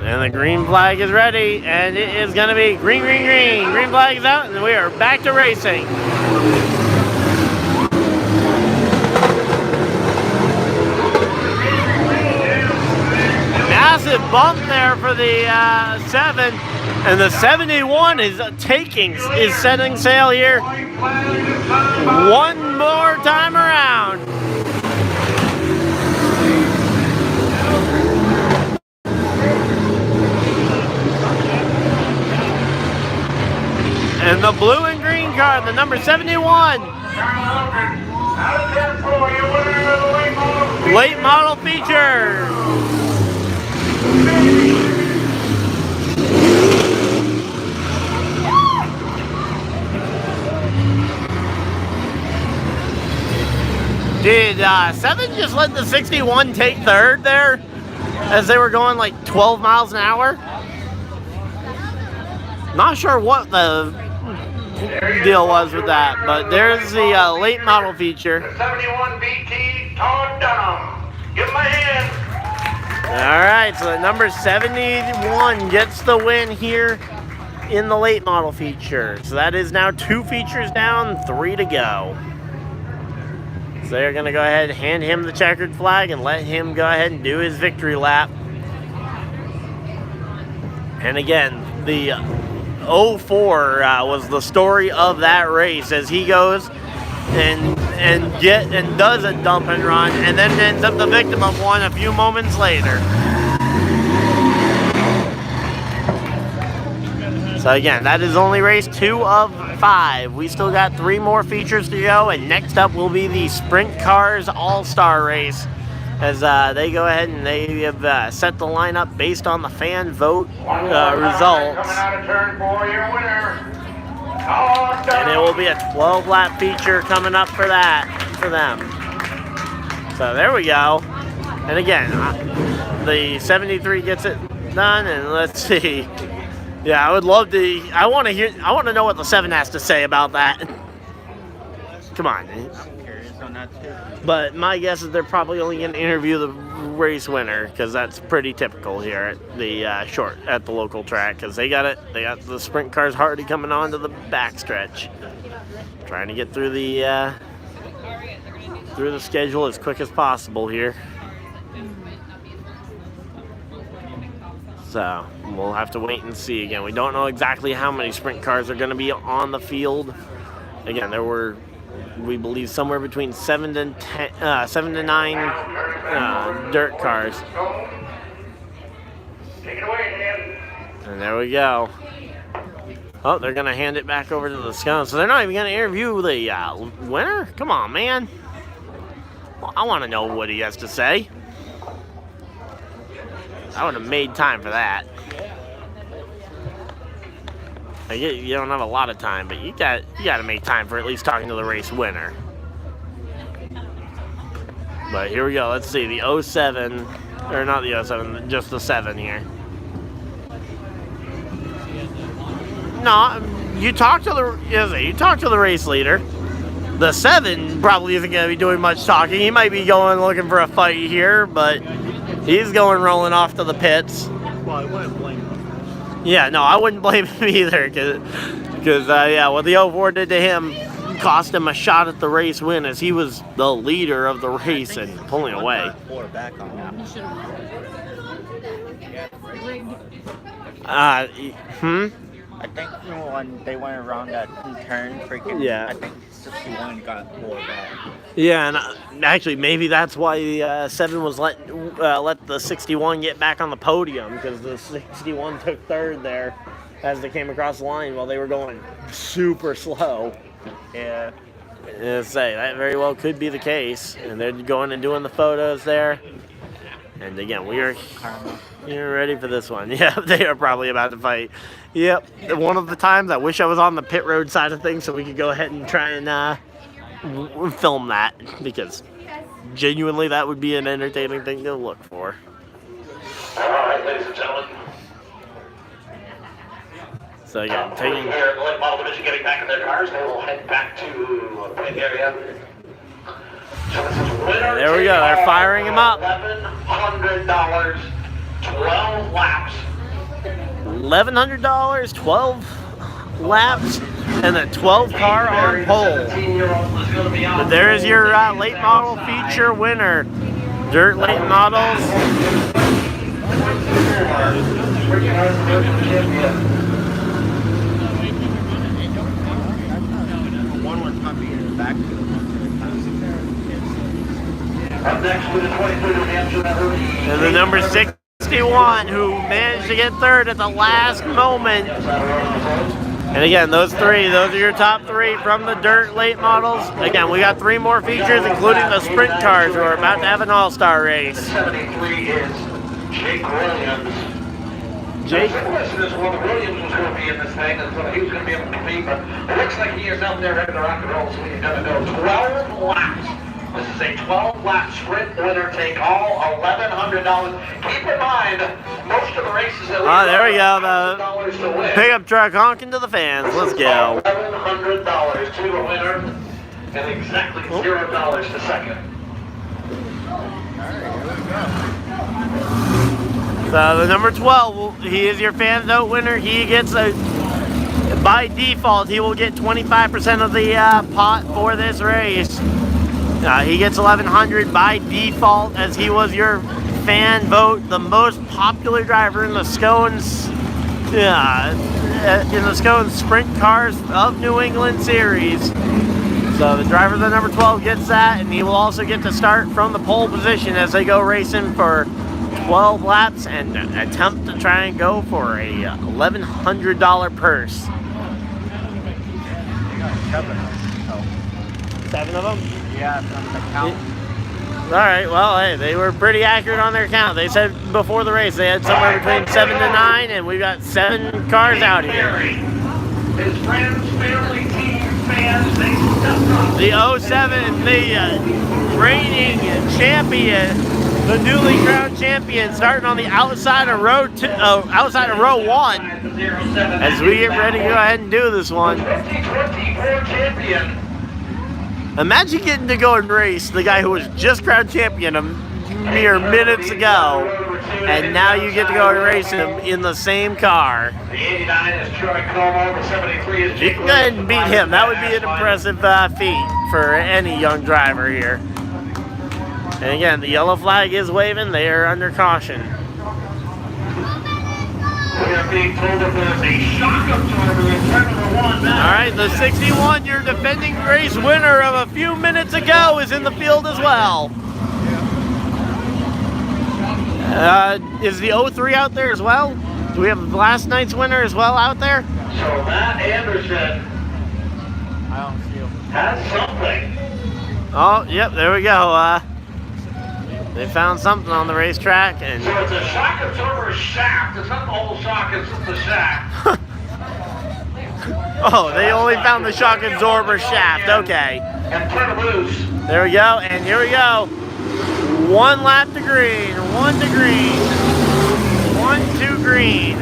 And the green flag is ready, and it is going to be green, green, green. Green flag is out, and we are back to racing. Massive bump there for the 7, and the 71 is setting sail here. 1 more time around. And the blue and green car, the number 71. Late model feature. Did 7 just let the 61 take 3rd there as they were going like 12 miles an hour? Not sure what the deal was with that, but there's the late model feature. 71 BT Todd Dunham. Give him a hand. All right, so the number 71 gets the win here in the late model feature. So that is now 2 features down, 3 to go. So they're going to go ahead and hand him the checkered flag and let him go ahead and do his victory lap. And again, the 04 was the story of that race as he goes and does a dump and run and then ends up the victim of one a few moments later. So again, that is only race 2 of 5. We still got 3 more features to go, and next up will be the Sprint Cars All-Star Race as they go ahead and they have set the lineup based on the fan vote results. And it will be a 12-lap feature coming up for them. So there we go. And again, the 73 gets it done, and let's see. Yeah, I would love to. I want to know what the 7 has to say about that. Come on. I'm curious on that too. But my guess is they're probably only going to interview the race winner because that's pretty typical here at the at the local track because they got it. They got the sprint cars already coming on to the backstretch, trying to get through the schedule as quick as possible here. So we'll have to wait and see. Again, we don't know exactly how many sprint cars are going to be on the field. Again, there were, we believe, somewhere between 7 to 9 dirt cars. And there we go. Oh, they're going to hand it back over to the SCoNE. So they're not even going to interview the winner? Come on, man. Well, I want to know what he has to say. I would have made time for that. You don't have a lot of time, but you got to make time for at least talking to the race winner. But here we go. Let's see the 07, or not the 07, just the 7 here. No, you talk to the race leader. The 7 probably isn't going to be doing much talking. He might be going looking for a fight here, but He's going rolling off to the pits. Well, I wouldn't blame him. Yeah, no, I wouldn't blame him either, because yeah, what the 04 did to him cost him a shot at the race win, as he was the leader of the race and pulling away. Back on him. Uh, I think when they went around that turn, freaking, Yeah. I think 61 got more back. Yeah, and actually, maybe that's why the 7 was let the 61 get back on the podium, because the 61 took third there as they came across the line while they were going super slow. Yeah. Say that very well could be the case, and they're going and doing the photos there. And again, you're ready for this one. Yeah, they are probably about to fight. Yep, one of the times I wish I was on the pit road side of things so we could go ahead and try and film that, because genuinely that would be an entertaining thing to look for. All right, ladies and gentlemen. So again, taking. Here, the late model division getting back in their cars. They will head back to the pit area. So this is winner. There we go. They're firing him up. $1,100, 12 laps. $1,100, 12 laps, and a 12 car on pole. But there's your late model feature winner. Dirt late models. One was coming in the back. Up next with the 23 New Hampshire. And the number 61, who managed to get third at the last moment. And again, those are your top 3 from the dirt late models. Again, we got 3 more features, including the sprint cars, who are about to have an all-star race. 73 is Jake Williams. Jake. The question is whether Williams was going to be in this thing, and so he was going to be able to compete, but it looks like he is out there ready to rock and roll, so he's going to go 12 laps. This is a 12-lap sprint winner take all, $1,100. Keep in mind, most of the races that we there we go. $1,000 to win. Pickup truck honking to the fans. Let's go. $1,100 to the winner, and exactly $0 to second. So the number 12, he is your fan vote winner. He gets by default, he will get 25% of the pot for this race. He gets $1,100 by default, as he was your fan vote, the most popular driver in the SCoNE Sprint Cars of New England series. So the driver of the number 12 gets that, and he will also get to start from the pole position as they go racing for 12 laps and attempt to try and go for a $1,100 purse. 7 of them? Yeah, from the count. All right, well, hey, they were pretty accurate on their count. They said before the race they had somewhere between 7 to 9, and we've got 7 cars out here. His friends, family, team, fans, they stepped up. The 07, the reigning champion, the newly crowned champion, starting on the outside of row 1, as we get ready to go ahead and do this one. 2024 champion. Imagine getting to go and race the guy who was just crowned champion a mere minutes ago, and now you get to go and race him in the same car. The 89 is Troy Como, the 73 is You Jake can go ahead and beat him. That would be an impressive feat for any young driver here. And again, the yellow flag is waving. They are under caution. We are being told that there's a shock absorber in turn number 1 now. All right, the 61, your defending race winner of a few minutes ago, is in the field as well. Is the 03 out there as well? Do we have last night's winner as well out there? So Matt Anderson I don't see him. has something. Oh, yep, there we go. They found something on the racetrack, and So it's a shock absorber shaft. It's not the whole shock, it's just the shaft. oh, they only found the shock absorber shaft. Okay, And turn it loose. there we go, and here we go. 1 lap to green, 1 to green, 1 to green.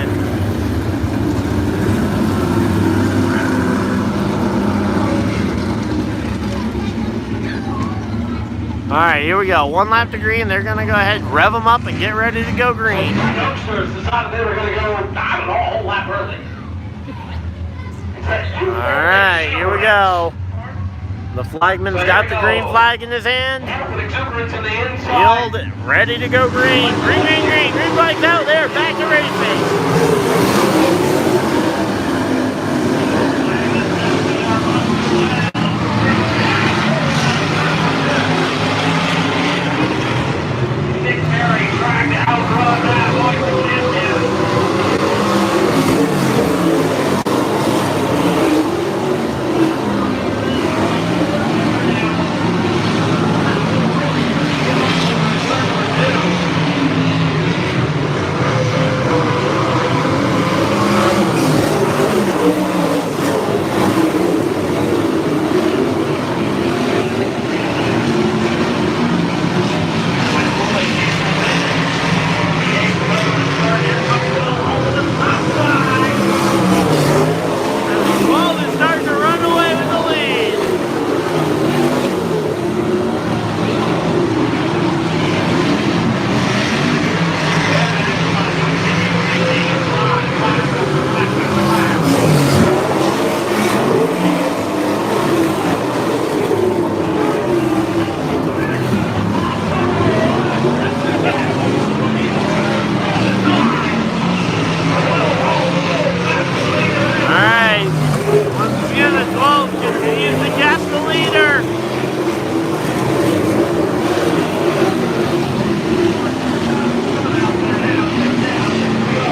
All Alright, here we go. 1 lap to green. They're going to go ahead, rev them up, and get ready to go green. Youngsters decided they were going to go not at all, a whole lap early. Alright, here we go. The flagman's got the green flag in his hand. Field ready to go green. Green, green, green. Green flag's out there. Back to racing. Nick Perry trying to outrun that Michael Pateon.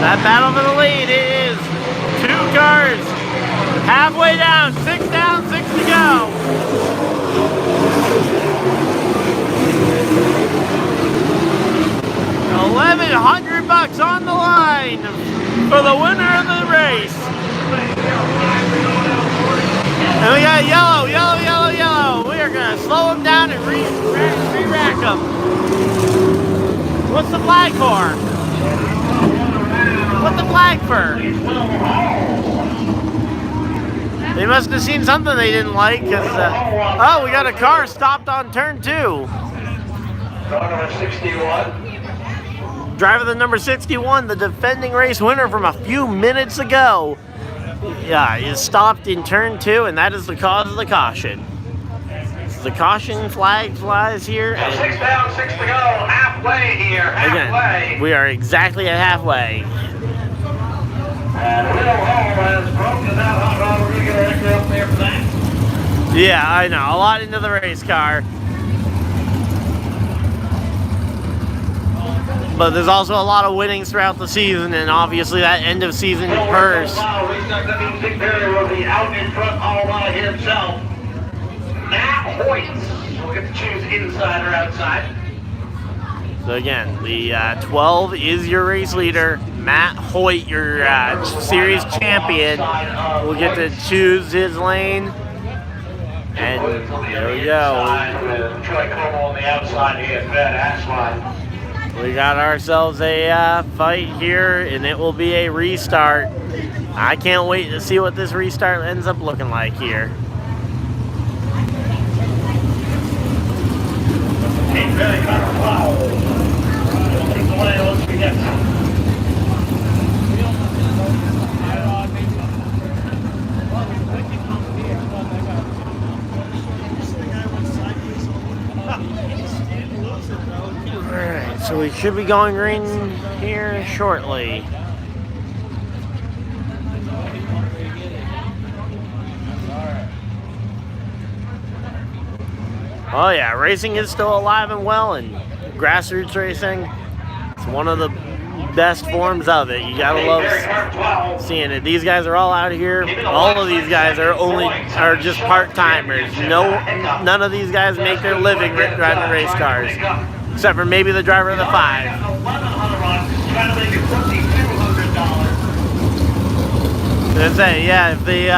That battle for the lead is 2 cars. Halfway down, 6 down, 6 to go. $1,100 on the line for the winner of the race. And we got yellow, yellow, yellow, yellow. We are going to slow them down and re-rack them. What's the flag for? What's the flag for? They must have seen something they didn't like, because, oh, we got a car stopped on turn 2. Number 61. Driver the number 61, the defending race winner from a few minutes ago, is stopped in turn 2, and that is the cause of the caution. The caution flag flies here. And 6 down, 6 to go. Halfway here. Halfway. Again, we are exactly at halfway. And Will Hall has broken that hot rod. We're going to get an extra up there for that. Yeah, I know. A lot into the race car. But there's also a lot of winnings throughout the season, and obviously that end of season purse. That means Dick Perry will be out in front all by himself. Matt Hoyt will get to choose inside or outside. So again, the 12 is your race leader. Matt Hoyt, your series champion, will get to choose his lane. And there we go. Troy Como on the outside here, Ben We got ourselves a fight here, and it will be a restart. I can't wait to see what this restart ends up looking like here. Alright, so we should be going green here shortly. Oh yeah, racing is still alive and well, and grassroots racing, it's one of the best forms of it. You gotta love seeing it. These guys are all out here. All of these guys are just part-timers. None of these guys make their living driving race cars, except for maybe the driver of the 5. I say, yeah, if the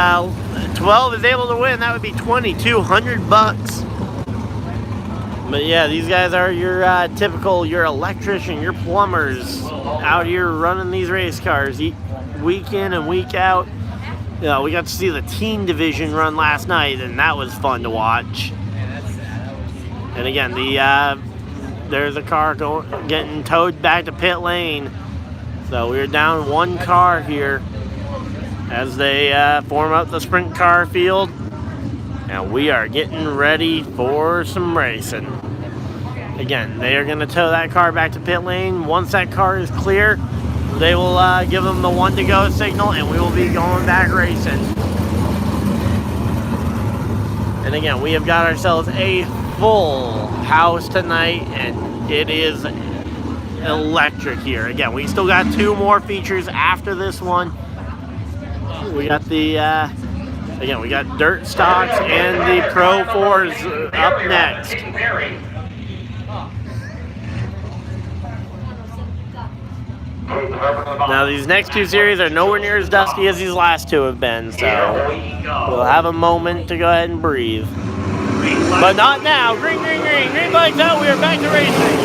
12 is able to win, that would be $2,200. But yeah, these guys are your typical, your electrician, your plumbers out here running these race cars week in and week out. You know, we got to see the teen division run last night, and that was fun to watch. And again, there's a car getting towed back to pit lane. So we're down one car here as they form up the sprint car field. And we are getting ready for some racing. Again, they are going to tow that car back to pit lane. Once that car is clear, they will give them the 1 to go signal, and we will be going back racing. And again, we have got ourselves a full house tonight, and it is electric here. Again, we still got 2 more features after this one. We got the again, we got dirt stocks and the Pro 4s up next. Now these next 2 series are nowhere near as dusty as these last 2 have been, so we'll have a moment to go ahead and breathe. But not now. Green, green, green. Green lights out. We are back to racing.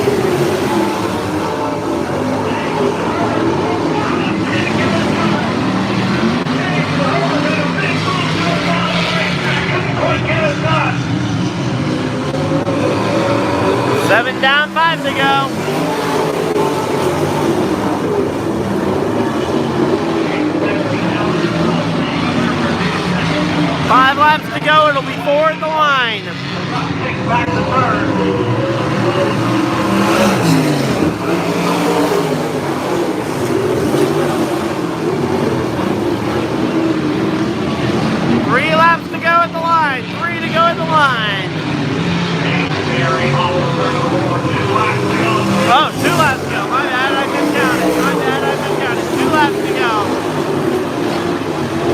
Seven down, 5 to go. 5 laps to go. It'll be 4 at the line. Back to third. 3 laps to go at the line. 3 to go at the line. Oh, 2 laps to go. My bad, I miscounted. 2 laps to go.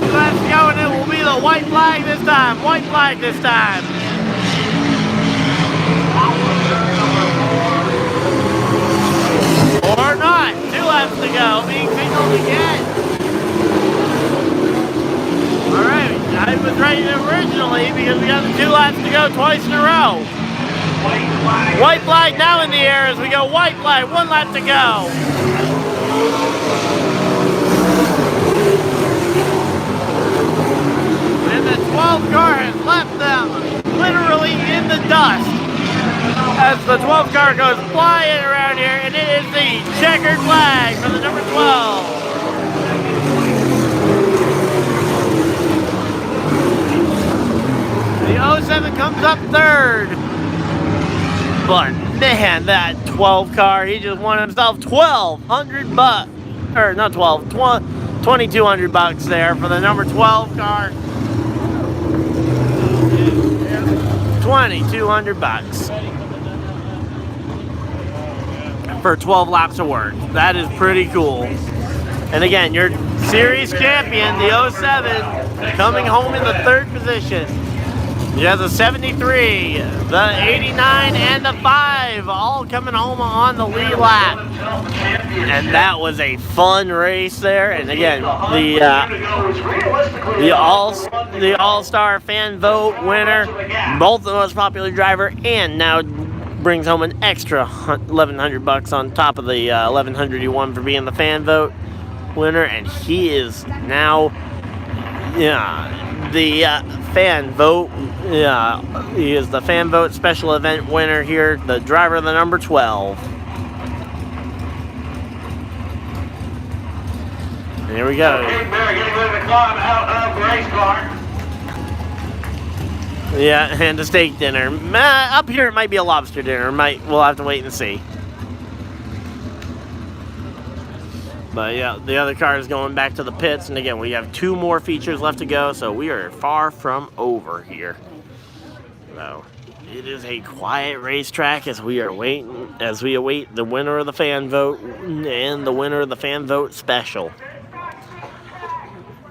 2 laps to go, and it will be the white flag this time. White flag this time. Or not. 2 laps to go. Being signaled again. Alright, I was right originally because we got the 2 laps to go twice in a row. White flag now in the air as we go white flag, 1 lap to go. And the 12 car has left them literally in the dust as the 12 car goes flying around here, and it is the checkered flag for the number 12. The 07 comes up 3rd. But man, that 12 car, he just won himself $1,200, or not 12, $2,200 there for the number 12 car. $2,200 for 12 laps of work. That is pretty cool. And again, your series champion, the 07, coming home in the 3rd position. You have the 73, the 89, and the 5 all coming home on the lead lap. And that was a fun race there. And again, the All-Star fan vote winner, both the most popular driver, and now brings home an extra $1,100 on top of the $1,100 he won for being the fan vote winner. And he is now, the fan vote. He is the fan vote special event winner here, the driver of the number 12. And here we go. Getting ready to climb out of the race car. Yeah, and a steak dinner. Up here it might be a lobster dinner. We'll have to wait and see. But yeah, the other car is going back to the pits, and again, we have 2 more features left to go, so we are far from over here. So it is a quiet racetrack as we await the winner of the fan vote and the winner of the fan vote special.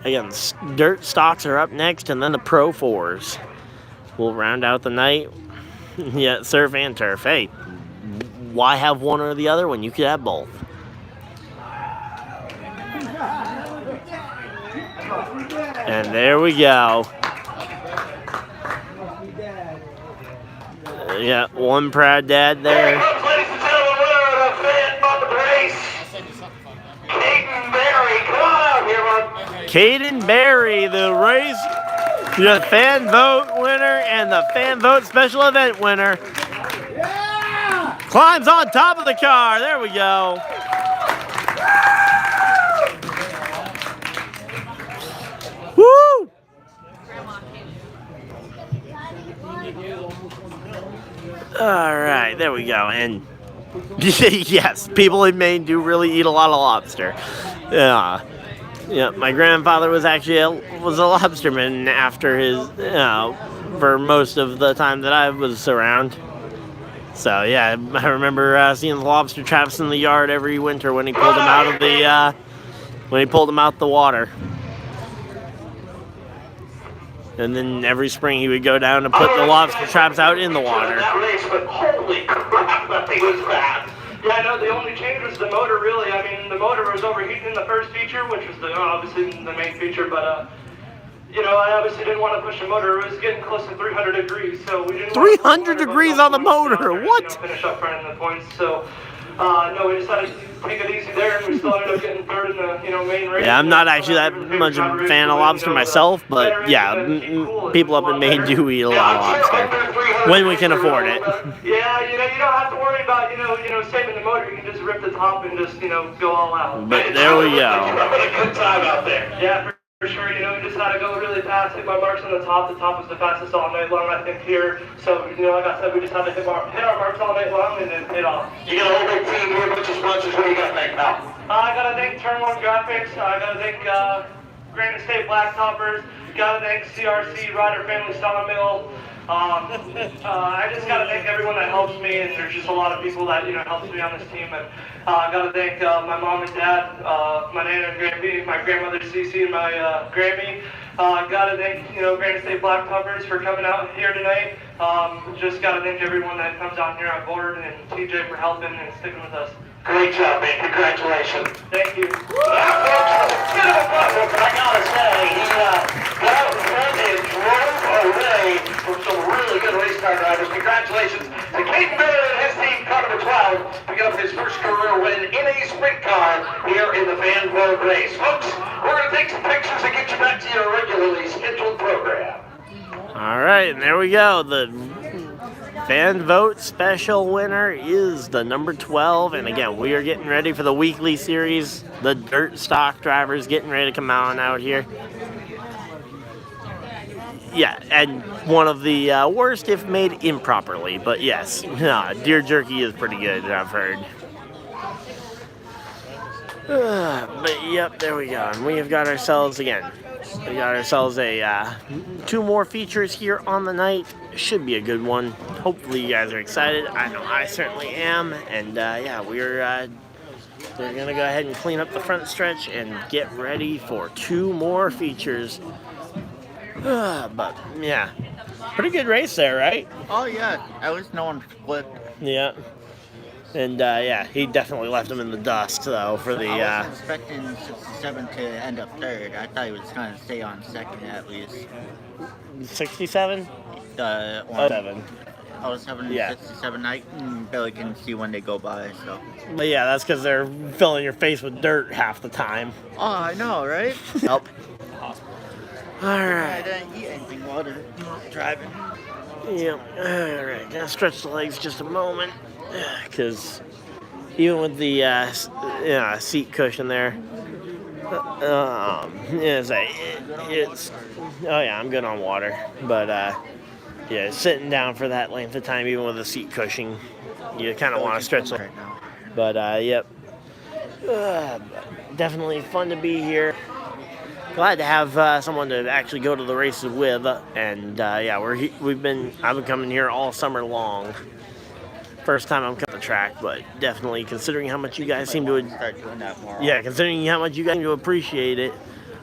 Again, dirt stocks are up next, and then the Pro 4s will round out the night. Yeah, surf and turf. Hey, why have one or the other when you could have both? And there we go. Yeah, one proud dad there. Ladies and gentlemen, winner of the fan vote race, Caden Berry. Come on out here, bud. Caden Berry, the fan vote winner and the fan vote special event winner. Climbs on top of the car. There we go. Woo! All right, there we go. And yes, people in Maine do really eat a lot of lobster. Yeah, my grandfather was actually a lobsterman after his, for most of the time that I was around. So yeah, I remember seeing the lobster traps in the yard every winter when he pulled them out of the the water. And then every spring he would go down and put the lobster traps out in the water. That race, but holy crap, that thing was fast. Yeah, no, the only change was the motor, really. I mean, the motor was overheating in the first feature, which was obviously the main feature, but, you know, I obviously didn't want to push the motor. It was getting close to 300 degrees, so we didn't 300 degrees on the motor, what? You know, finish up front in the points, so, no, we decided to take it easy there, and we still ended up getting third in the, main race. Yeah, I'm not actually that much of a fan of lobster myself, but yeah, people up in Maine do eat a lot of lobster when we can afford it. Yeah, you don't have to worry about, saving the motor. You can just rip the top and just, go all out. But there we go. Having a good time out there. Yeah, for sure. We just had to go really fast, hit my marks on the top. The top was the fastest all night long, I think, here. So, like I said, we just had to hit our marks all night long and then hit off. You got a whole big team here, bunch of sponsors. What do you got to thank now? I got to thank Turn 1 Graphics. I got to thank Granite State Blacktoppers. Got to thank CRC Rider Family Sawmill. I just got to thank everyone that helps me, and there's just a lot of people that, helps me on this team. And I got to thank my mom and dad, my nana and grandma, my grandmother Cece and my Grammy. Got to thank, Granite State Blacktoppers for coming out here tonight. Just got to thank everyone that comes out here on board, and TJ for helping and sticking with us. Great job, man. Congratulations. Thank you. Yeah, folks, bit of a bummer, but I gotta say, he got out in front and drove away from some really good race car drivers. Congratulations to Caden Miller and his team, car number 12, picking up his first career win in a sprint car here in the Fan Vote race. Folks, we're going to take some pictures and get you back to your regularly scheduled program. All right, and there we go. The Fan Vote special winner is the number 12. And again, we are getting ready for the weekly series. The dirt stock drivers getting ready to come out here. Yeah, and one of the worst if made improperly. But yes, deer jerky is pretty good, I've heard. But yep, there we go. And we have got ourselves, again, we got ourselves a 2 more features here on the night. Should be a good one. Hopefully you guys are excited. I know I certainly am. And yeah, we're gonna go ahead and clean up the front stretch and get ready for 2 more features. But yeah, pretty good race there, right? Oh yeah, at least no one flipped. Yeah. And yeah, he definitely left him in the dust though for the. I was expecting 67 to end up third. I thought he was going to stay on second at least. 67? 7. I was having 67. I barely can see when they go by. So. But yeah, that's because they're filling your face with dirt half the time. Oh, I know, right? Nope. All right. I didn't eat anything while driving. Yeah. All right. Gonna stretch the legs just a moment. Because even with the seat cushion there, it's oh yeah, I'm good on water, but yeah, sitting down for that length of time, even with the seat cushion, you kind of want to stretch right now. But yep, definitely fun to be here. Glad to have someone to actually go to the races with, and yeah, I've been coming here all summer long. First time I'm coming to the track, but definitely considering how much you guys seem to considering how much you guys seem to appreciate it,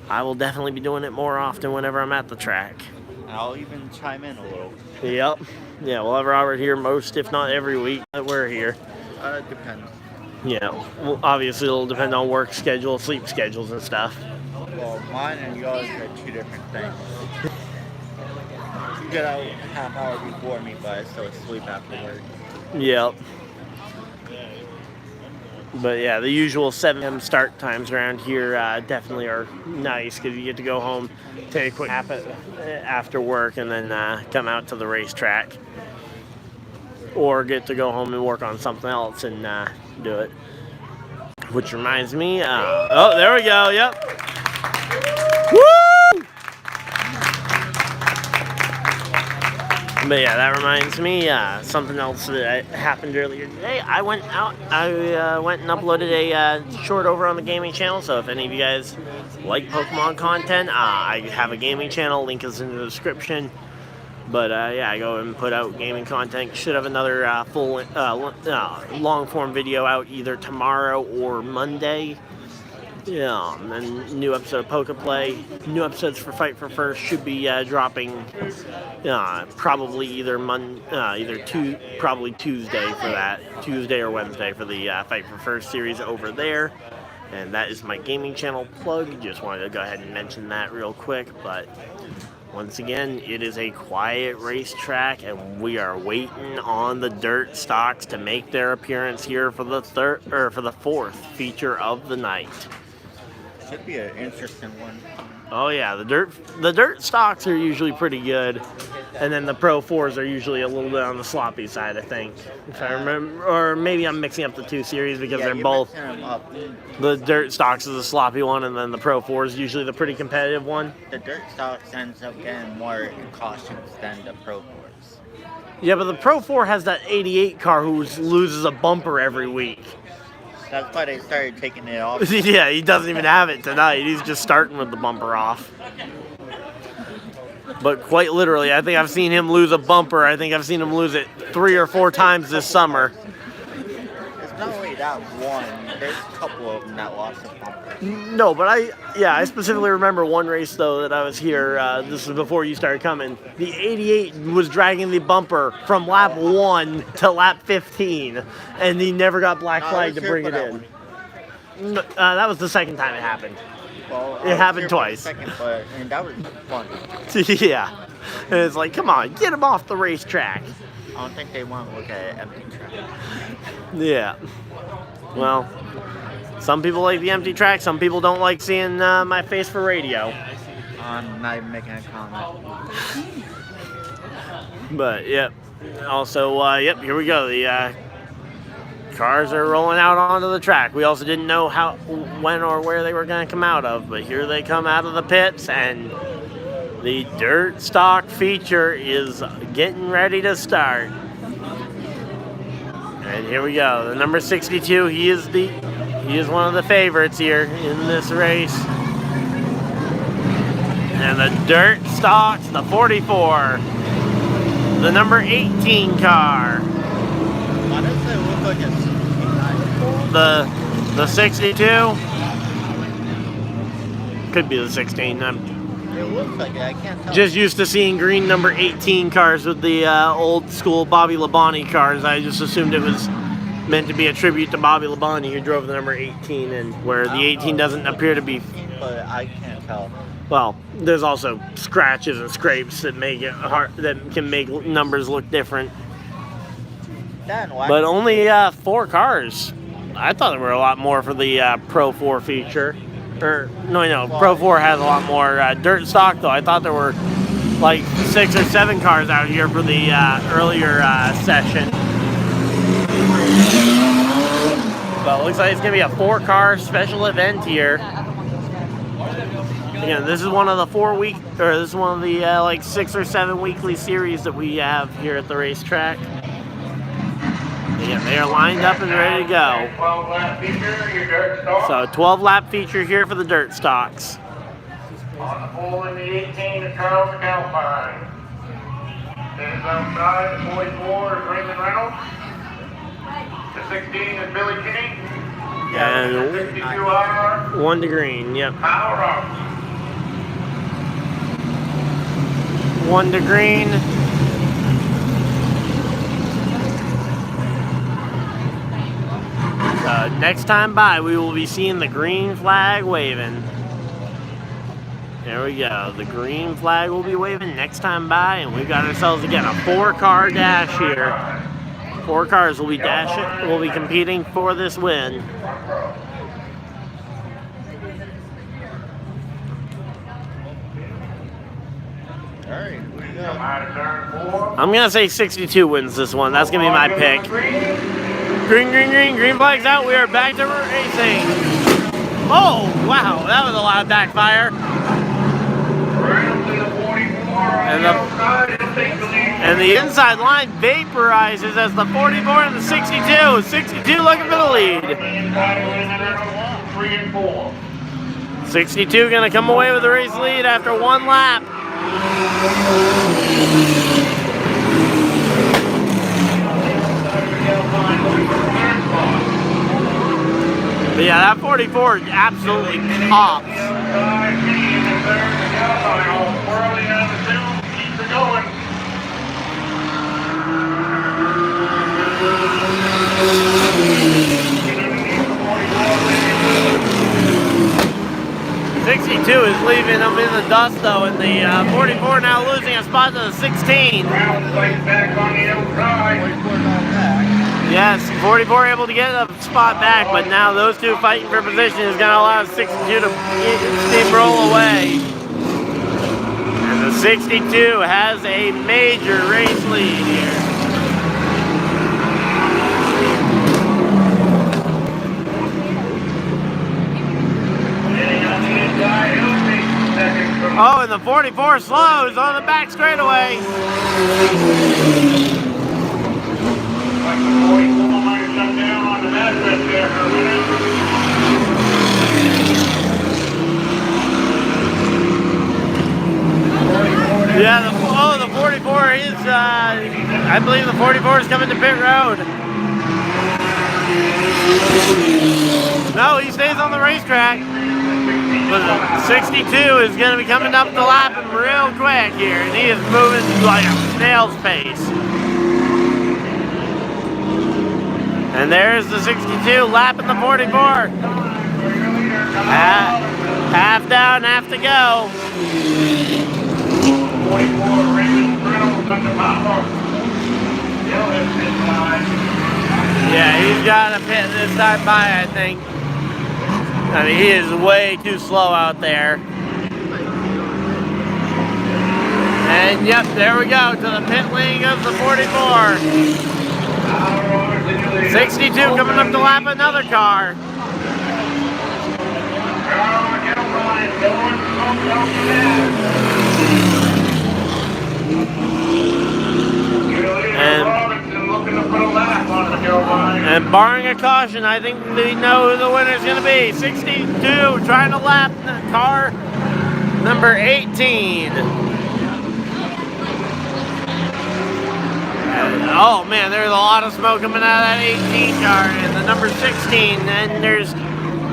I will definitely be doing it more often whenever I'm at the track. I'll even chime in a little. Yep. Yeah, we'll have Robert here most, if not every week that we're here. Depends. Yeah, well, obviously it'll depend on work schedule, sleep schedules and stuff. Well, mine and yours are 2 different things. You get out a half hour before me, but I still sleep after work. Yep. But yeah, the usual 7 a.m. start times around here definitely are nice because you get to go home, take a quick nap after work, and then come out to the racetrack. or get to go home and work on something else and do it. Which reminds me, oh, there we go, yep. Woo! But yeah, that reminds me, something else that happened earlier today. I went out, went and uploaded a short over on the gaming channel. So if any of you guys like Pokemon content, I have a gaming channel. Link is in the description. But yeah, I go and put out gaming content. Should have another full long form video out either tomorrow or Monday. Yeah, and new episode of Poke Play. New episodes for Fight for First should be dropping probably probably Tuesday for that. Tuesday or Wednesday for the Fight for First series over there. And that is my gaming channel plug. Just wanted to go ahead and mention that real quick. But once again, it is a quiet racetrack, and we are waiting on the dirt stocks to make their appearance here for the fourth feature of the night. Should be an interesting one. Oh yeah, the dirt stocks are usually pretty good, and then the Pro 4s are usually a little bit on the sloppy side, I think, if I remember. Or maybe I'm mixing up the two series because they're both. The dirt stocks is the sloppy one, and then the Pro 4 is usually the pretty competitive one. The dirt stocks ends up getting more cautions than the Pro 4s. Yeah, but the Pro 4 has that 88 car who loses a bumper every week. That's why they started taking it off. Yeah, he doesn't even have it tonight. He's just starting with the bumper off. But quite literally, I think I've seen him lose a bumper. I think I've seen him lose it 3 or 4 times this summer. It's not only that one. There's a couple of them that lost a bumper. No, but I specifically remember one race, though, that I was here. This was before you started coming. The 88 was dragging the bumper from lap 1 to lap 15, and he never got black flag to bring it in. That was the second time it happened. Well, it happened twice. And that was fun. Yeah. And it's like, come on, get him off the racetrack. I don't think they want to look at an empty track. Yeah. Well, some people like the empty track. Some people don't like seeing my face for radio. I'm not even making a comment. But, yep. Also, yep, here we go. The cars are rolling out onto the track. We also didn't know when or where they were going to come out of, but here they come out of the pits, and the dirt stock feature is getting ready to start. And here we go. The number 62, he is one of the favorites here in this race. And the dirt stocks, the 44, the number 18 car. Why does it look like a 69? The 62 could be the 16. It looks like it. I can't tell. Just used to seeing green number 18 cars with the old school Bobby Labonte cars. I just assumed it was meant to be a tribute to Bobby Labonte, who drove the number 18, and where the 18 doesn't appear to be. But I can't tell. Well, there's also scratches and scrapes that make it hard, that can make numbers look different. But only 4 cars. I thought there were a lot more for the Pro 4 feature. No, Pro 4 has a lot more dirt stock, though. I thought there were like 6 or 7 cars out here for the earlier session. But it looks like it's going to be a 4-car special event here. Again, this is one of the 6 or 7 weekly series that we have here at the racetrack. Yeah, they are lined up and ready to go. 12-lap feature, your dirt stock. So 12-lap feature here for the dirt stocks. On the pole in the 18 is Charles McAlpine. Then outside, the 44 is Raymond Reynolds. The 16 is Billy Kinney. And the 62 IR. 1 to green, yep. Power up. 1 to green. Next time by, we will be seeing the green flag waving. There we go. The green flag will be waving next time by, and we've got ourselves again a 4-car dash here. 4 cars will be competing for this win. Alright, what do you got? I'm gonna say 62 wins this one. That's gonna be my pick. Green, green, green. Green flag's out. We are back to racing. Oh, wow. That was a loud backfire. And the inside line vaporizes as the 44 and the 62. 62 looking for the lead. 62 gonna come away with the race lead after one lap. But yeah, that 44 absolutely pops. .62 is leaving them in the dust though, and the 44 now losing a spot to the 16. Yes, 44 able to get a spot back, but now those two fighting for position is going to allow 62 to steamroll away. And the 62 has a major race lead here. Oh, and the 44 slows on the back straightaway. Yeah, the 44 is, I believe the 44 is coming to pit road. No, he stays on the racetrack. But 62 is going to be coming up the lap real quick here, and he is moving like a snail's pace. And there's the 62 lapping the 44. Half down, half to go. Yeah, he's got a pit this time by, I think. I mean, he is way too slow out there. And yep, there we go to the pit lane of the 44. 62 coming up to lap another car. And barring a caution, I think we know who the winner is going to be. 62 trying to lap car number 18. Oh man, there's a lot of smoke coming out of that 18 car and the number 16. And there's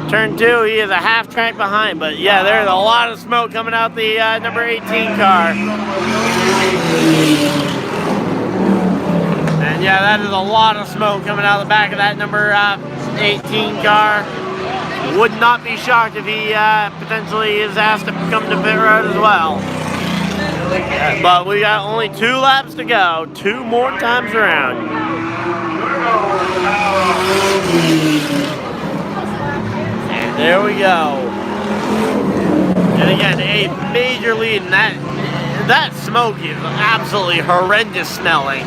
turn 2, he is a half track behind. But yeah, there's a lot of smoke coming out the number 18 car. And yeah, that is a lot of smoke coming out of the back of that number 18 car. Would not be shocked if he potentially is asked to come to pit road as well. But we got only 2 laps to go, 2 more times around. And there we go. And again, a major lead, and that smoke is absolutely horrendous smelling.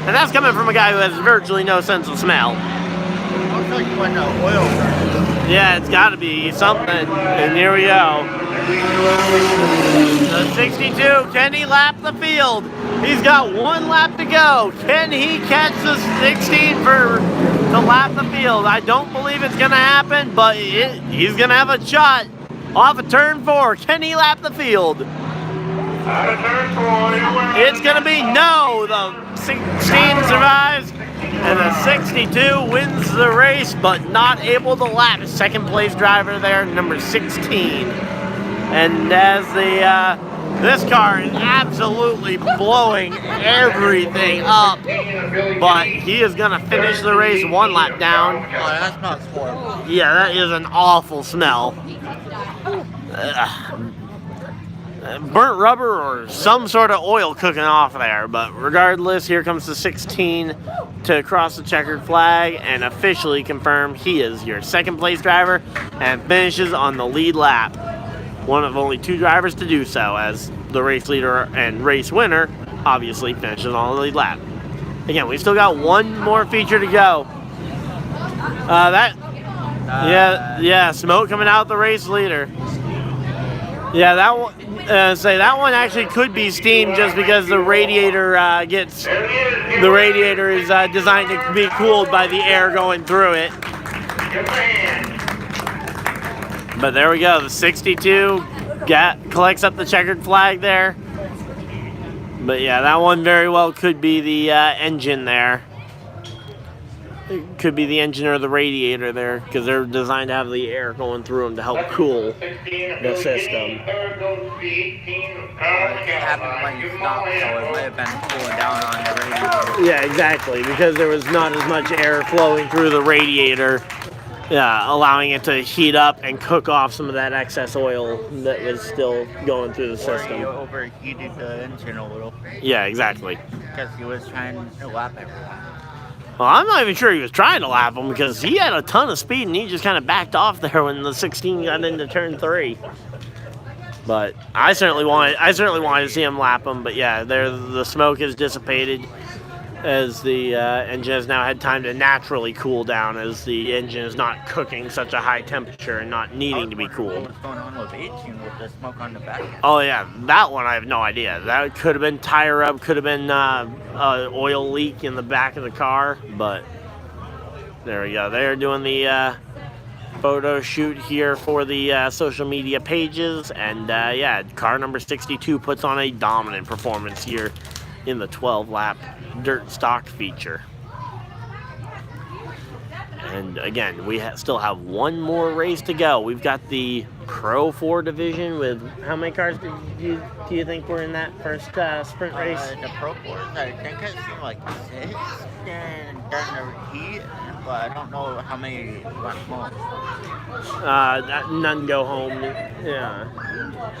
And that's coming from a guy who has virtually no sense of smell. Looks like an oil burner. Yeah, it's got to be something. And here we go. The 62, can he lap the field? He's got 1 lap to go. Can he catch the 16 to lap the field? I don't believe it's going to happen, but he's going to have a shot off of turn 4. Can he lap the field? It's going to be no. The 16 survives, and the 62 wins the race, but not able to lap. Second place driver there, number 16. And as this car is absolutely blowing everything up, but he is going to finish the race 1 lap down. Oh, that smells horrible. Yeah, that is an awful smell. Burnt rubber or some sort of oil cooking off there, but regardless, here comes the 16 to cross the checkered flag and officially confirm he is your second place driver and finishes on the lead lap. One of only 2 drivers to do so, as the race leader and race winner, obviously finishes on the lead lap. Again, we still got one more feature to go. Yeah, smoke coming out the race leader. Yeah, that one. That one actually could be steam just because the radiator is designed to be cooled by the air going through it. But there we go. The 62 collects up the checkered flag there. But yeah, that one very well could be the engine there. It could be the engine or the radiator there because they're designed to have the air going through them to help cool the system. It happened when you stopped, so it might have been cooling down on the radiator. Yeah, exactly, because there was not as much air flowing through the radiator, allowing it to heat up and cook off some of that excess oil that was still going through the system. Or you overheated the engine a little. Yeah, exactly. Because he was trying to lap everyone. Well, I'm not even sure he was trying to lap him because he had a ton of speed and he just kind of backed off there when the 16 got into turn 3. But I certainly wanted to see him lap him. But yeah, the smoke has dissipated as the engine has now had time to naturally cool down as the engine is not cooking such a high temperature and not needing to be cooled. What's going on with 18 with the smoke on the back end? Oh yeah, that one I have no idea. That could have been tire rub, could have been oil leak in the back of the car, but there we go. They're doing the photo shoot here for the social media pages, and yeah, car number 62 puts on a dominant performance here in the 12-lap dirt stock feature. And again, we still have one more race to go. We've got the Pro 4 division with how many cars do you think were in that first sprint race? The Pro 4s, I think it seemed like 6 and during the heat, but I don't know how many went home. None go home. Yeah,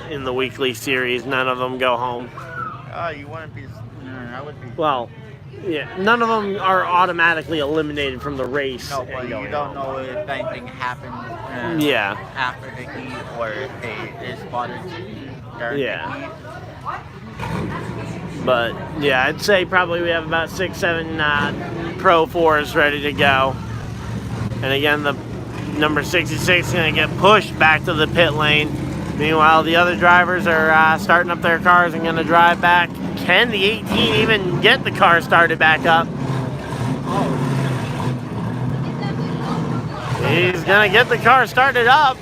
in the weekly series, none of them go home. You wouldn't be. I would be. Well, yeah, none of them are automatically eliminated from the race. No, but you don't know if anything happened after the heat or if they spotted during the heat. But yeah, I'd say probably we have about 6-7 Pro 4s ready to go. And again, the number 66 is going to get pushed back to the pit lane. Meanwhile, the other drivers are starting up their cars and going to drive back. Can the 18 even get the car started back up? He's going to get the car started up.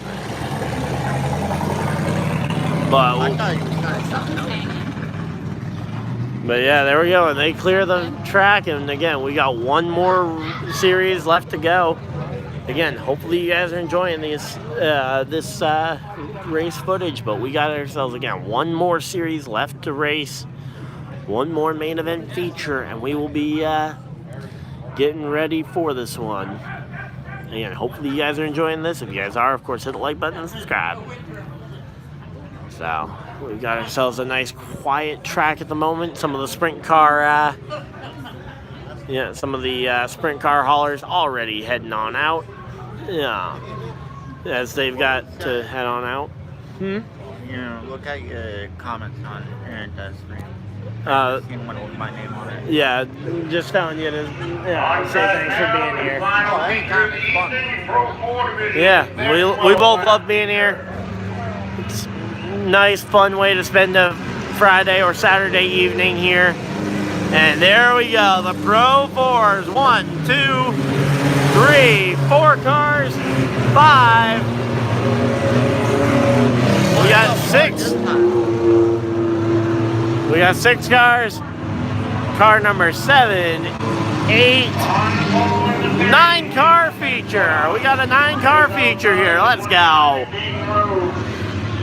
But yeah, there we go. And they clear the track. And again, we got one more series left to go. Again, hopefully you guys are enjoying this race footage. But we got ourselves, again, one more series left to race. One more main event feature, and we will be getting ready for this one. Again, hopefully you guys are enjoying this. If you guys are, of course, hit the like button and subscribe. So, we've got ourselves a nice quiet track at the moment. Some of the sprint car, sprint car haulers already heading on out. Yeah, as they've got to head on out. Look at your comments on the screen. Seen one with my name on it. Yeah, just telling you to say thanks for being here. Yeah, we both love being here. It's a nice, fun way to spend a Friday or Saturday evening here. And there we go, the Pro 4s. 1, 2, 3, 4 cars, 5. We got 6. We got 6 cars. Car number 7, 8, 9 car feature. We got a 9 car feature here. Let's go.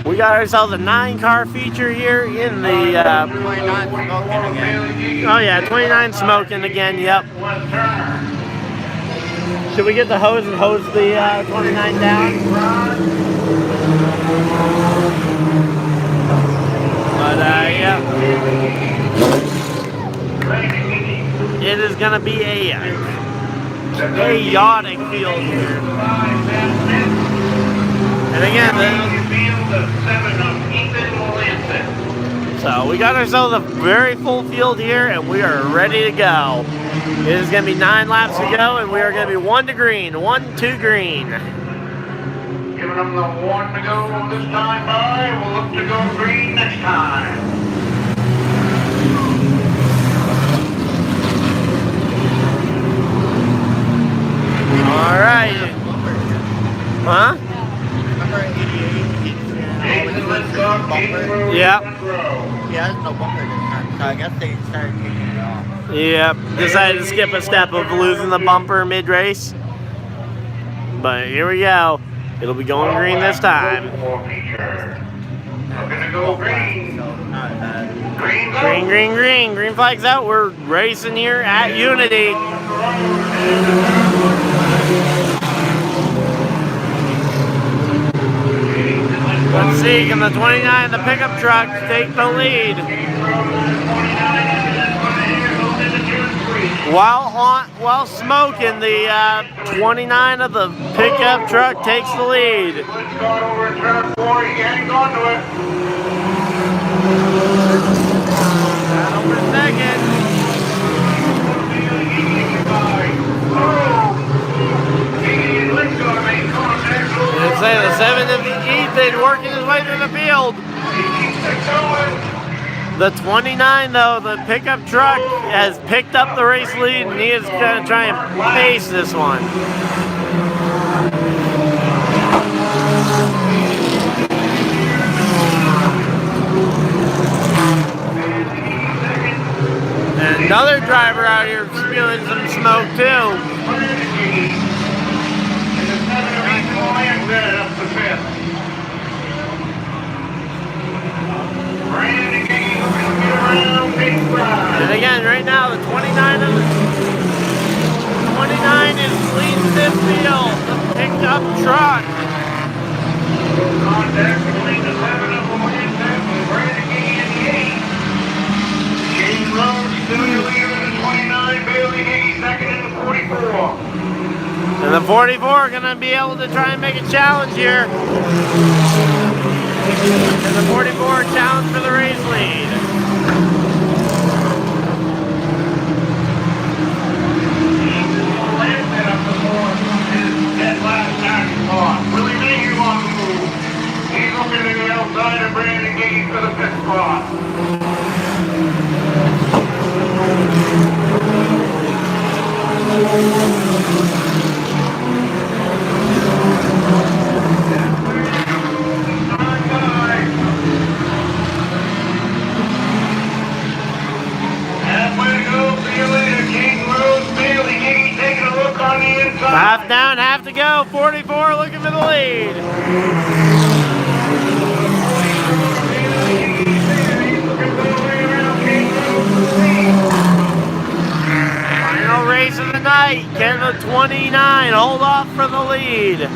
We got ourselves a 9 car feature here in the 29 smoking again. Oh yeah, 29 smoking again, yep. Should we get the hose and hose the 29 down? But yeah. It is gonna be a chaotic field here. And again, So we got ourselves a very full field here, and we are ready to go. It is going to be 9 laps to go, and we are going to be 1 to green, 1, 2 green. Giving them the 1 to go this time by. We'll look to go green next time. All right. Huh? Remember 88? Yep. He has no bumper this time, so I guess they started taking it off. Yep. Decided to skip a step of losing the bumper mid-race. But here we go. It'll be going green this time. We're gonna go green. Not bad. Green, go. Green, green, green. Green flag's out. We're racing here at Unity. Let's see, can the 29 the pickup truck take the lead? While smoking, the 29 of the pickup truck takes the lead. Over second. I'd say the 7 of Ethan working his way through the field. The 29 though, the pickup truck has picked up the race lead, and he is going to try and pace this one. And another driver out here spewing some smoke too. And again, right now, the 29 is leading this field. The pickup truck. Contact between the 7 of them and Brandon Gee and the 8. James Rhodes still your leader in the 29. Bailey Gee second in the 44. And the 44 are going to be able to try and make a challenge here. And the 44 challenge for the race lead. Willie Mayhew on the move. He's looking to the outside of Brandon Gee for the 5th spot. Half down, half to go. 44 looking for the lead. Final race of the night. Can the 29 hold off for the lead?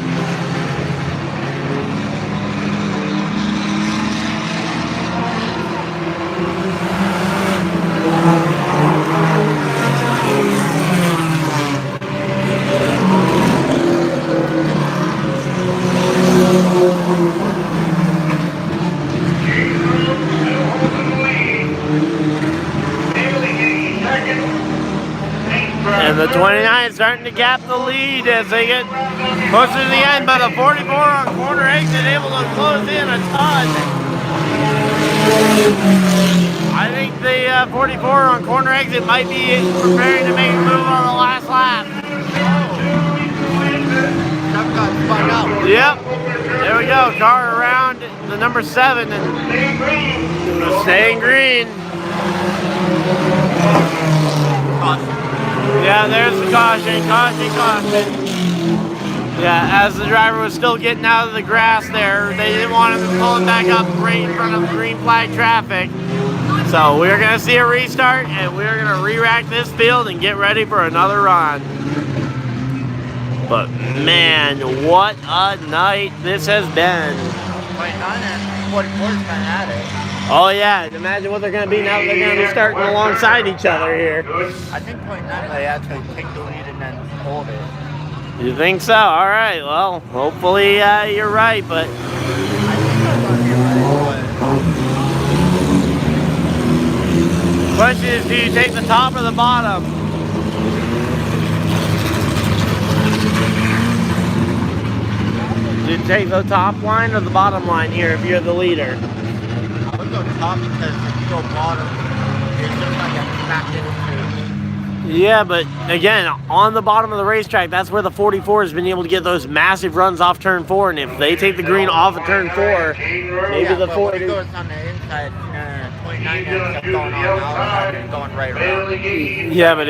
And the 29 starting to gap the lead as they get closer to the end, but a 44 on corner exit able to close in a ton. I think the 44 on corner exit might be preparing to make a move on the last lap. Yep, there we go. Car around the number 7 and staying green. Yeah, there's the caution, caution, caution. Yeah, as the driver was still getting out of the grass there, they didn't want him to pull it back up right in front of green flag traffic. So we're going to see a restart, and we're going to re-rack this field and get ready for another run. But man, what a night this has been. 29 and 44 is kind of at it. Oh yeah, imagine what they're going to be now that they're going to be starting alongside each other here. I think 29 they actually take the lead and then hold it. You think so? All right, well, hopefully you're right, but... I think I'm going to be right, but... Question is, do you take the top or the bottom? Do you take the top line or the bottom line here if you're the leader? I would go top because if you go bottom, you're just gonna get smacked into. Yeah, but again, on the bottom of the racetrack, that's where the 44 has been able to get those massive runs off turn 4. And if they take the green off of turn 4, maybe the 40 goes on the inside. 29 ends up going on the outside and going right around. Yeah, but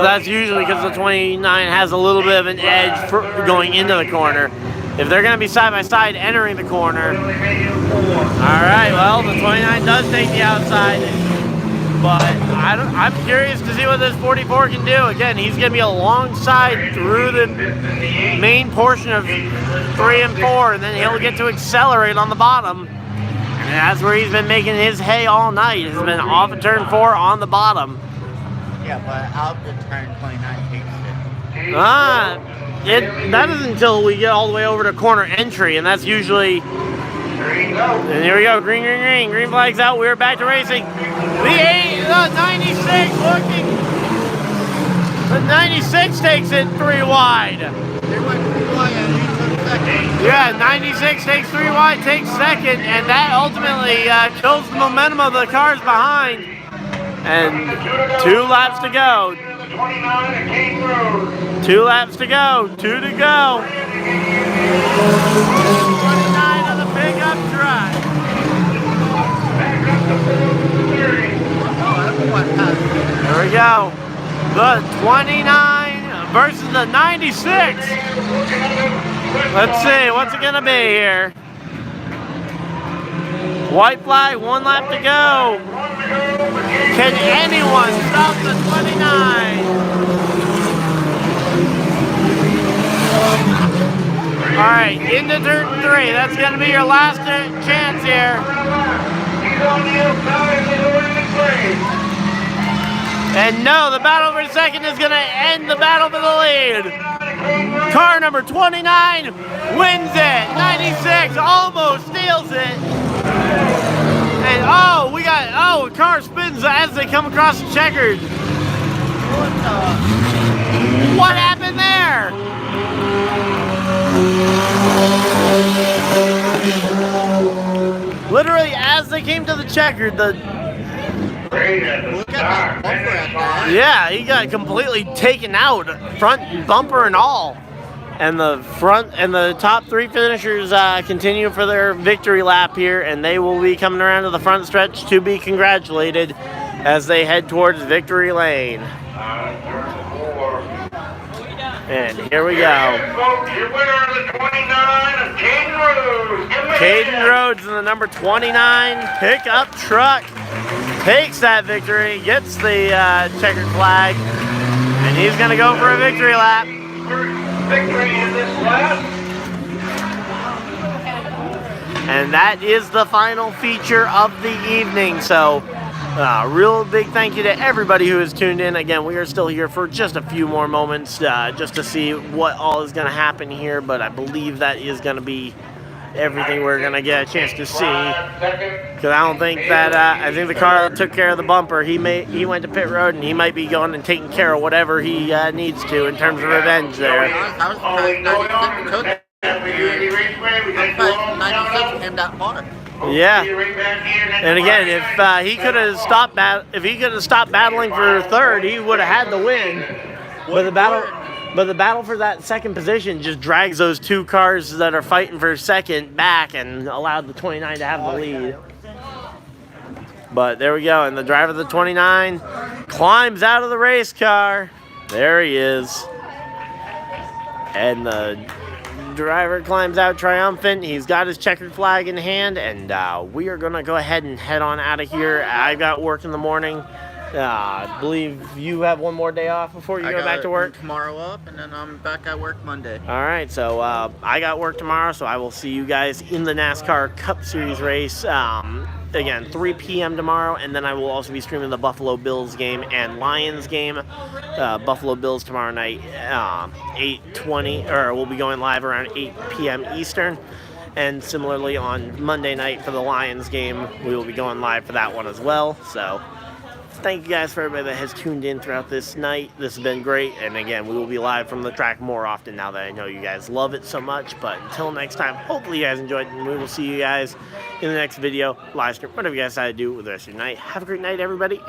that's usually because the 29 has a little bit of an edge for going into the corner. If they're going to be side by side entering the corner, all right. Well, the 29 does take the outside, but I'm curious to see what this 44 can do. Again, he's going to be alongside through the main portion of 3 and 4, and then he'll get to accelerate on the bottom. And that's where he's been making his hay all night. He's been off of turn 4 on the bottom. Yeah, but out the turn 29 takes it. That isn't until we get all the way over to corner entry, and that's usually. And here we go, green, green, green. Green flag's out. We're back to racing. The 96 looking. The 96 takes it 3 wide. They went 3 wide and he took second. Yeah, 96 takes 3 wide, takes second, and that ultimately kills the momentum of the cars behind. And 2 laps to go. 2 laps to go. 2 to go. 29 on the pickup truck. There we go. The 29 versus the 96. Let's see, what's it gonna be here? White flag, 1 lap to go. Can anyone stop the 29? All right, into turn 3. That's gonna be your last chance here. And no, the battle for second is gonna end the battle for the lead. Car number 29 wins it. 96 almost steals it. And a car spins as they come across the checkered. What happened there? Literally, as they came to the checkered, yeah, he got completely taken out, front bumper and all. And the front and the top 3 finishers continue for their victory lap here, and they will be coming around to the front stretch to be congratulated as they head towards victory lane. And here we go. Your winner of the 29 of Caden Rhodes. Caden Rhodes in the number 29 pickup truck takes that victory, gets the checkered flag, and he's going to go for a victory lap. Victory in this lap. And that is the final feature of the evening. So, real big thank you to everybody who has tuned in. Again, we are still here for just a few more moments just to see what all is going to happen here. But I believe that is going to be everything we're going to get a chance to see. Because I don't think that, I think the car took care of the bumper. He went to pit road and he might be going and taking care of whatever he needs to in terms of revenge there. I was surprised 96 took it. 96 came that far. Yeah, and again, if he could have stopped battling for third, he would have had the win. But the battle for that second position just drags those 2 cars that are fighting for second back and allowed the 29 to have the lead. But there we go, and the driver of the 29 climbs out of the race car. There he is, and the driver climbs out triumphant. He's got his checkered flag in hand, and we are gonna go ahead and head on out of here. I got work in the morning. I believe you have 1 more day off before you go back to work. Tomorrow up, and then I'm back at work Monday. All right, so I got work tomorrow, so I will see you guys in the NASCAR Cup Series race. Again, 3 p.m. tomorrow, and then I will also be streaming the Buffalo Bills game and Lions game. Buffalo Bills tomorrow night, 8:20, or we'll be going live around 8 p.m. Eastern. And similarly on Monday night for the Lions game, we will be going live for that one as well. So thank you guys for everybody that has tuned in throughout this night. This has been great, and again, we will be live from the track more often now that I know you guys love it so much. But until next time, hopefully you guys enjoyed, and we will see you guys in the next video, live stream, whatever you guys decide to do with the rest of your night. Have a great night, everybody.